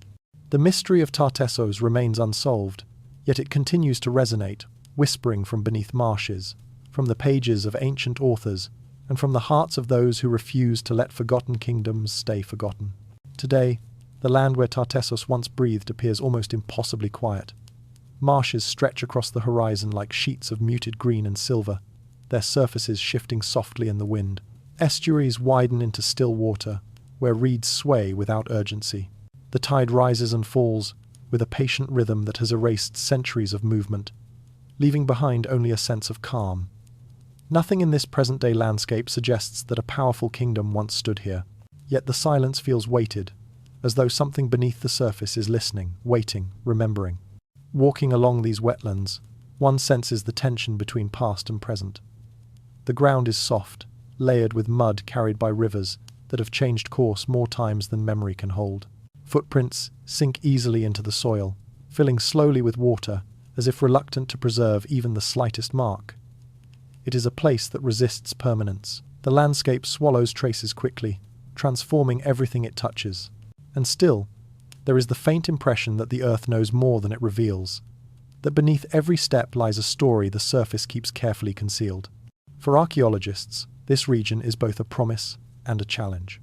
The mystery of Tartessos remains unsolved, yet it continues to resonate, whispering from beneath marshes, from the pages of ancient authors, and from the hearts of those who refuse to let forgotten kingdoms stay forgotten. Today, the land where Tartessos once breathed appears almost impossibly quiet. Marshes stretch across the horizon like sheets of muted green and silver, their surfaces shifting softly in the wind. Estuaries widen into still water, where reeds sway without urgency. The tide rises and falls with a patient rhythm that has erased centuries of movement, leaving behind only a sense of calm. Nothing in this present-day landscape suggests that a powerful kingdom once stood here, yet the silence feels weighted, as though something beneath the surface is listening, waiting, remembering. Walking along these wetlands, one senses the tension between past and present. The ground is soft, layered with mud carried by rivers, that have changed course more times than memory can hold. Footprints sink easily into the soil, filling slowly with water, as if reluctant to preserve even the slightest mark. It is a place that resists permanence. The landscape swallows traces quickly, transforming everything it touches. And still, there is the faint impression that the earth knows more than it reveals, that beneath every step lies a story the surface keeps carefully concealed. For archaeologists, this region is both a promise and a challenge.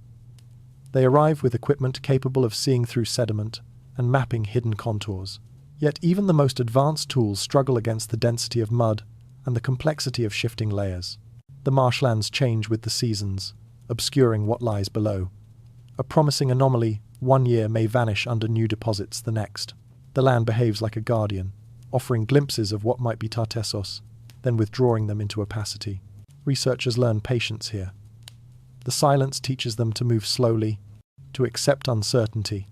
They arrive with equipment capable of seeing through sediment and mapping hidden contours. Yet even the most advanced tools struggle against the density of mud and the complexity of shifting layers. The marshlands change with the seasons, obscuring what lies below. A promising anomaly one year may vanish under new deposits the next. The land behaves like a guardian, offering glimpses of what might be Tartessos, then withdrawing them into opacity. Researchers learn patience here. The silence teaches them to move slowly, to accept uncertainty,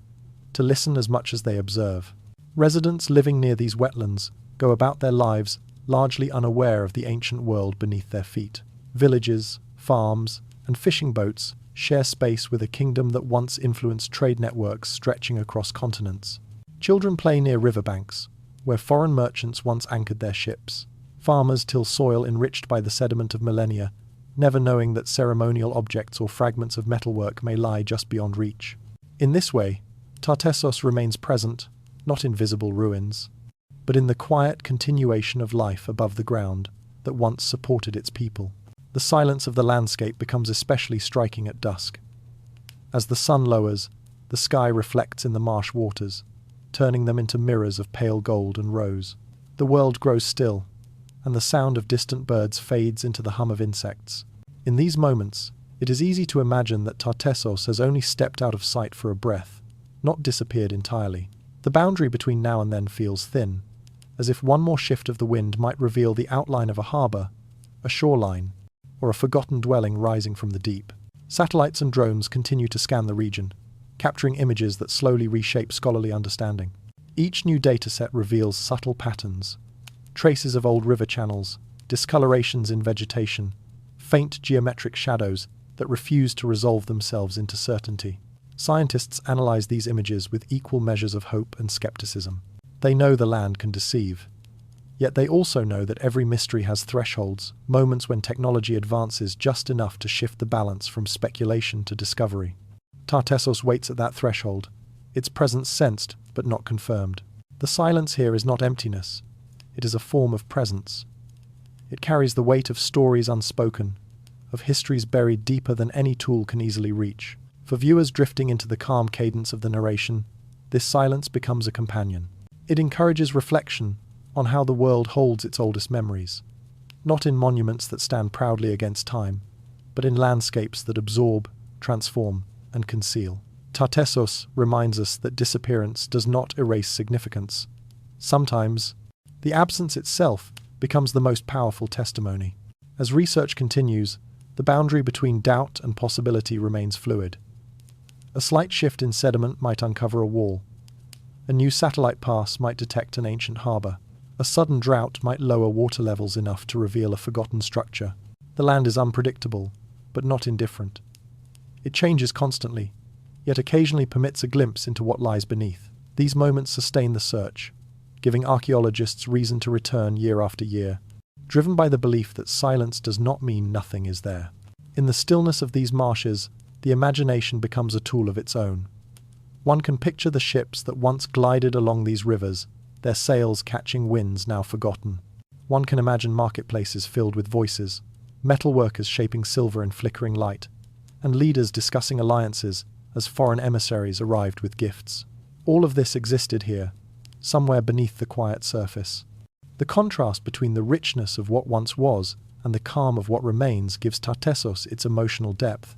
to listen as much as they observe. Residents living near these wetlands go about their lives largely unaware of the ancient world beneath their feet. Villages, farms, and fishing boats share space with a kingdom that once influenced trade networks stretching across continents. Children play near riverbanks, where foreign merchants once anchored their ships. Farmers till soil enriched by the sediment of millennia, never knowing that ceremonial objects or fragments of metalwork may lie just beyond reach. In this way, Tartessos remains present, not in visible ruins, but in the quiet continuation of life above the ground that once supported its people. The silence of the landscape becomes especially striking at dusk. As the sun lowers, the sky reflects in the marsh waters, turning them into mirrors of pale gold and rose. The world grows still, and the sound of distant birds fades into the hum of insects. In these moments, it is easy to imagine that Tartessos has only stepped out of sight for a breath, not disappeared entirely. The boundary between now and then feels thin, as if one more shift of the wind might reveal the outline of a harbour, a shoreline, or a forgotten dwelling rising from the deep. Satellites and drones continue to scan the region, capturing images that slowly reshape scholarly understanding. Each new dataset reveals subtle patterns, traces of old river channels, discolorations in vegetation, faint geometric shadows that refuse to resolve themselves into certainty. Scientists analyze these images with equal measures of hope and skepticism. They know the land can deceive, yet they also know that every mystery has thresholds, moments when technology advances just enough to shift the balance from speculation to discovery. Tartessos waits at that threshold, its presence sensed but not confirmed. The silence here is not emptiness, it is a form of presence. It carries the weight of stories unspoken, of histories buried deeper than any tool can easily reach. For viewers drifting into the calm cadence of the narration, this silence becomes a companion. It encourages reflection on how the world holds its oldest memories, not in monuments that stand proudly against time, but in landscapes that absorb, transform, and conceal. Tartessos reminds us that disappearance does not erase significance. Sometimes, the absence itself becomes the most powerful testimony. As research continues, the boundary between doubt and possibility remains fluid. A slight shift in sediment might uncover a wall. A new satellite pass might detect an ancient harbour. A sudden drought might lower water levels enough to reveal a forgotten structure. The land is unpredictable, but not indifferent. It changes constantly, yet occasionally permits a glimpse into what lies beneath. These moments sustain the search, giving archaeologists reason to return year after year, driven by the belief that silence does not mean nothing is there. In the stillness of these marshes, the imagination becomes a tool of its own. One can picture the ships that once glided along these rivers, their sails catching winds now forgotten. One can imagine marketplaces filled with voices, metal workers shaping silver in flickering light, and leaders discussing alliances as foreign emissaries arrived with gifts. All of this existed here, somewhere beneath the quiet surface. The contrast between the richness of what once was and the calm of what remains gives Tartessos its emotional depth.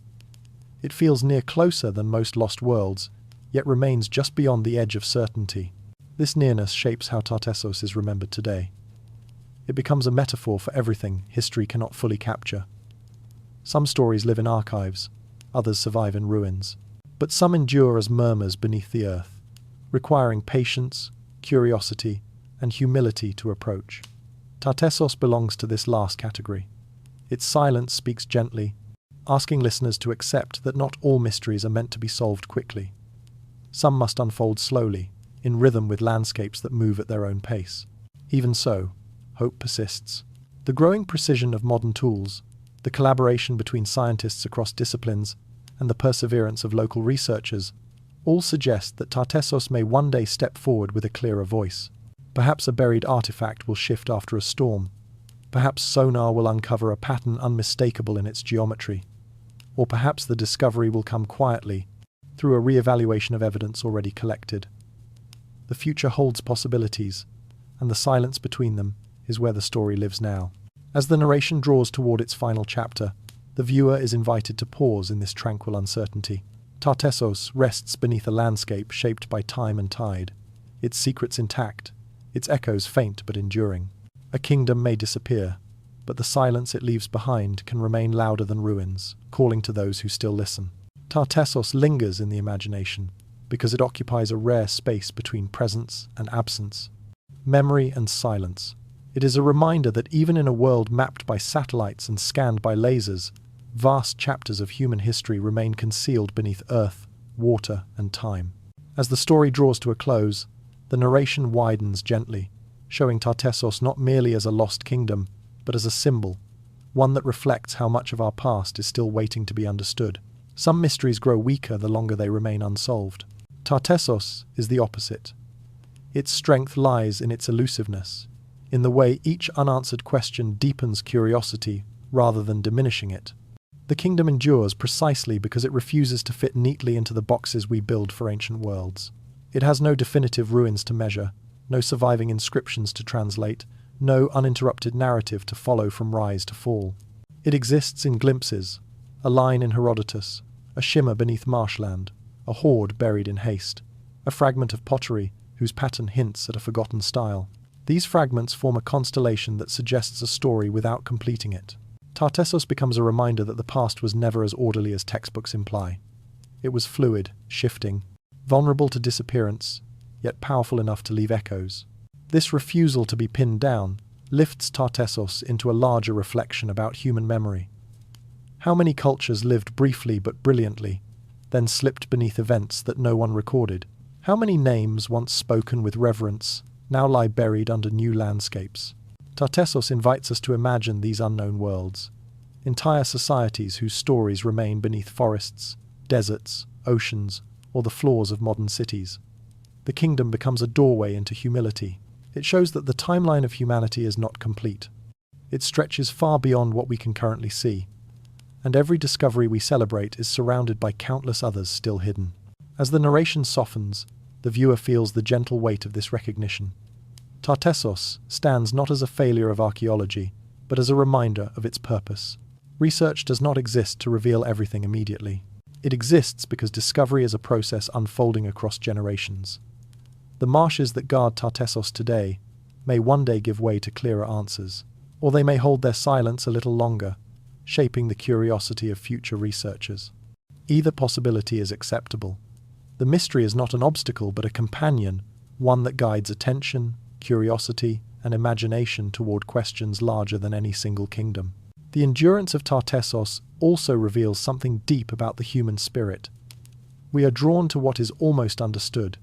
It feels near closer than most lost worlds, yet remains just beyond the edge of certainty. This nearness shapes how Tartessos is remembered today. It becomes a metaphor for everything history cannot fully capture. Some stories live in archives, others survive in ruins, but some endure as murmurs beneath the earth, requiring patience, curiosity, and humility to approach. Tartessos belongs to this last category. Its silence speaks gently, asking listeners to accept that not all mysteries are meant to be solved quickly. Some must unfold slowly, in rhythm with landscapes that move at their own pace. Even so, hope persists. The growing precision of modern tools, the collaboration between scientists across disciplines, and the perseverance of local researchers all suggest that Tartessos may one day step forward with a clearer voice. Perhaps a buried artifact will shift after a storm. Perhaps sonar will uncover a pattern unmistakable in its geometry. Or perhaps the discovery will come quietly, through a re-evaluation of evidence already collected. The future holds possibilities, and the silence between them is where the story lives now. As the narration draws toward its final chapter, the viewer is invited to pause in this tranquil uncertainty. Tartessos rests beneath a landscape shaped by time and tide, its secrets intact, its echoes faint but enduring. A kingdom may disappear, but the silence it leaves behind can remain louder than ruins, calling to those who still listen. Tartessos lingers in the imagination because it occupies a rare space between presence and absence, memory and silence. It is a reminder that even in a world mapped by satellites and scanned by lasers, vast chapters of human history remain concealed beneath earth, water, and time. As the story draws to a close, the narration widens gently, showing Tartessos not merely as a lost kingdom, but as a symbol, one that reflects how much of our past is still waiting to be understood. Some mysteries grow weaker the longer they remain unsolved. Tartessos is the opposite. Its strength lies in its elusiveness, in the way each unanswered question deepens curiosity rather than diminishing it. The kingdom endures precisely because it refuses to fit neatly into the boxes we build for ancient worlds. It has no definitive ruins to measure, no surviving inscriptions to translate, no uninterrupted narrative to follow from rise to fall. It exists in glimpses, a line in Herodotus, a shimmer beneath marshland, a hoard buried in haste, a fragment of pottery whose pattern hints at a forgotten style. These fragments form a constellation that suggests a story without completing it. Tartessos becomes a reminder that the past was never as orderly as textbooks imply. It was fluid, shifting, vulnerable to disappearance, yet powerful enough to leave echoes. This refusal to be pinned down lifts Tartessos into a larger reflection about human memory. How many cultures lived briefly but brilliantly, then slipped beneath events that no one recorded? How many names, once spoken with reverence, now lie buried under new landscapes? Tartessos invites us to imagine these unknown worlds, entire societies whose stories remain beneath forests, deserts, oceans, or the floors of modern cities. The kingdom becomes a doorway into humility. It shows that the timeline of humanity is not complete. It stretches far beyond what we can currently see, and every discovery we celebrate is surrounded by countless others still hidden. As the narration softens, the viewer feels the gentle weight of this recognition. Tartessos stands not as a failure of archaeology, but as a reminder of its purpose. Research does not exist to reveal everything immediately. It exists because discovery is a process unfolding across generations. The marshes that guard Tartessos today may one day give way to clearer answers, or they may hold their silence a little longer, shaping the curiosity of future researchers. Either possibility is acceptable. The mystery is not an obstacle but a companion, one that guides attention, curiosity, and imagination toward questions larger than any single kingdom. The endurance of Tartessos also reveals something deep about the human spirit. We are drawn to what is almost understood,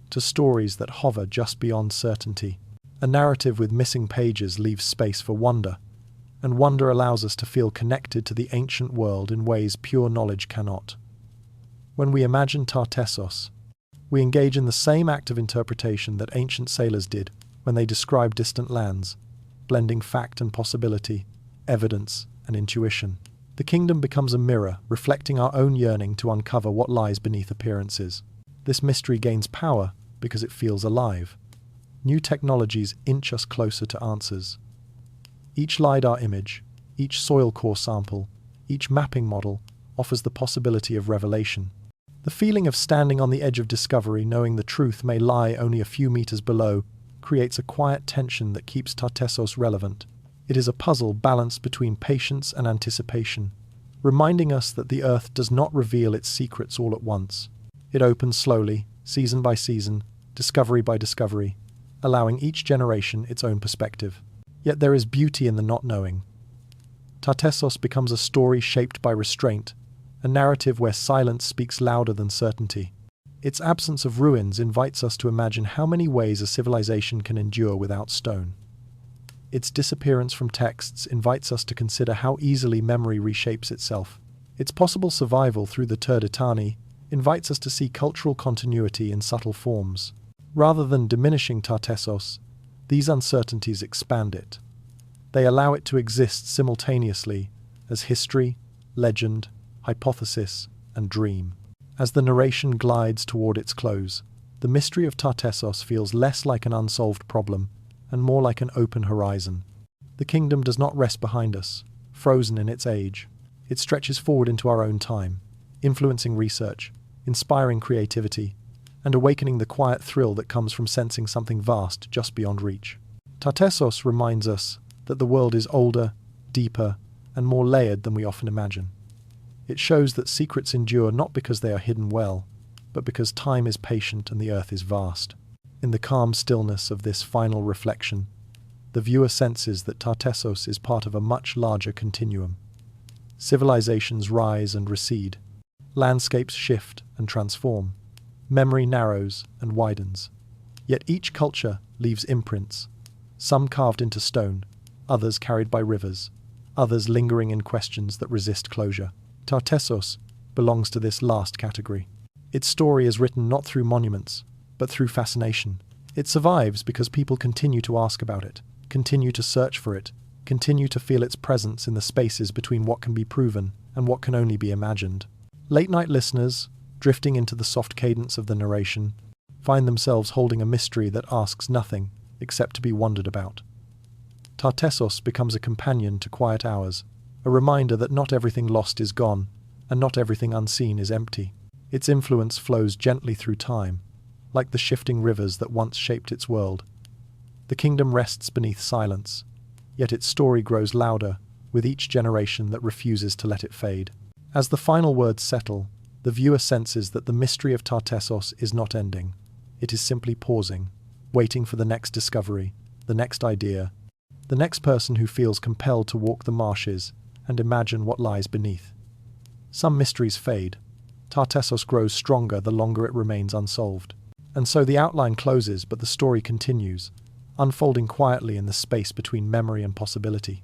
to stories that hover just beyond certainty. A narrative with missing pages leaves space for wonder, and wonder allows us to feel connected to the ancient world in ways pure knowledge cannot. When we imagine Tartessos, we engage in the same act of interpretation that ancient sailors did when they described distant lands, blending fact and possibility, evidence and intuition. The kingdom becomes a mirror, reflecting our own yearning to uncover what lies beneath appearances. This mystery gains power because it feels alive. New technologies inch us closer to answers. Each LiDAR image, each soil core sample, each mapping model offers the possibility of revelation. The feeling of standing on the edge of discovery, knowing the truth may lie only a few meters below, creates a quiet tension that keeps Tartessos relevant. It is a puzzle balanced between patience and anticipation, reminding us that the Earth does not reveal its secrets all at once. It opens slowly, season by season, discovery by discovery, allowing each generation its own perspective. Yet there is beauty in the not knowing. Tartessos becomes a story shaped by restraint, a narrative where silence speaks louder than certainty. Its absence of ruins invites us to imagine how many ways a civilization can endure without stone. Its disappearance from texts invites us to consider how easily memory reshapes itself. Its possible survival through the Turdetani invites us to see cultural continuity in subtle forms. Rather than diminishing Tartessos, these uncertainties expand it. They allow it to exist simultaneously as history, legend, hypothesis, and dream. As the narration glides toward its close, the mystery of Tartessos feels less like an unsolved problem and more like an open horizon. The kingdom does not rest behind us, frozen in its age. It stretches forward into our own time, influencing research, inspiring creativity, and awakening the quiet thrill that comes from sensing something vast just beyond reach. Tartessos reminds us that the world is older, deeper, and more layered than we often imagine. It shows that secrets endure not because they are hidden well, but because time is patient and the earth is vast. In the calm stillness of this final reflection, the viewer senses that Tartessos is part of a much larger continuum. Civilizations rise and recede. Landscapes shift and transform. Memory narrows and widens. Yet each culture leaves imprints, some carved into stone, others carried by rivers, others lingering in questions that resist closure. Tartessos belongs to this last category. Its story is written not through monuments, but through fascination. It survives because people continue to ask about it, continue to search for it, continue to feel its presence in the spaces between what can be proven and what can only be imagined. Late-night listeners, drifting into the soft cadence of the narration, find themselves holding a mystery that asks nothing except to be wondered about. Tartessos becomes a companion to quiet hours, a reminder that not everything lost is gone, and not everything unseen is empty. Its influence flows gently through time, like the shifting rivers that once shaped its world. The kingdom rests beneath silence, yet its story grows louder with each generation that refuses to let it fade. As the final words settle, the viewer senses that the mystery of Tartessos is not ending. It is simply pausing, waiting for the next discovery, the next idea, the next person who feels compelled to walk the marshes and imagine what lies beneath. Some mysteries fade. Tartessos grows stronger the longer it remains unsolved. And so the outline closes, but the story continues, unfolding quietly in the space between memory and possibility.